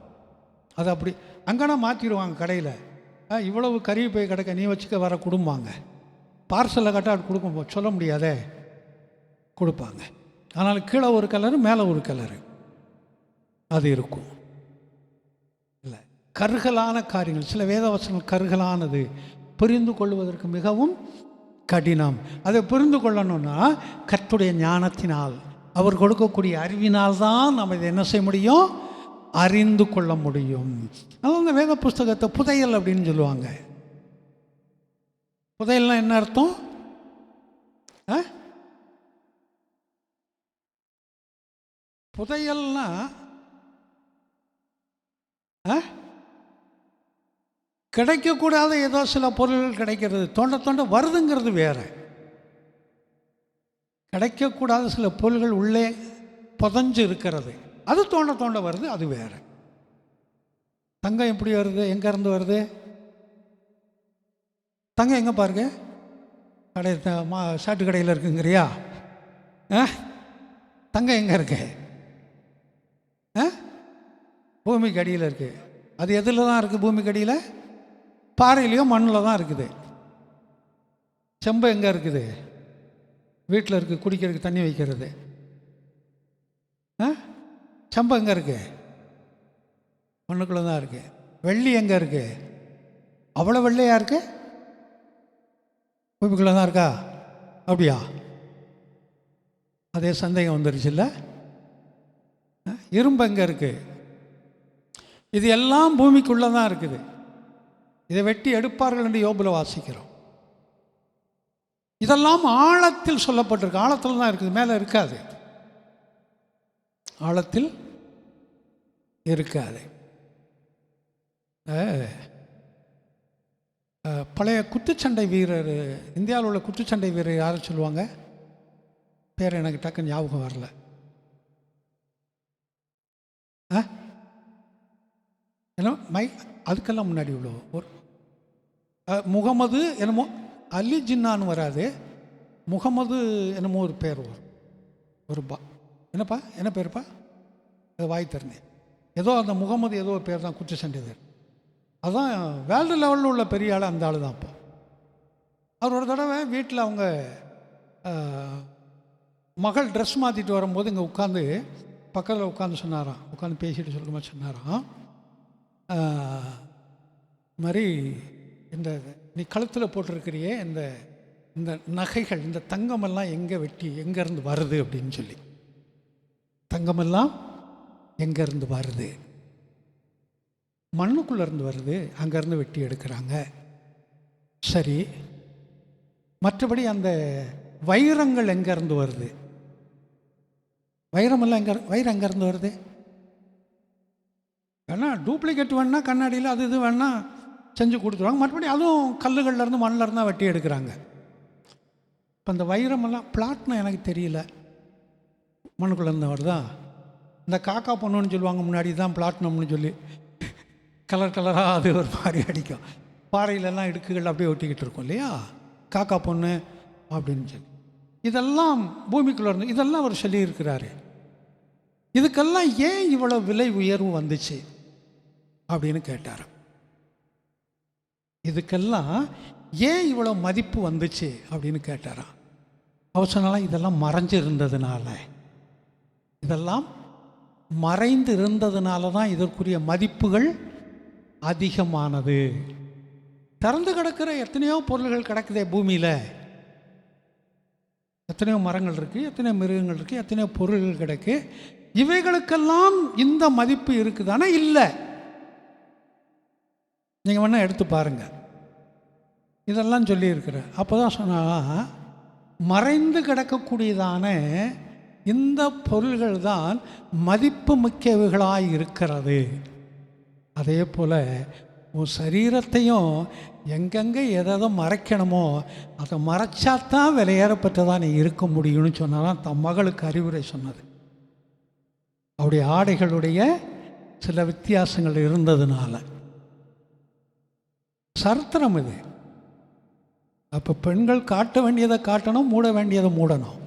அது அப்படி அங்கேனா மாற்றிடுவாங்க கடையில். இவ்வளவு கருவி போய் கிடக்க, நீ வச்சுக்க வர குடும்பாங்க. பார்சலில் கேட்டால் அப்படி கொடுக்க சொல்ல முடியாதே, கொடுப்பாங்க. ஆனால் கீழே ஒரு கலரு, மேலே ஒரு கலரு அது இருக்கும். இல்லை, கருகலான காரியங்கள். சில வேதவசனங்கள் கருகலானது, புரிந்து கொள்வதற்கு மிகவும் கடினம். அதை புரிந்து கொள்ளணும்னா கர்த்தருடைய ஞானத்தினால், அவர் கொடுக்கக்கூடிய அறிவினால் தான் நம்ம இதை என்ன செய்ய முடியும்? அறிந்து கொள்ள முடியும். அதனால் அந்த வேத புஸ்தகத்தை புதையல் அப்படின்னு சொல்லுவாங்க. புதையல்னா என்ன அர்த்தம்? புதையல்னா கிடைக்கக்கூடாத ஏதோ சில பொருள்கள் கிடைக்கிறது, தோண்ட வருதுங்கிறது வேற. கிடைக்கக்கூடாத சில பொருள்கள் உள்ளே புதஞ்சு இருக்கிறது, அது தோண்ட வருது, அது வேற. தங்கம் எப்படி வருது? எங்கேருந்து வருது? தங்கம் எங்கே பாருங்க, கடை சாட்டு கடையில் இருக்குங்கிறியா? தங்கம் எங்கே இருக்கு? பூமிக்கு அடியில் இருக்குது. அது எதில் தான் இருக்குது? பூமிக்கு அடியில், பாறையிலையோ மண்ணில் தான் இருக்குது. செம்பு எங்கே இருக்குது? வீட்டில் இருக்குது, குடிக்கிறதுக்கு தண்ணி வைக்கிறது. செம்பு எங்கே இருக்குது? மண்ணுக்குள்ளே தான் இருக்குது. வெள்ளி எங்கே இருக்குது? அவ்வளோ வெள்ளையாக இருக்கு, பூமிக்குள்ளே தான் இருக்கா? அப்படியா? அதே சந்தேகம் வந்துருச்சு இல்லை? இரும்பு எங்கே இருக்குது? இது எல்லாம் பூமிக்குள்ளே தான் இருக்குது. இதை வெட்டி எடுப்பார்கள் என்று யோபுல வாசிக்கிறோம். இதெல்லாம் ஆழத்தில் சொல்லப்பட்டிருக்கு. ஆழத்தில் தான் இருக்குது, மேலே இருக்காது. ஆழத்தில் இருக்காது. பழைய குத்துச்சண்டை வீரர், இந்தியாவில் உள்ள குத்துச்சண்டை வீரர் யாரை சொல்லுவாங்க? பேர் எனக்கு டக்குன்னு ஞாபகம் வரல. ஏன்னா அதுக்கெல்லாம் முன்னாடி உள்ள ஒரு முகமது என்னமோ, அலி ஜின்னான்னு வராது, முகமது என்னமோ ஒரு பேர் வரும். ஒரு என்னப்பா என்ன பேருப்பா, அது வாய் திறந்தேன். ஏதோ அந்த முகமது ஏதோ ஒரு பேர் தான், குச்சி சண்டிதர். அதுதான் வேர்ல்டு லெவலில் உள்ள பெரிய ஆள், அந்த ஆள் தான். அப்போ அவர் ஒரு தடவை வீட்டில் அவங்க மகள் ட்ரெஸ் மாற்றிட்டு வரும்போது இங்கே உட்காந்து பக்கத்தில் உட்காந்து சொன்னாராம், உட்காந்து பேசிட்டு சொல்கிற மாதிரி சொன்னாராம், மாதிரி இந்த நீ கழுத்தில் போட்டிருக்கிறியே இந்த இந்த நகைகள், இந்த தங்கமெல்லாம் எங்கேருந்து வருது அப்படின்னு சொல்லி, தங்கமெல்லாம் எங்கேருந்து வருது? மண்ணுக்குள்ளேருந்து வருது, அங்கேருந்து வெட்டி எடுக்கிறாங்க. சரி, மற்றபடி அந்த வைரங்கள் எங்கேருந்து வருது? வைரம் எங்கேருந்து வருது? வேணா டூப்ளிகேட் வேணா கண்ணாடியில் அது இது வேணா செஞ்சு கொடுத்துருவாங்க. மற்றபடி அதுவும் கல்லுகள்லேருந்து மண்ணிலேருந்து தான் வெட்டி எடுக்கிறாங்க. இப்போ இந்த வைரமெல்லாம் பிளாட்னா எனக்கு தெரியல, மண்ணுக்குள்ளேருந்து வருதா? இந்த காக்கா பொண்ணுன்னு சொல்லுவாங்க, முன்னாடி தான் பிளாட்னம்னு சொல்லி கலர் கலராக அது ஒரு மாதிரி அடிக்கும். பாறையிலெல்லாம் இடுக்குகள் அப்படியே ஒட்டிக்கிட்டு இருக்கும் இல்லையா, காக்கா பொண்ணு அப்படின்னு சொல்லி. இதெல்லாம் பூமிக்குள்ளே இருந்து இதெல்லாம் அவர் சொல்லியிருக்கிறாரு. இதுக்கெல்லாம் ஏன் இவ்வளோ விலை உயர்வு வந்துச்சு அப்படின்னு கேட்டார். இதுக்கெல்லாம் ஏன் இவ்வளோ மதிப்பு வந்துச்சு அப்படின்னு கேட்டாராம். அவர் சொன்னாலும் இதெல்லாம் மறைஞ்சு இருந்ததுனால, இதெல்லாம் மறைந்து இருந்ததுனால தான் இதற்குரிய மதிப்புகள் அதிகமானது. திறந்து கிடக்கிற எத்தனையோ பொருள்கள் கிடக்குதே பூமியில், எத்தனையோ மரங்கள் இருக்குது, எத்தனையோ மிருகங்கள் இருக்குது, எத்தனையோ பொருள்கள் கிடக்கு. இவைகளுக்கெல்லாம் இந்த மதிப்பு இருக்குதானா? இல்லை. நீங்கள் வேணால் எடுத்து பாருங்கள், இதெல்லாம் சொல்லியிருக்கிற. அப்போ தான் சொன்னால் மறைந்து கிடக்கக்கூடியதான இந்த பொருள்கள் தான் மதிப்பு மிக்கவைகளாக இருக்கிறது. அதே போல் உன் சரீரத்தையும் எங்கெங்கே எதை மறைக்கணுமோ அதை மறைச்சாத்தான் விலையேறப்பட்டதான் நீ இருக்க முடியும்னு சொன்னாதான் தம் மகளுக்கு அறிவுரை சொன்னது. அவருடைய ஆடைகளுடைய சில வித்தியாசங்கள் இருந்ததுனால. சரித்திரம் இது. அப்போ பெண்கள் காட்ட வேண்டியதை காட்டணும், மூட வேண்டியதை மூடணும்.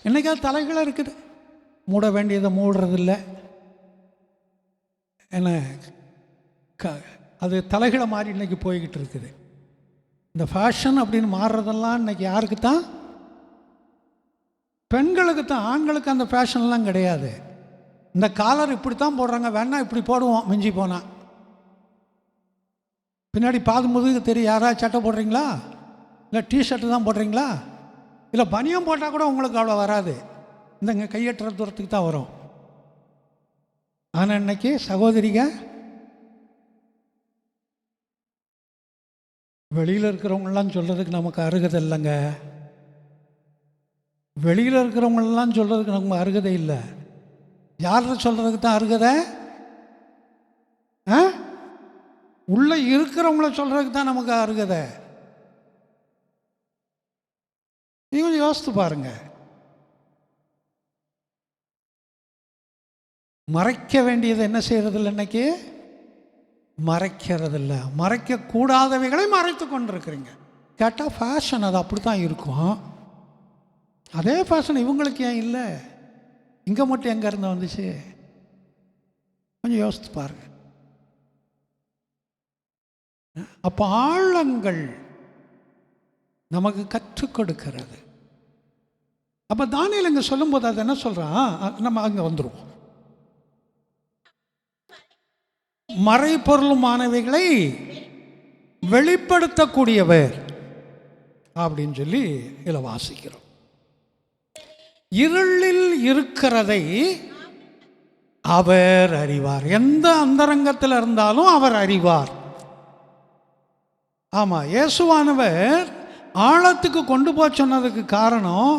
என்னைக்காவது தலைகளை இருக்குது, மூட வேண்டியதை மூடுறதில்லை. என்ன அது தலைகளை மாதிரி இன்றைக்கி போய்கிட்டு இருக்குது. இந்த ஃபேஷன் அப்படின்னு மாறுறதெல்லாம் இன்றைக்கி யாருக்கு தான்? பெண்களுக்கு தான். ஆண்களுக்கு அந்த ஃபேஷன்லாம் கிடையாது. இந்த காலர் இப்படி தான் போடுறாங்க, வேணா இப்படி போடுவோம் மிஞ்சி போனால். பின்னாடி பாது முதுகு தெரியும். யாராவது சட்டை போடுறீங்களா, இல்லை டிஷர்ட்டு தான் போடுறீங்களா, இல்லை பனியம் போட்டால் கூட உங்களுக்கு அவ்வளோ வராது, இந்தங்க கையெட்டுற தூரத்துக்கு தான் வரும். ஆனால் இன்னைக்கு சகோதரிங்க வெளியில் இருக்கிறவங்களாம் சொல்கிறதுக்கு நமக்கு அருகதை இல்லைங்க. வெளியில் இருக்கிறவங்களெலாம் சொல்கிறதுக்கு நமக்கு அருகதை இல்லை. யாரை சொல்கிறதுக்கு தான் அருகதை? உள்ளே இருக்கிறவங்கள சொல்கிறதுக்கு தான் நமக்கு அருகதை. நீ கொஞ்சம் யோசித்து பாருங்க. மறைக்க வேண்டியது என்ன செய்யறதில்லை இன்னைக்கு? மறைக்கிறதில்ல. மறைக்கக்கூடாதவைகளை மறைத்து கொண்டிருக்கிறீங்க. கேட்டால் ஃபேஷன் அது அப்படி தான் இருக்கும். அதே ஃபேஷன் இவங்களுக்கு ஏன் இல்லை? இங்கே மட்டும் எங்கே இருந்து வந்துச்சு? கொஞ்சம் யோசித்து பாருங்க. அப்போ ஆழங்கள் நமக்கு கற்றுக் கொடுக்கிறது. அப்போ தானியேல் இங்கே சொல்லும்போது அது என்ன சொல்கிறான், நம்ம அங்கே வந்துடுவோம். மறைபொருளுமானவைகளை வெளிப்படுத்தக்கூடியவர் அப்படின்னு சொல்லி இதில் வாசிக்கிறோம். இருளில் இருக்கிறதை அவர் அறிவார். எந்த அந்தரங்கத்தில் இருந்தாலும் அவர் அறிவார். ஆமாம், இயேசுவானவர் ஆழத்துக்கு கொண்டு போய் சொன்னதுக்கு காரணம்,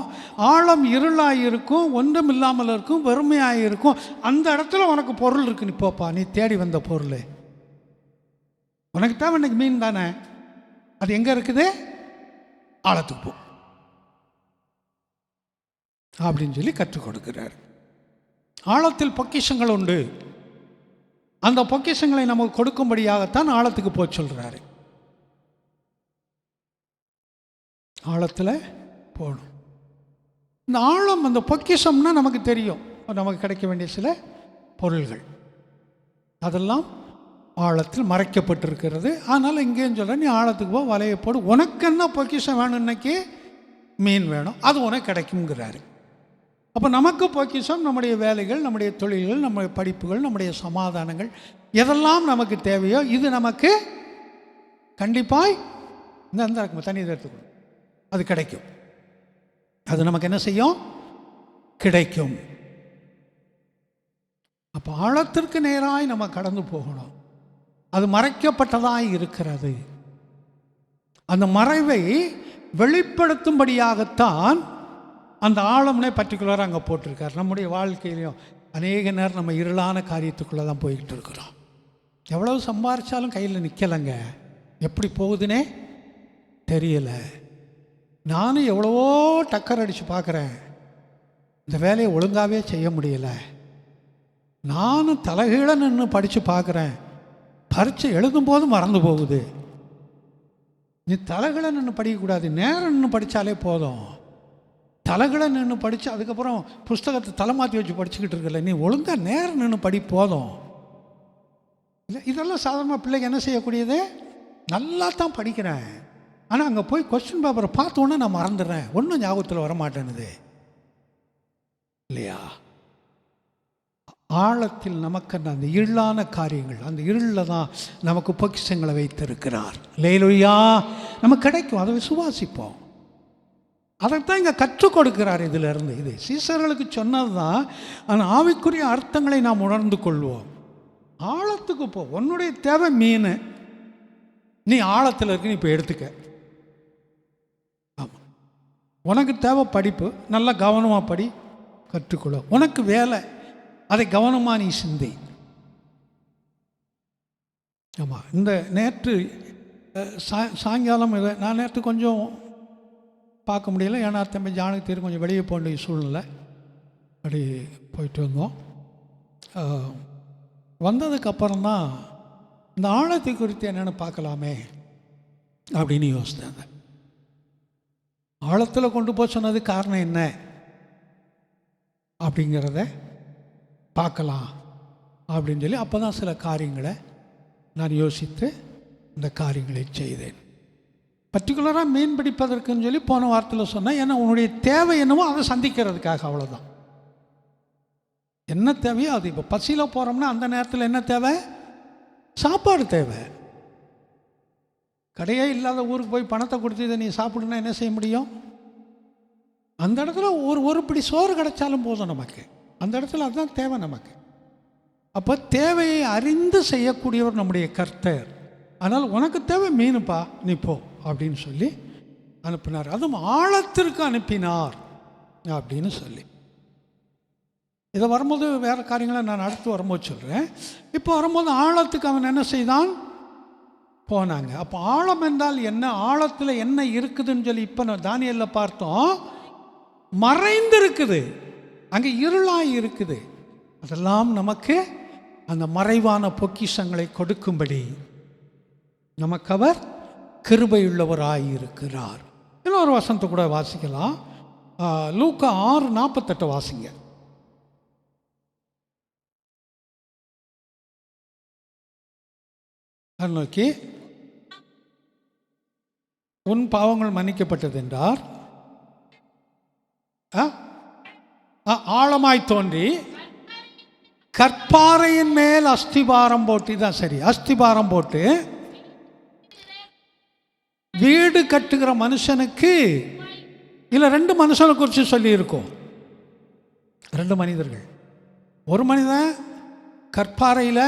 ஆழம் இருளாக இருக்கும், ஒன்றும் இல்லாமல் இருக்கும், வெறுமையாக இருக்கும். அந்த இடத்துல உனக்கு பொருள் இருக்கு, நீ போப்பா, நீ தேடி வந்த பொருள் உனக்கு தேவை. இன்னைக்கு மீன் தானே, அது எங்கே இருக்குது? ஆழத்துக்கு போ. அப்படின்னு சொல்லி கற்றுக் கொடுக்கிறார். ஆழத்தில் பொக்கிஷங்கள் உண்டு. அந்த பொக்கிஷங்களை நமக்கு கொடுக்கும்படியாகத்தான் ஆழத்துக்கு போய் சொல்கிறாரு. ஆழத்தில் போகணும். இந்த ஆழம், அந்த பொக்கிஷம்னா நமக்கு தெரியும், நமக்கு கிடைக்க வேண்டிய சில பொருள்கள் அதெல்லாம் ஆழத்தில் மறைக்கப்பட்டிருக்கிறது. ஆனால் இங்கேயும் சொல்கிற, நீ ஆழத்துக்கு போ, வலையை போடு, உனக்கு என்ன பொக்கிஷம் வேணும், இன்னைக்கு மீன் வேணும், அது உனக்கு கிடைக்குங்கிறாரு. அப்போ நமக்கு பொக்கிஷம் நம்முடைய வேலைகள், நம்முடைய தொழில்கள், நம்முடைய படிப்புகள், நம்முடைய சமாதானங்கள், எதெல்லாம் நமக்கு தேவையோ இது நமக்கு கண்டிப்பாய் இந்த தண்ணி எடுத்துக்கணும், அது கிடைக்கும். அது நமக்கு என்ன செய்யும்? கிடைக்கும். அப்போ ஆழத்திற்கு நேராய் நம்ம கடந்து போகணும். அது மறைக்கப்பட்டதாய் இருக்கிறது. அந்த மறைவை வெளிப்படுத்தும்படியாகத்தான் அந்த ஆழம்னே பர்டிகுலராக அங்கே போட்டிருக்கார். நம்முடைய வாழ்க்கையிலையும் அநேக நேரம் நம்ம இருளான காரியத்துக்குள்ளே தான் போய்கிட்டு இருக்கிறோம். எவ்வளவு சம்பாரித்தாலும் கையில் நிற்கலைங்க, எப்படி போகுதுன்னே தெரியலை. நானும் எவ்வளவோ டக்கர் அடித்து பார்க்குறேன், இந்த வேலையை ஒழுங்காகவே செய்ய முடியலை. நானும் தலைகீழ நின்று படித்து பார்க்குறேன், பரீட்சை எழுதும்போது மறந்து போகுது. நீ தலைகீழ நின்று படிக்கக்கூடாது, நேரம் நின்று படித்தாலே போதும். தலைகீழ நின்று படித்து அதுக்கப்புறம் புஸ்தகத்தை தலை மாற்றி வச்சு படிச்சுக்கிட்டு இருக்கல, நீ ஒழுங்காக நேரம் நின்று படி போதும். இல்லை, இதெல்லாம் சாதாரணமாக பிள்ளைங்க என்ன செய்யக்கூடியது? நல்லா தான் படிக்கிறேன், ஆனால் அங்கே போய் கொஸ்டின் பேப்பரை பார்த்தோன்னே நான் மறந்துடுறேன், ஒன்றும் ஞாபகத்தில் வரமாட்டேனுது இல்லையா? ஆழத்தில் நமக்கு அந்த இருளான காரியங்கள், அந்த இருளில் தான் நமக்கு பொக்கிஷங்களை வைத்திருக்கிறார். லேலுயா, நமக்கு கிடைக்கும், அதை விசுவாசிப்போம். அதைத்தான் இங்கே கற்றுக் கொடுக்கிறார். இதிலிருந்து இது சீசர்களுக்கு சொன்னது தான். அந்த ஆவிக்குரிய அர்த்தங்களை நாம் உணர்ந்து கொள்வோம். ஆழத்துக்கு போ, உன்னுடைய தேவை மீன், நீ ஆழத்தில் இருக்கு, நீ இப்போ எடுத்துக்க. ஆமாம், உனக்கு தேவை படிப்பு, நல்லா கவனமாக படி, கற்றுக்கொள்ள. உனக்கு வேலை, அதை கவனமாக நீ சிந்தி. ஆமாம், இந்த நேற்று சாயங்காலம் இதை நான் நேற்று கொஞ்சம் பார்க்க முடியல, ஏன்னா தம்பி ஜானுக்கு தெரியும் கொஞ்சம் வெளியே போக வேண்டிய சூழ்நிலை, அப்படி போயிட்டு வந்தோம். வந்ததுக்கப்புறம் தான் இந்த ஆழத்தை குறித்து என்னென்னு பார்க்கலாமே அப்படின்னு யோசித்தாங்க. ஆழத்தில் கொண்டு போய் சொன்னது காரணம் என்ன அப்படிங்கிறத பார்க்கலாம் அப்படின்னு சொல்லி அப்போ தான் சில காரியங்களை நான் யோசித்து இந்த காரியங்களை செய்தேன். பர்டிகுலராக மீன் பிடிப்பதற்குன்னு சொல்லி போன வாரத்தில் சொன்னேன். ஏன்னா உன்னுடைய தேவை என்னவோ அதை சந்திக்கிறதுக்காக, அவ்வளோதான். என்ன தேவையோ அது. இப்போ பசியில் போகிறோம்னா அந்த நேரத்தில் என்ன தேவை? சாப்பாடு தேவை. கடையே இல்லாத ஊருக்கு போய் பணத்தை கொடுத்து இதை நீ சாப்பிடுனா என்ன செய்ய முடியும்? அந்த இடத்துல ஒரு பிடி சோறு கிடைச்சாலும் போதும் நமக்கு. அந்த இடத்துல அதுதான் தேவை நமக்கு. அப்போ தேவையை அறிந்து செய்யக்கூடியவர் நம்முடைய கர்த்தர். அதனால் உனக்கு தேவை மீனுப்பா, நீ போ அப்படின்னு சொல்லி அனுப்பினார். அதுவும் ஆழத்திற்கு அனுப்பினார் அப்படின்னு சொல்லி. இதை வரும்போது வேறு காரியங்களை நான் அடுத்து வரும்போது சொல்கிறேன். இப்போ வரும்போது ஆழத்துக்கு அவன் என்ன செய்தான்? போனாங்க. அப்போ ஆழம் என்றால் என்ன, ஆழத்தில் என்ன இருக்குதுன்னு சொல்லி இப்போ நான் தானியேலில் பார்த்தோம். மறைந்திருக்குது, அங்கே இருளாய் இருக்குது. அதெல்லாம் நமக்கு அந்த மறைவான பொக்கிஷங்களை கொடுக்கும்படி நமக்கு அவர் கிருபையுள்ளவராய் இருக்கிறார். இன்னொரு வசனத்தை கூட வாசிக்கலாம். லூக்கா 6:48 வாசிங்க. நோக்கி, உன் பாவங்கள் மன்னிக்கப்பட்டது என்றார். ஆழமாய் தோன்றி கற்பாறையின் மேல் அஸ்திபாரம் போட்டு, தான் சரி, அஸ்திபாரம் போட்டு வீடு கட்டுகிற மனுஷனுக்கு, இல்லை 2 மனுஷனை குறித்து சொல்லியிருக்கோம். 2 மனிதர்கள். ஒரு மனிதன் கற்பாறையில்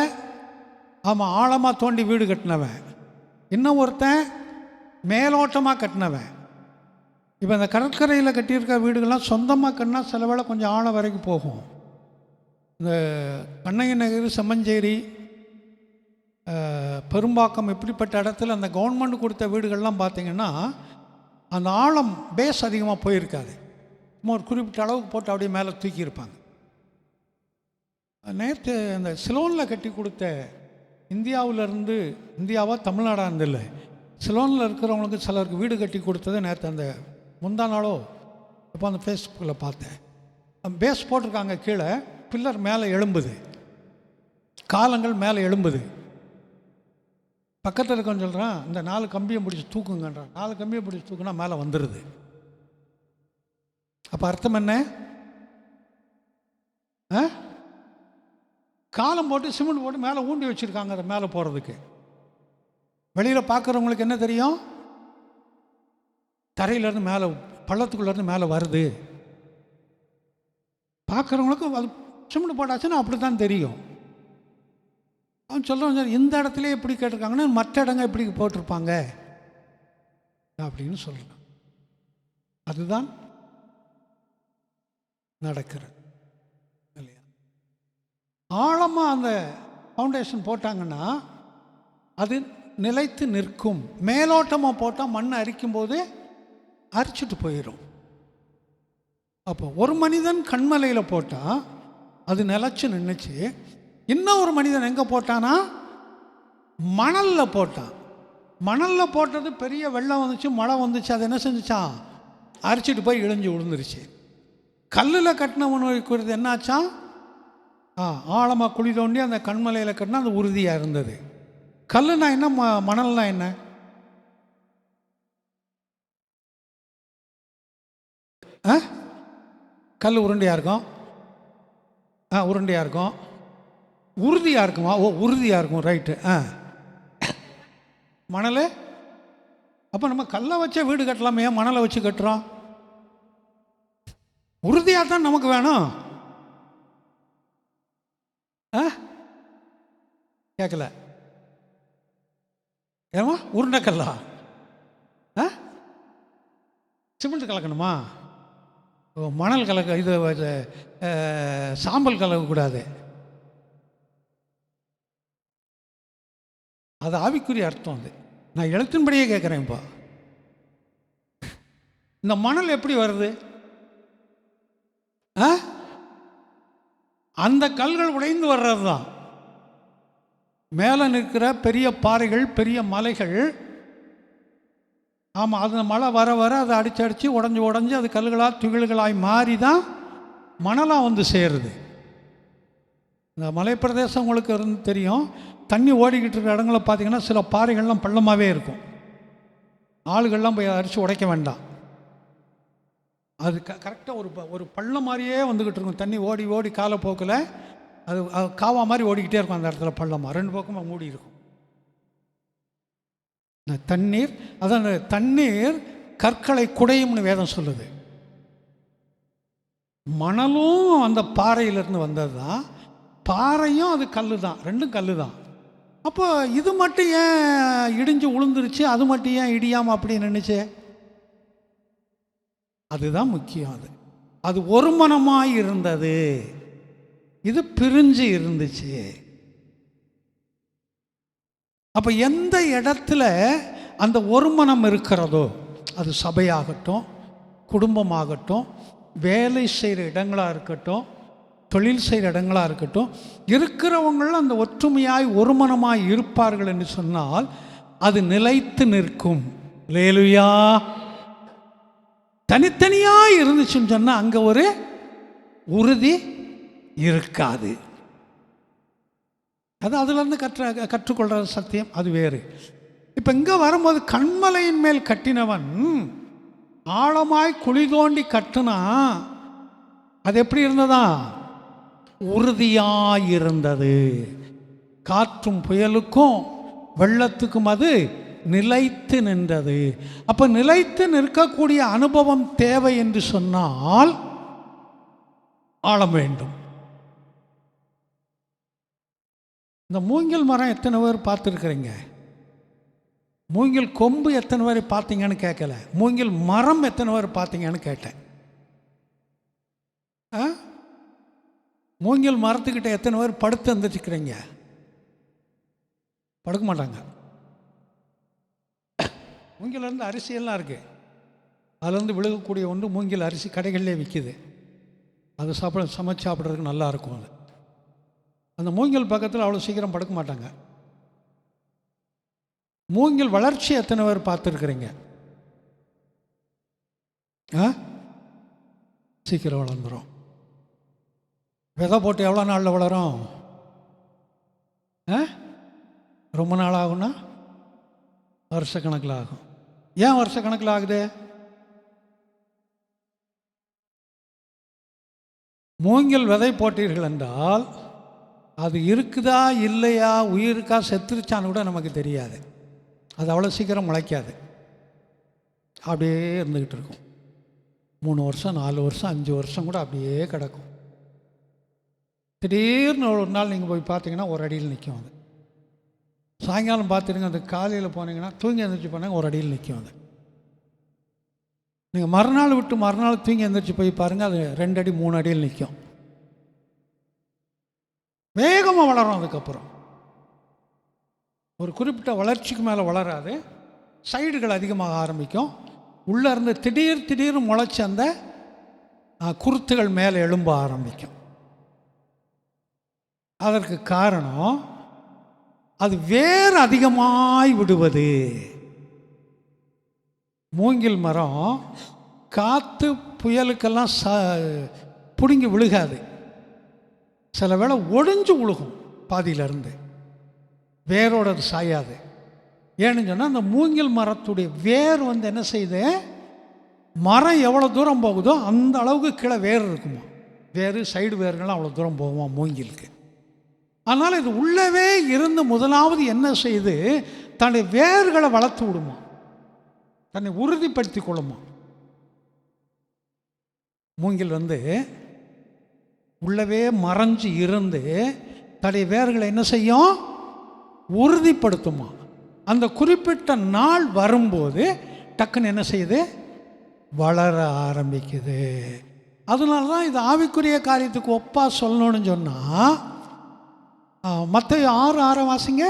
ஆமாம் ஆழமாக தோண்டி வீடு கட்டினவன், இன்னும் ஒருத்தன் மேலோட்டமாக கட்டினவன். இப்போ இந்த கடற்கரையில் கட்டியிருக்க வீடுகள்லாம் சொந்தமாக கட்டினா சில வேளை கொஞ்சம் ஆழம் வரைக்கும் போகும். இந்த கண்ணகி நகர், செம்மஞ்சேரி, பெரும்பாக்கம் இப்படிப்பட்ட இடத்துல அந்த கவர்மெண்ட் கொடுத்த வீடுகள்லாம் பார்த்திங்கன்னா அந்த ஆழம் பேஸ் அதிகமாக போயிருக்காது. சும்மா ஒரு குறிப்பிட்ட அளவுக்கு போட்டு அப்படியே மேலே தூக்கியிருப்பாங்க. நேற்று அந்த சிலோனில் கட்டி கொடுத்த இந்தியாவிலேருந்து, இந்தியாவா தமிழ்நாடாக இருந்தில்ல, சிலோனில் இருக்கிறவங்களுக்கு சிலருக்கு வீடு கட்டி கொடுத்தது நேற்று அந்த முந்தா நாளோ இப்போ அந்த ஃபேஸ்புக்கில் பார்த்தேன். பேஸ் போட்டிருக்காங்க, கீழே பில்லர் மேலே எழும்புது, காலங்கள் மேலே எழும்புது. பக்கத்தில் இருக்கன்னு சொல்கிறான், இந்த 4 கம்பியை பிடிச்சி தூக்குங்கன்றான். 4 கம்பியை பிடிச்சி தூக்குனா மேலே வந்துடுது. அப்போ அர்த்தம் என்ன? காலம் போட்டு சிமெண்ட் போட்டு மேலே ஊண்டி வச்சுருக்காங்க அதை மேலே போகிறதுக்கு. வெளியில் பார்க்குறவங்களுக்கு என்ன தெரியும்? தரையிலேருந்து மேலே, பள்ளத்துக்குள்ளேருந்து மேலே வருது. பார்க்குறவங்களுக்கு அது சிமெண்ட் போட்டாச்சுன்னா அப்படி தான் தெரியும். அவன் சொல்கிறான், சார் இந்த இடத்துல எப்படி கேட்டிருக்காங்கன்னா மற்ற இடங்க எப்படி போட்டிருப்பாங்க அப்படின்னு சொல்கிறான். அதுதான் நடக்கிறது இல்லையா? ஆழமாக அந்த ஃபவுண்டேஷன் போட்டாங்கன்னா அது நிலைத்து நிற்கும். மேலோட்டமாக போட்டால் மண் அரிக்கும் போது அரிச்சிட்டு போயிடும். அப்போ ஒரு மனிதன் கண்மலையில் போட்டால் அது நிலச்சி நின்றுச்சு. இன்னும் ஒரு மனிதன் எங்கே போட்டானா? மணலில் போட்டான். மணலில் போட்டது பெரிய வெள்ளம் வந்துச்சு, மழை வந்துச்சு, அது என்ன செஞ்சுச்சான்? அரிச்சிட்டு போய் இழிஞ்சு விழுந்துருச்சு. கல்லில் கட்டினவனுக்கு என்னாச்சா? ஆழமாக குழி தோண்டி அந்த கண்மலையில் கட்டினா அது உறுதியாக இருந்தது. கல்லுனா என்ன, மணல்னா என்ன? கல் உருண்டையாக இருக்கும், உருண்டையாக இருக்கும், உறுதியாக இருக்குமா? உறுதியாக இருக்கும், ரைட்டு. மணல் அப்போ நம்ம கல்லை வச்சே வீடு கட்டலாமே, மணலை வச்சு கட்டுறோம்? உறுதியாக தான் நமக்கு வேணும். கேட்கல ஏமா? உருண்டைக்கல்லா? சிமெண்ட் கலக்கணுமா? மணல் கலக்க, இது சாம்பல் கலக்கக்கூடாது. அது ஆவிக்குரிய அர்த்தம். அது நான் எழுத்தின்படியே கேட்குறேன். இப்போ இந்த மணல் எப்படி வருது? அந்த கல்கள் உடைந்து வர்றது தான். மேலே நிற்கிற பெரிய பாறைகள், பெரிய மலைகள், ஆமாம், அது மழை வர வர அதை அடித்து உடஞ்சி அது கல்களாக துகில்களாய் மாறி தான் மணலாக வந்து சேருது. இந்த மலைப்பிரதேசம் உங்களுக்கு இருந்து தெரியும். தண்ணி ஓடிக்கிட்டு இருக்கிற இடங்களை பார்த்தீங்கன்னா சில பாறைகள்லாம் பள்ளமாகவே இருக்கும். ஆளுகள்லாம் போய் அரிச்சு உடைக்க வேண்டாம். அது கரெக்டாக ஒரு பள்ளம் மாதிரியே வந்துக்கிட்டு இருக்கும். தண்ணி ஓடி ஓடி காலப்போக்கில் அது காவா மாதிரி ஓடிக்கிட்டே இருக்கும். அந்த இடத்துல பள்ளமாக 2 பக்கமாக மூடி இருக்கும். தண்ணீர், அதான் தண்ணீர் கற்களை குடையும்னு வேதம் சொல்லுது. மணலும் அந்த பாறையிலிருந்து வந்தது தான், பாறையும் அது கல் தான், 2ம் கல் தான். அப்போ இது மட்டும் ஏன் இடிஞ்சு உளுந்துருச்சு, அது மட்டும் ஏன் இடியாமல் அப்படின்னு நினைச்சே? அதுதான் முக்கியம். அது ஒரு மனமாய் இருந்தது, இது பிரிஞ்சு இருந்துச்சு. அப்போ எந்த இடத்துல அந்த ஒரு மனம் இருக்கிறதோ, அது சபையாகட்டும், குடும்பமாகட்டும், வேலை செய்கிற இடங்களாக இருக்கட்டும், தொழில் செய்கிற இடங்களாக இருக்கட்டும், இருக்கிறவங்களும் அந்த ஒற்றுமையாய் ஒரு மனமாய் இருப்பார்கள் என்று சொன்னால் அது நிலைத்து நிற்கும். அல்லேலூயா. தனித்தனியாக இருந்துச்சுன்னு சொன்னால் அங்கே ஒரு உறுதி இருக்காது. அது அதுலேருந்து கற்றுக்கொள்கிற சத்தியம் அது வேறு. இப்போ இங்கே வரும்போது கண்மலையின் மேல் கட்டினவன் ஆழமாய் குழி தோண்டி கட்டுனா அது எப்படி இருந்ததா? உறுதியாயிருந்தது. காற்றும் புயலுக்கும் வெள்ளத்துக்கும் அது நிலைத்து நின்றது. அப்போ நிலைத்து நிற்கக்கூடிய அனுபவம் தேவை என்று சொன்னால் ஆழம் வேண்டும். இந்த மூங்கில் மரம் எத்தனை பேர் பார்த்துருக்குறீங்க? மூங்கில் கொம்பு எத்தனை பேர் பார்த்தீங்கன்னு கேட்கல, மூங்கில் மரம் எத்தனை பேர் பார்த்தீங்கன்னு கேட்டேன். மூங்கில் மரத்துக்கிட்ட எத்தனை பேர் படுத்து வந்துச்சுக்கிறீங்க? படுக்க மாட்டாங்க. மூங்கில் இருந்து அரிசியெல்லாம் இருக்குது, அதுலேருந்து விழுகக்கூடிய ஒன்று மூங்கில் அரிசி கடைகளிலே விற்கிது. அது சமைச்சு சாப்பிட்றதுக்கு நல்லாயிருக்கும். அது அந்த மூங்கில் பக்கத்தில் அவ்வளோ சீக்கிரம் படுக்க மாட்டாங்க. மூங்கில் வளர்ச்சி எத்தனை பேர் பார்த்துருக்குறீங்க? சீக்கிரம் வளர்ந்துடும். விதை போட்டு எவ்வளோ நாளில் வளரும்? ரொம்ப நாள் ஆகும்னா வருஷக்கணக்கில் ஆகும். ஏன் வருஷக்கணக்கில் ஆகுது? மூங்கில் விதை போட்டீர்கள் என்றால் அது இருக்குதா இல்லையா, உயிருக்கா செத்துருச்சான்னு கூட நமக்கு தெரியாது. அது அவ்வளோ சீக்கிரம் முளைக்காது. அப்படியே இருந்துக்கிட்டு இருக்கும். 3 வருஷம் 4 வருஷம் 5 வருஷம் கூட அப்படியே கிடக்கும். திடீர்னு ஒரு நாள் நீங்கள் போய் பார்த்தீங்கன்னா ஒரு அடியில் நிற்கும். அது சாயங்காலம் பார்த்துருங்க, அது காலையில் போனீங்கன்னா தூங்கி எழுந்திரிச்சு போனாங்க ஒரு அடியில் நிற்கும். அது நீங்கள் மறுநாள் விட்டு மறுநாள் தூங்கி எழுந்திரிச்சு போய் பாருங்கள், அது 2 அடி 3 அடியில் நிற்கும். வேகமாக வளரும். அதுக்கப்புறம் ஒரு குறிப்பிட்ட வளர்ச்சிக்கு மேலே வளராது. சைடுகள் அதிகமாக ஆரம்பிக்கும். உள்ளே இருந்து திடீர்னு முளைச்சி அந்த குருத்துகள் மேலே எழும்ப ஆரம்பிக்கும். அதற்கு காரணம் அது வேறு அதிகமாய் விடுவது. மூங்கில் மரம் காற்று புயலுக்கெல்லாம் பிடுங்கி விழுகாது. சில வேளை ஒடிஞ்சு விழுகும் பாதியிலிருந்து, வேரோட அது சாயாது. ஏன்னு சொன்னால் அந்த மூங்கில் மரத்துடைய வேர் என்ன செய்யுது, மரம் எவ்வளோ தூரம் போகுதோ அந்த அளவுக்கு கீழே வேர் இருக்குமா. வேறு சைடு வேர்கள்லாம் அவ்வளோ தூரம் போகுமா மூங்கிலுக்கு. அதனால் இது உள்ளவே இருந்து முதலாவது என்ன செய்யுது, தன்னுடைய வேர்களை வளர்த்து விடுமா, தன்னை உறுதிப்படுத்தி கொள்ளுமா. மூங்கில் உள்ளவே மறைஞ்சு இருந்து தன்னுடைய வேர்களை என்ன செய்யும், உறுதிப்படுத்துமா. அந்த குறிப்பிட்ட நாள் வரும்போது டக்குன்னு என்ன செய்யுது, வளர ஆரம்பிக்குது. அதனால தான் இது ஆவிக்குரிய காரியத்துக்கு ஒப்பா சொல்லணும்னு சொன்னால் மத்தேயு 6:6 வாசிங்க.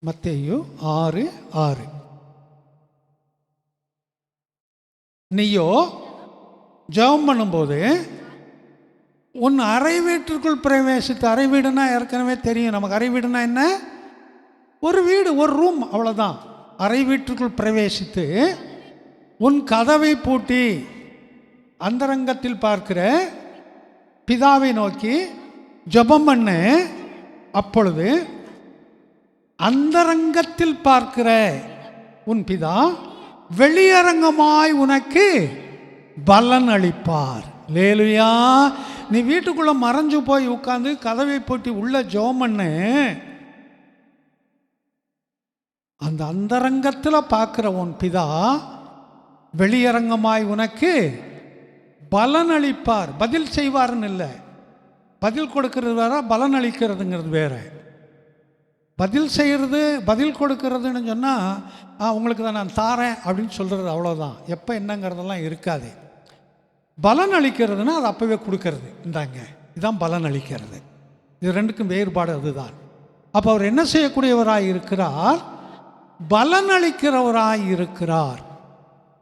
மத்தேயு 6:6. நீயோ ஜெபம் பண்ணும்போது உன் அறை வீட்டிற்குள் பிரவேசித்து, அறை வீடுனா ஏற்கனவே தெரியும் நமக்கு. அறை வீடுனா என்ன? ஒரு வீடு, ஒரு ரூம், அவ்வளோதான். அறை வீட்டிற்குள் பிரவேசித்து உன் கதவை பூட்டி அந்தரங்கத்தில் பார்க்கிற பிதாவை நோக்கி ஜெபம் பண்ணு. அப்பொழுது அந்தரங்கத்தில் பார்க்கிற உன் பிதா வெளியரங்கமாய் உனக்கு பலன் அளிப்பார். லேலுயா. நீ வீட்டுக்குள்ள மறைஞ்சு போய் உட்காந்து கதவை போட்டி உள்ள ஜெபம் பண்ணு. அந்த அந்தரங்கத்தில் பார்க்கிற உன் பிதா வெளியரங்கமாய் உனக்கு பலன் அளிப்பார். பதில் செய்வார்னு இல்லை, பதில் கொடுக்கறது வேற, பலன் அளிக்கிறதுங்கிறது வேற. பதில் செய்கிறது, பதில் கொடுக்கறதுன்னு சொன்னால் உங்களுக்கு தான் நான் தாரேன் அப்படின்னு சொல்கிறது, அவ்வளோதான். எப்போ என்னங்கிறதெல்லாம் இருக்காது. பலன் அளிக்கிறதுனா அது அப்போவே கொடுக்கறது. இந்தாங்க இதுதான் பலன் அளிக்கிறது. இது ரெண்டுக்கும் வேறுபாடு அதுதான். அப்போ அவர் என்ன செய்யக்கூடியவராய் இருக்கிறார், பலன் அளிக்கிறவராய் இருக்கிறார்.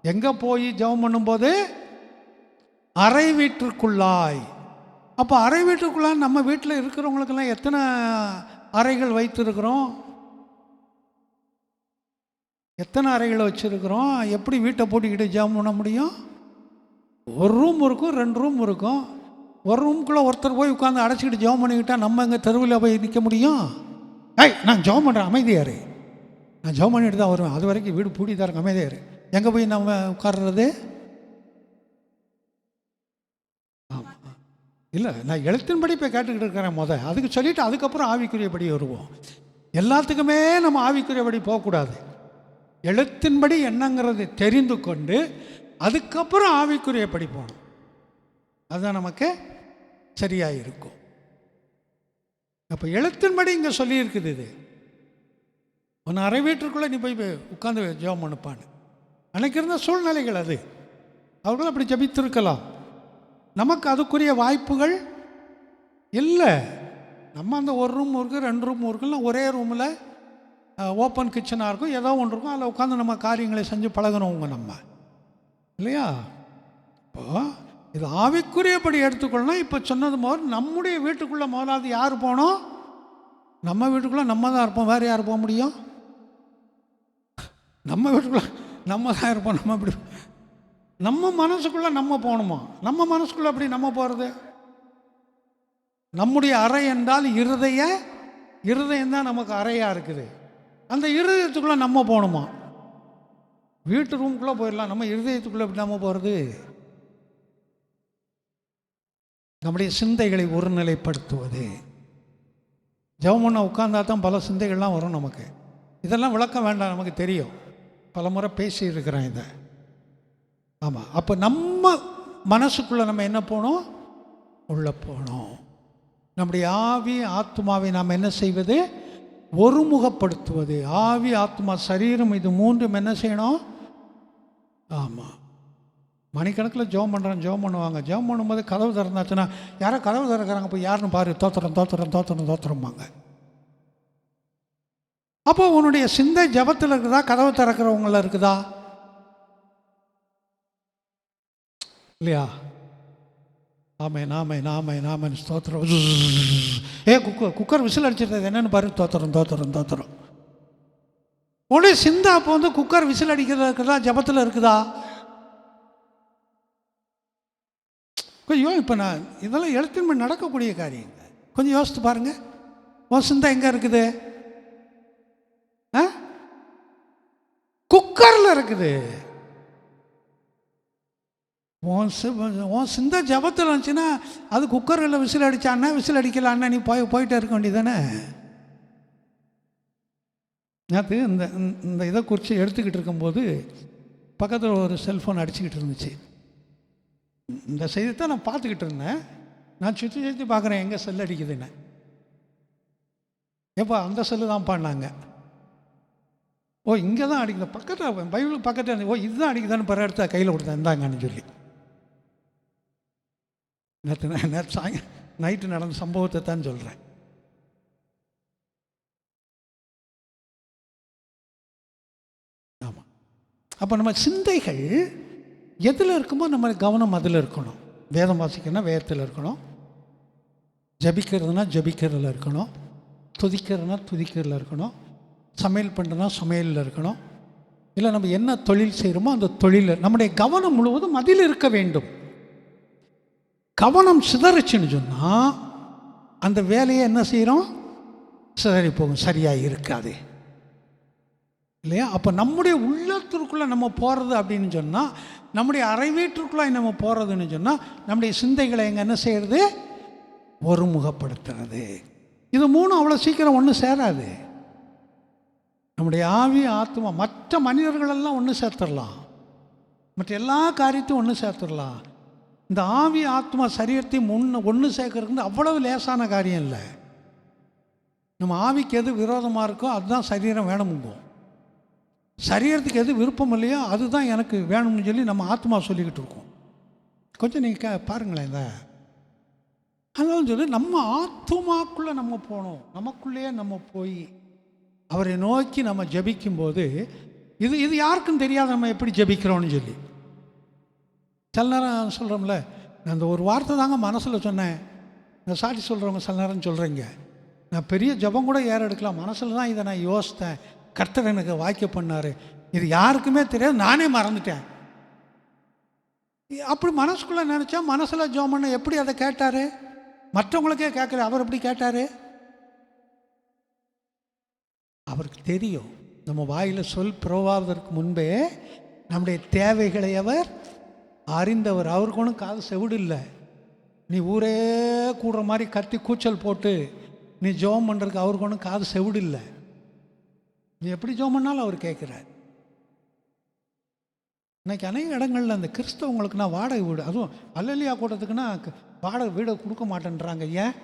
எங்கே போய் ஜெபம் பண்ணும்போது அறை வீட்டிற்குள்ளாய். அப்போ அறை வீட்டுக்குள்ளாய் நம்ம வீட்டில் இருக்கிறவங்களுக்கெல்லாம் எத்தனை அறைகள் வைத்திருக்கிறோம், எத்தனை அறைகளை வச்சுருக்கிறோம்? எப்படி வீட்டை போட்டுக்கிட்டு ஜெபம் பண்ண முடியும்? ஒரு ரூம் இருக்கும், 2 ரூம் இருக்கும். ஒரு ரூமுக்குள்ளே ஒருத்தர் போய் உட்காந்து அடைச்சிக்கிட்டு ஜெபம் பண்ணிக்கிட்டால் நம்ம எங்கே தெருவில் போய் நிற்க முடியும்? நான் ஜெபம் பண்ணுறேன், அமைதியாரு, நான் ஜெபம் பண்ணிட்டு தான் வருவேன், அது வரைக்கும் வீடு பூட்டி தான் இருக்கும், அமைதியாரு. எங்கே போய் நம்ம உட்கார்றது? ஆமாம் இல்லை, நான் எழுத்தின்படி இப்போ கேட்டுக்கிட்டு இருக்கிறேன். அதுக்கு சொல்லிவிட்டு அதுக்கப்புறம் ஆவிக்குரியபடி வருவோம். எல்லாத்துக்குமே நம்ம ஆவிக்குரியபடி போகக்கூடாது. எழுத்தின்படி என்னங்கிறது தெரிந்து கொண்டு அதுக்கப்புறம் ஆவிக்குரியபடி போகணும். அதுதான் நமக்கு சரியாக இருக்கும். அப்போ எழுத்தின்படி இங்கே சொல்லியிருக்குது. இது ஒன்று அறை வீட்டுக்குள்ளே நீ போய் உட்காந்து ஜெபம் பண்ணுப்பான்னு அன்னைக்கு இருந்த சூழ்நிலைகள் அது. அவர்களும் அப்படி ஜபித்திருக்கலாம். நமக்கு அதுக்குரிய வாய்ப்புகள் இல்லை. நம்ம அந்த ஒரு ரூம் இருக்குது, 2 ரூம் இருக்குல்ல, ஒரே ரூமில் ஓப்பன் கிச்சனாக இருக்கும், ஏதோ ஒன்று இருக்கும், அதில் உட்காந்து நம்ம காரியங்களை செஞ்சு பழகணுங்க நம்ம, இல்லையா? இப்போ இது ஆவிக்குரியபடி எடுத்துக்கொள்ளணும். இப்போ சொன்னது முதல் நம்முடைய வீட்டுக்குள்ளே முதலாவது யார் போனோம்? நம்ம வீட்டுக்குள்ளே நம்ம தான் இருப்போம், வேறு யார் போக முடியும்? நம்ம வீட்டுக்குள்ளே நம்ம தான் இருப்போம். நம்ம இப்படி நம்ம மனசுக்குள்ளே நம்ம போகணுமா? நம்ம மனசுக்குள்ளே அப்படி நம்ம போகிறது? நம்முடைய அறை என்றால் இருதயம் தான் நமக்கு அறையாக இருக்குது. அந்த இருதயத்துக்குள்ளே நம்ம போகணுமா? வீட்டு ரூமுக்குள்ளே போயிடலாம், நம்ம இருதயத்துக்குள்ளே எப்படி நம்ம போகிறது? நம்முடைய சிந்தைகளை ஒருநிலைப்படுத்துவது. ஜெபம் பண்ண உட்கார்ந்தா தான் பல சிந்தைகள்லாம் வரும் நமக்கு. இதெல்லாம் விளக்க வேண்டாம், நமக்கு தெரியும், பல முறை பேசியிருக்கிறேன் இதை. ஆமாம். அப்போ நம்ம மனசுக்குள்ளே நம்ம என்ன போகணும்? உள்ளே போகணும். நம்முடைய ஆவி ஆத்மாவை நாம் என்ன செய்வது? ஒருமுகப்படுத்துவது. ஆவி ஆத்மா சரீரம் இது மூன்றும் என்ன செய்யணும்? ஆமாம். மணிக்கணக்கில் ஜெபம் பண்ணுவாங்க. ஜெபம் பண்ணும்போது கதவு திறந்தாச்சுன்னா, யாரோ கதவு திறக்கிறாங்க, போய் யாருன்னு பாரு, தோத்திரம்பாங்க. அப்போ உன்னுடைய சிந்தை ஜெபத்தில் இருக்குதா, கதவு திறக்கிறவங்கள இருக்குதா? இல்லையா? நாம ஸ்தோத்திரம். குக்கர் விசில் அடிச்சிருந்தது என்னன்னு பாரு, தோத்திரம். உன்னுடைய சிந்தை அப்போ வந்து குக்கர் விசில் அடிக்கிறதா இருக்குதா, ஜெபத்தில் இருக்குதா? கொஞ்சம் இப்போ நான் இதெல்லாம் எழுத்தின்மை நடக்கக்கூடிய காரியங்க. கொஞ்சம் யோசித்து பாருங்க, உன் சிந்தை எங்கே இருக்குது? குக்கரில் இருக்குது. உன் சிந்தை ஜபத்தில் இருந்துச்சுன்னா அது குக்கரில் விசில் அடித்தான்னா விசில் அடிக்கலான்னா நீ போயிட்டே இருக்க வேண்டியதானே. நேற்று இந்த இதை குறித்து எடுத்துக்கிட்டு இருக்கும்போது பக்கத்தில் ஒரு செல்ஃபோன் அடிச்சுக்கிட்டு இருந்துச்சு. இந்த செய்தியை நான் பார்த்துக்கிட்டு இருந்தேன். நான் சுற்றி பார்க்குறேன் எங்கே செல் அடிக்குதுன்னு. எப்போ அந்த செல்லு தான் பாடினாங்க. ஓ இங்கே தான் அடிக்குது, பக்கத்தில் பைபிள் பக்கத்தில். ஓ இதுதான் அடிக்குதான்னு பிற இடத்த கையில் கொடுத்தேன், இந்தாங்கன்னு சொல்லி. நேற்று நைட்டு நடந்த சம்பவத்தை தான் சொல்கிறேன். ஆமாம். அப்போ நம்ம சிந்தைகள் எதில் இருக்குமோ நம்ம கவனம் அதில் இருக்கணும். வேதம் வாசிக்கணும்னா வேதத்தில் இருக்கணும், ஜபிக்கிறதுனா ஜபிக்கிறதுல இருக்கணும், துதிக்கிறதுனா துதிக்கிறதுல இருக்கணும், சமையல் பண்ணுறதுனா சமையலில் இருக்கணும், இல்லை நம்ம என்ன தொழில் செய்கிறோமோ அந்த தொழிலில் நம்முடைய கவனம் முழுவதும் அதில் இருக்க வேண்டும். கவனம் சிதறிச்சுன்னு சொன்னால் அந்த வேலையை என்ன செய்கிறோம்? சிதறி போகும், சரியாக இருக்காது, இல்லையா? அப்போ நம்முடைய உள்ளத்திற்குள்ளே நம்ம போகிறது அப்படின்னு சொன்னால், நம்முடைய அறை வீட்டிற்குள்ளே நம்ம போகிறதுன்னு சொன்னால் நம்முடைய சிந்தைகளை எங்கே என்ன செய்கிறது? ஒருமுகப்படுத்துறது. இது மூணும் அவ்வளோ சீக்கிரம் ஒன்று சேராது. நம்முடைய ஆவி ஆத்மா மற்ற மனிதர்களெல்லாம் ஒன்று சேர்த்துடலாம், மற்ற எல்லா காரியத்தையும் ஒன்று சேர்த்துடலாம். இந்த ஆவி ஆத்மா சரீரத்தையும் ஒன்று சேர்க்கறதுக்கு அவ்வளவு லேசான காரியம் இல்லை. நம்ம ஆவிக்கு எது விரோதமாக இருக்கோ அதுதான் சரீரம் வேணுமுங்கும், சரீரத்துக்கு எது விருப்பம் இல்லையோ அதுதான் எனக்கு வேணும்னு சொல்லி நம்ம ஆத்மா சொல்லிக்கிட்டு இருக்கோம். கொஞ்சம் நீங்கள் பாருங்களேன். இந்த அதனால சொல்லி நம்ம ஆத்மாக்குள்ளே நம்ம போகணும். நமக்குள்ளேயே நம்ம போய் அவரை நோக்கி நம்ம ஜபிக்கும்போது இது யாருக்கும் தெரியாது நம்ம எப்படி ஜபிக்கிறோன்னு சொல்லி. சில நேரம் சொல்கிறோம்ல, நான் இந்த ஒரு வார்த்தை தாங்க மனசில் சொன்னேன். இந்த சாட்சி சொல்கிறவங்க சில நேரம் சொல்கிறீங்க, நான் பெரிய ஜபம் கூட ஏற எடுக்கலாம், மனசில் தான் இதை நான் யோசித்தேன், கர்த்தர் எனக்கு வாய்க்க பண்ணார், இது யாருக்குமே தெரியாது, நானே மறந்துட்டேன். அப்படி மனசுக்குள்ளே நினச்சா மனசில் ஜெபம் பண்ண எப்படி அதை கேட்டார்? மற்றவங்களுக்கே கேட்கல, அவர் எப்படி கேட்டார்? அவருக்கு தெரியும். நம்ம வாயில் சொல் புறவாவதற்கு முன்பே நம்முடைய தேவைகளை அவர் அறிந்தவர். அவருக்கு ஒன்றும் காது செவிடு இல்லை. நீ ஊரே கூடுற மாதிரி கத்தி கூச்சல் போட்டு நீ ஜெபம் பண்ணுறதுக்கு அவருக்கு ஒன்றும் காது செவிடு இல்லை. நீ எப்படி ஜெபம் பண்ணாலும் அவர் கேட்குறார். இன்னைக்கு அநேக இடங்களில் அந்த கிறிஸ்தவங்களுக்குன்னா வாடகை வீடு, அதுவும் அல்லலியா கூட்டத்துக்குன்னா வாடகை வீடை கொடுக்க மாட்டேன்றாங்க. ஏன்?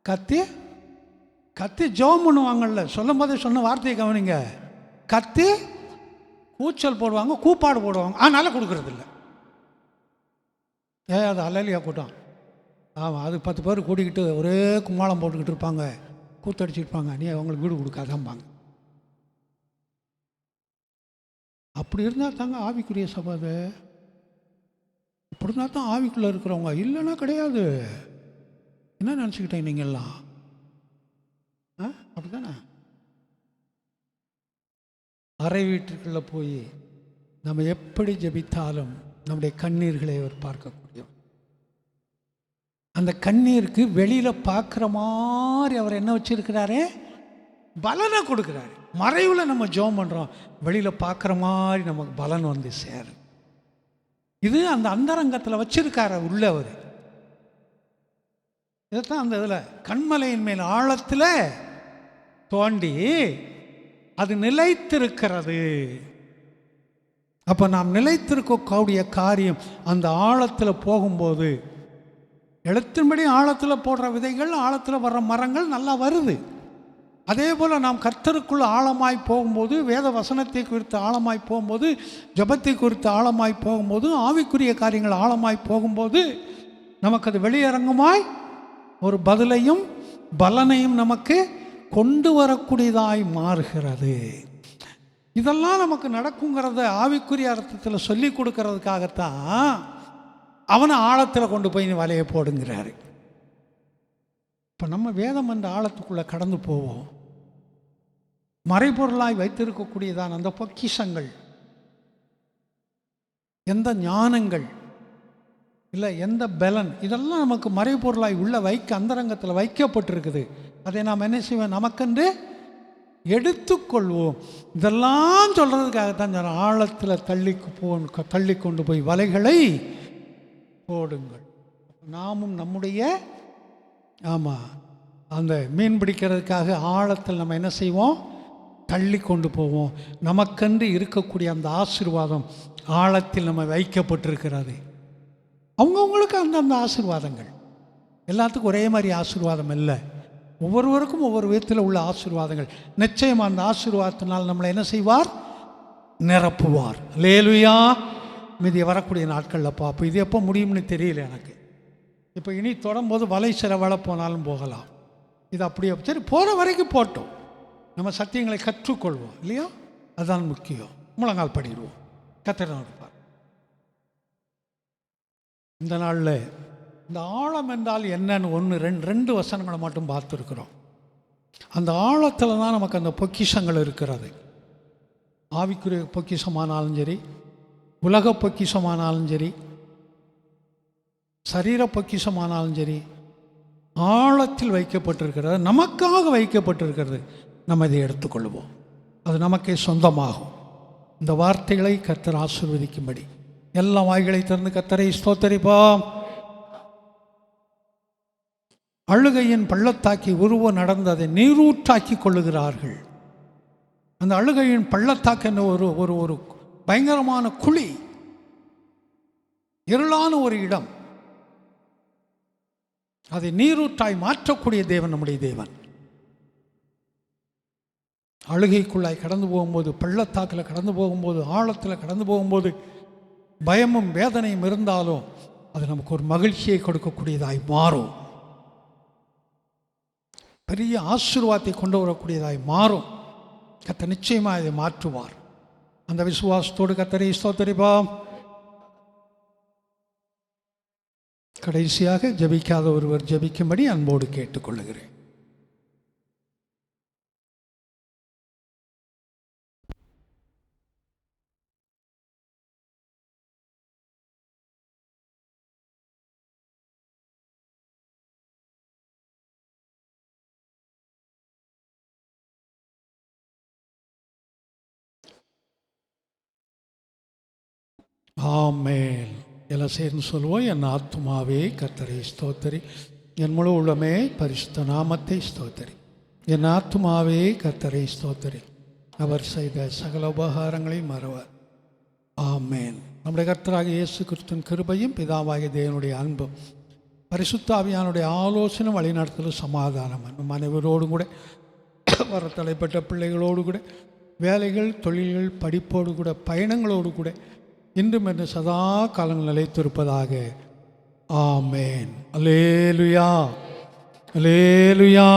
கத்தி ஜெபம் பண்ணுவாங்கல்ல, சொல்லும் போதே சொன்ன வார்த்தையை கவனிங்க. கத்தி கூச்சல் போடுவாங்க, கூப்பாடு போடுவாங்க, அதனால கொடுக்கறதில்ல. அது அல்லலியா கூட்டம். ஆமாம், அது 10 பேர் கூட்டிக்கிட்டு ஒரே கும்மாளம் போட்டுக்கிட்டு இருப்பாங்க. கூத்தடிச்சிருப்பாங்க, நீ அவங்களுக்கு வீடு கொடுக்காதம்பாங்க. அப்படி இருந்தால் தாங்க ஆவிக்குரிய சபை. அது இப்படி இருந்தால் தான் ஆவிக்குள்ளே இருக்கிறவங்க, இல்லைன்னா கிடையாது. என்ன நினச்சிக்கிட்டேன் நீங்கள்லாம்? அப்படி தானே? அறை வீட்டுக்குள்ளே போய் நம்ம எப்படி ஜெபித்தாலும் நம்முடைய கண்ணீர்களை அவர் பார்க்கக்கூடிய, அந்த கண்ணீருக்கு வெளியில் பார்க்குற மாதிரி அவர் என்ன வச்சிருக்கிறாரு? பலனை கொடுக்குறாரு. மறைவில் நம்ம ஜெபம் பண்ணுறோம், வெளியில் பார்க்குற மாதிரி நமக்கு பலன் வந்து சேரும். இது அந்த அந்தரங்கத்தில் வச்சிருக்காரு உள்ள அவர். இதைத்தான் அந்த இதில் கண்மலையின் மேல் ஆழத்தில் தோண்டி அது நிலைத்திருக்கிறது. அப்போ நாம் நிலைத்திருக்கக்கூடிய காரியம் அந்த ஆழத்தில் போகும்போது, எழுத்தின்படி ஆழத்தில் போடுற விதைகள், ஆழத்தில் வர்ற மரங்கள் நல்லா வருது. அதே போல் நாம் கர்த்தருக்குள் ஆழமாய் போகும்போது, வேத வசனத்தை குறித்து ஆழமாய் போகும்போது, ஜெபத்தை குறித்து ஆழமாய் போகும்போது, ஆவிக்குரிய காரியங்கள் ஆழமாய் போகும்போது, நமக்கு அது வெளியரங்கமாய் ஒரு பதிலையும் பலனையும் நமக்கு கொண்டு வரக்கூடியதாய் மாறுகிறது. இதெல்லாம் நமக்கு நடக்குங்கிறத ஆவிக்குரிய அர்த்தத்தில் சொல்லி கொடுக்கறதுக்காகத்தான் அவனை ஆழத்தில் கொண்டு போய் வலையை போடுங்கிறாரு. இப்போ நம்ம வேதம் என்ற ஆழத்துக்குள்ளே கடந்து போவோம். மறைபொருளாய் வைத்திருக்கக்கூடியதான் அந்த பொக்கிஷங்கள், எந்த ஞானங்கள் இல்லை எந்த பலன், இதெல்லாம் நமக்கு மறைபொருளாய் உள்ள அந்தரங்கத்தில் வைக்கப்பட்டிருக்குது. அதை நாம் என்ன செய்வோம்? நமக்கென்று எடுத்துக்கொள்வோம். இதெல்லாம் சொல்கிறதுக்காகத்தான் ஆழத்தில் தள்ளி கொண்டு போய் வலைகளை போடுங்கள். நாமும் நம்முடைய அந்த மீன் பிடிக்கிறதுக்காக ஆழத்தில் நம்ம என்ன செய்வோம்? தள்ளி கொண்டு போவோம். நமக்கென்று இருக்கக்கூடிய அந்த ஆசீர்வாதம் ஆழத்தில் நம்ம வைக்கப்பட்டிருக்கிறது. அவங்கவுங்களுக்கு அந்தந்த ஆசீர்வாதங்கள், எல்லாத்துக்கும் ஒரே மாதிரி ஆசீர்வாதம் இல்லை. ஒவ்வொருவருக்கும் ஒவ்வொரு விதத்தில் உள்ள ஆசீர்வாதங்கள். நிச்சயம் அந்த ஆசீர்வாதத்தினால் நம்மளை என்ன செய்வார்? நிரப்புவார். அல்லேலூயா. மீதி வரக்கூடிய நாட்களில் பார்ப்போம். இது எப்போ முடியும்னு தெரியல எனக்கு. இப்போ இனி தொடரும்போது வலை சில வலை போனாலும் போகலாம். இது அப்படியே சரி, போகிற வரைக்கும் போட்டோம். நம்ம சத்தியங்களை கற்றுக்கொள்வோம் இல்லையா? அதுதான் முக்கியம். முழங்கால் படிடுவோம். கர்த்தர் இருப்பார். இந்த நாளில் இந்த ஆழம் என்றால் என்னன்னு ரெண்டு வசனங்களை மட்டும் பார்த்துருக்குறோம். அந்த ஆழத்தில் தான் நமக்கு அந்த பொக்கிஷங்கள் இருக்கிறது. ஆவிக்குரிய பொக்கிஷமானாலும் சரி, உலக பொக்கிஷமானாலும் சரி, சரீர பொக்கிஷமானாலும் சரி, ஆழத்தில் வைக்கப்பட்டிருக்கிறது, நமக்காக வைக்கப்பட்டிருக்கிறது. நம்ம இதை எடுத்துக்கொள்வோம். அது நமக்கே சொந்தமாகும். இந்த வார்த்தைகளை கர்த்தர் ஆசீர்வதிக்கும்படி எல்லா வாய்களை திறந்து கர்த்தரை ஸ்தோத்தரிப்போம். அழுகையின் பள்ளத்தாக்கி உருவ நடந்து அதை நீரூற்றாக்கி கொள்ளுகிறார்கள். அந்த அழுகையின் பள்ளத்தாக்கு என்ன ஒரு ஒரு ஒரு பயங்கரமான குழி, இருளான ஒரு இடம். அதை நீரூற்றாய் மாற்றக்கூடிய தேவன் நம்முடைய தேவன். அழுகைக்குள்ளாய் கடந்து போகும்போது, பள்ளத்தாக்கில் கடந்து போகும்போது, ஆழத்தில் கடந்து போகும்போது, பயமும் வேதனையும் இருந்தாலும் அது நமக்கு ஒரு மகிழ்ச்சியை கொடுக்கக்கூடியதாய் மாறும். பெரிய ஆசீர்வாதத்தை கொண்டு வரக்கூடியதாய் மாறும். கர்த்தர் நிச்சயமாக இதை மாற்றுவார். அந்த விசுவாசத்தோடு கர்த்தரை ஸ்தோத்திரிப்போம். கடைசியாக ஜெபிக்காத ஒருவர் ஜெபிக்கும்படி அன்போடு கேட்டுக்கொள்ளுகிறேன். ஆமென். எல்லாம் சேர்ந்து சொல்லுவோம். என் ஆத்துமாவே கர்த்தரை ஸ்தோத்தரி, என் முழு உள்ளமே பரிசுத்த நாமத்தை ஸ்தோத்தரி. என் ஆத்துமாவே கர்த்தரை ஸ்தோத்தரி, அவர் செய்த சகல உபகாரங்களையும் மறவார். ஆமென். நம்முடைய கர்த்தராகிய இயேசு கிறிஸ்துவின் கிருபையும் பிதாவாகிய தேவனுடைய அன்பும் பரிசுத்த ஆவியானுடைய ஆலோசனை வழிநடத்தலும் சமாதானம் நம் அனைவரோடும் கூட, வர தலைப்பட்ட பிள்ளைகளோடு கூட, வேலைகள், தொழில்கள், படிப்போடு கூட, பயணங்களோடு கூட இன்றும் என்று சதா காலங்கள் நிலைத்திருப்பதாக. ஆமென். அல்லேலூயா, அல்லேலூயா.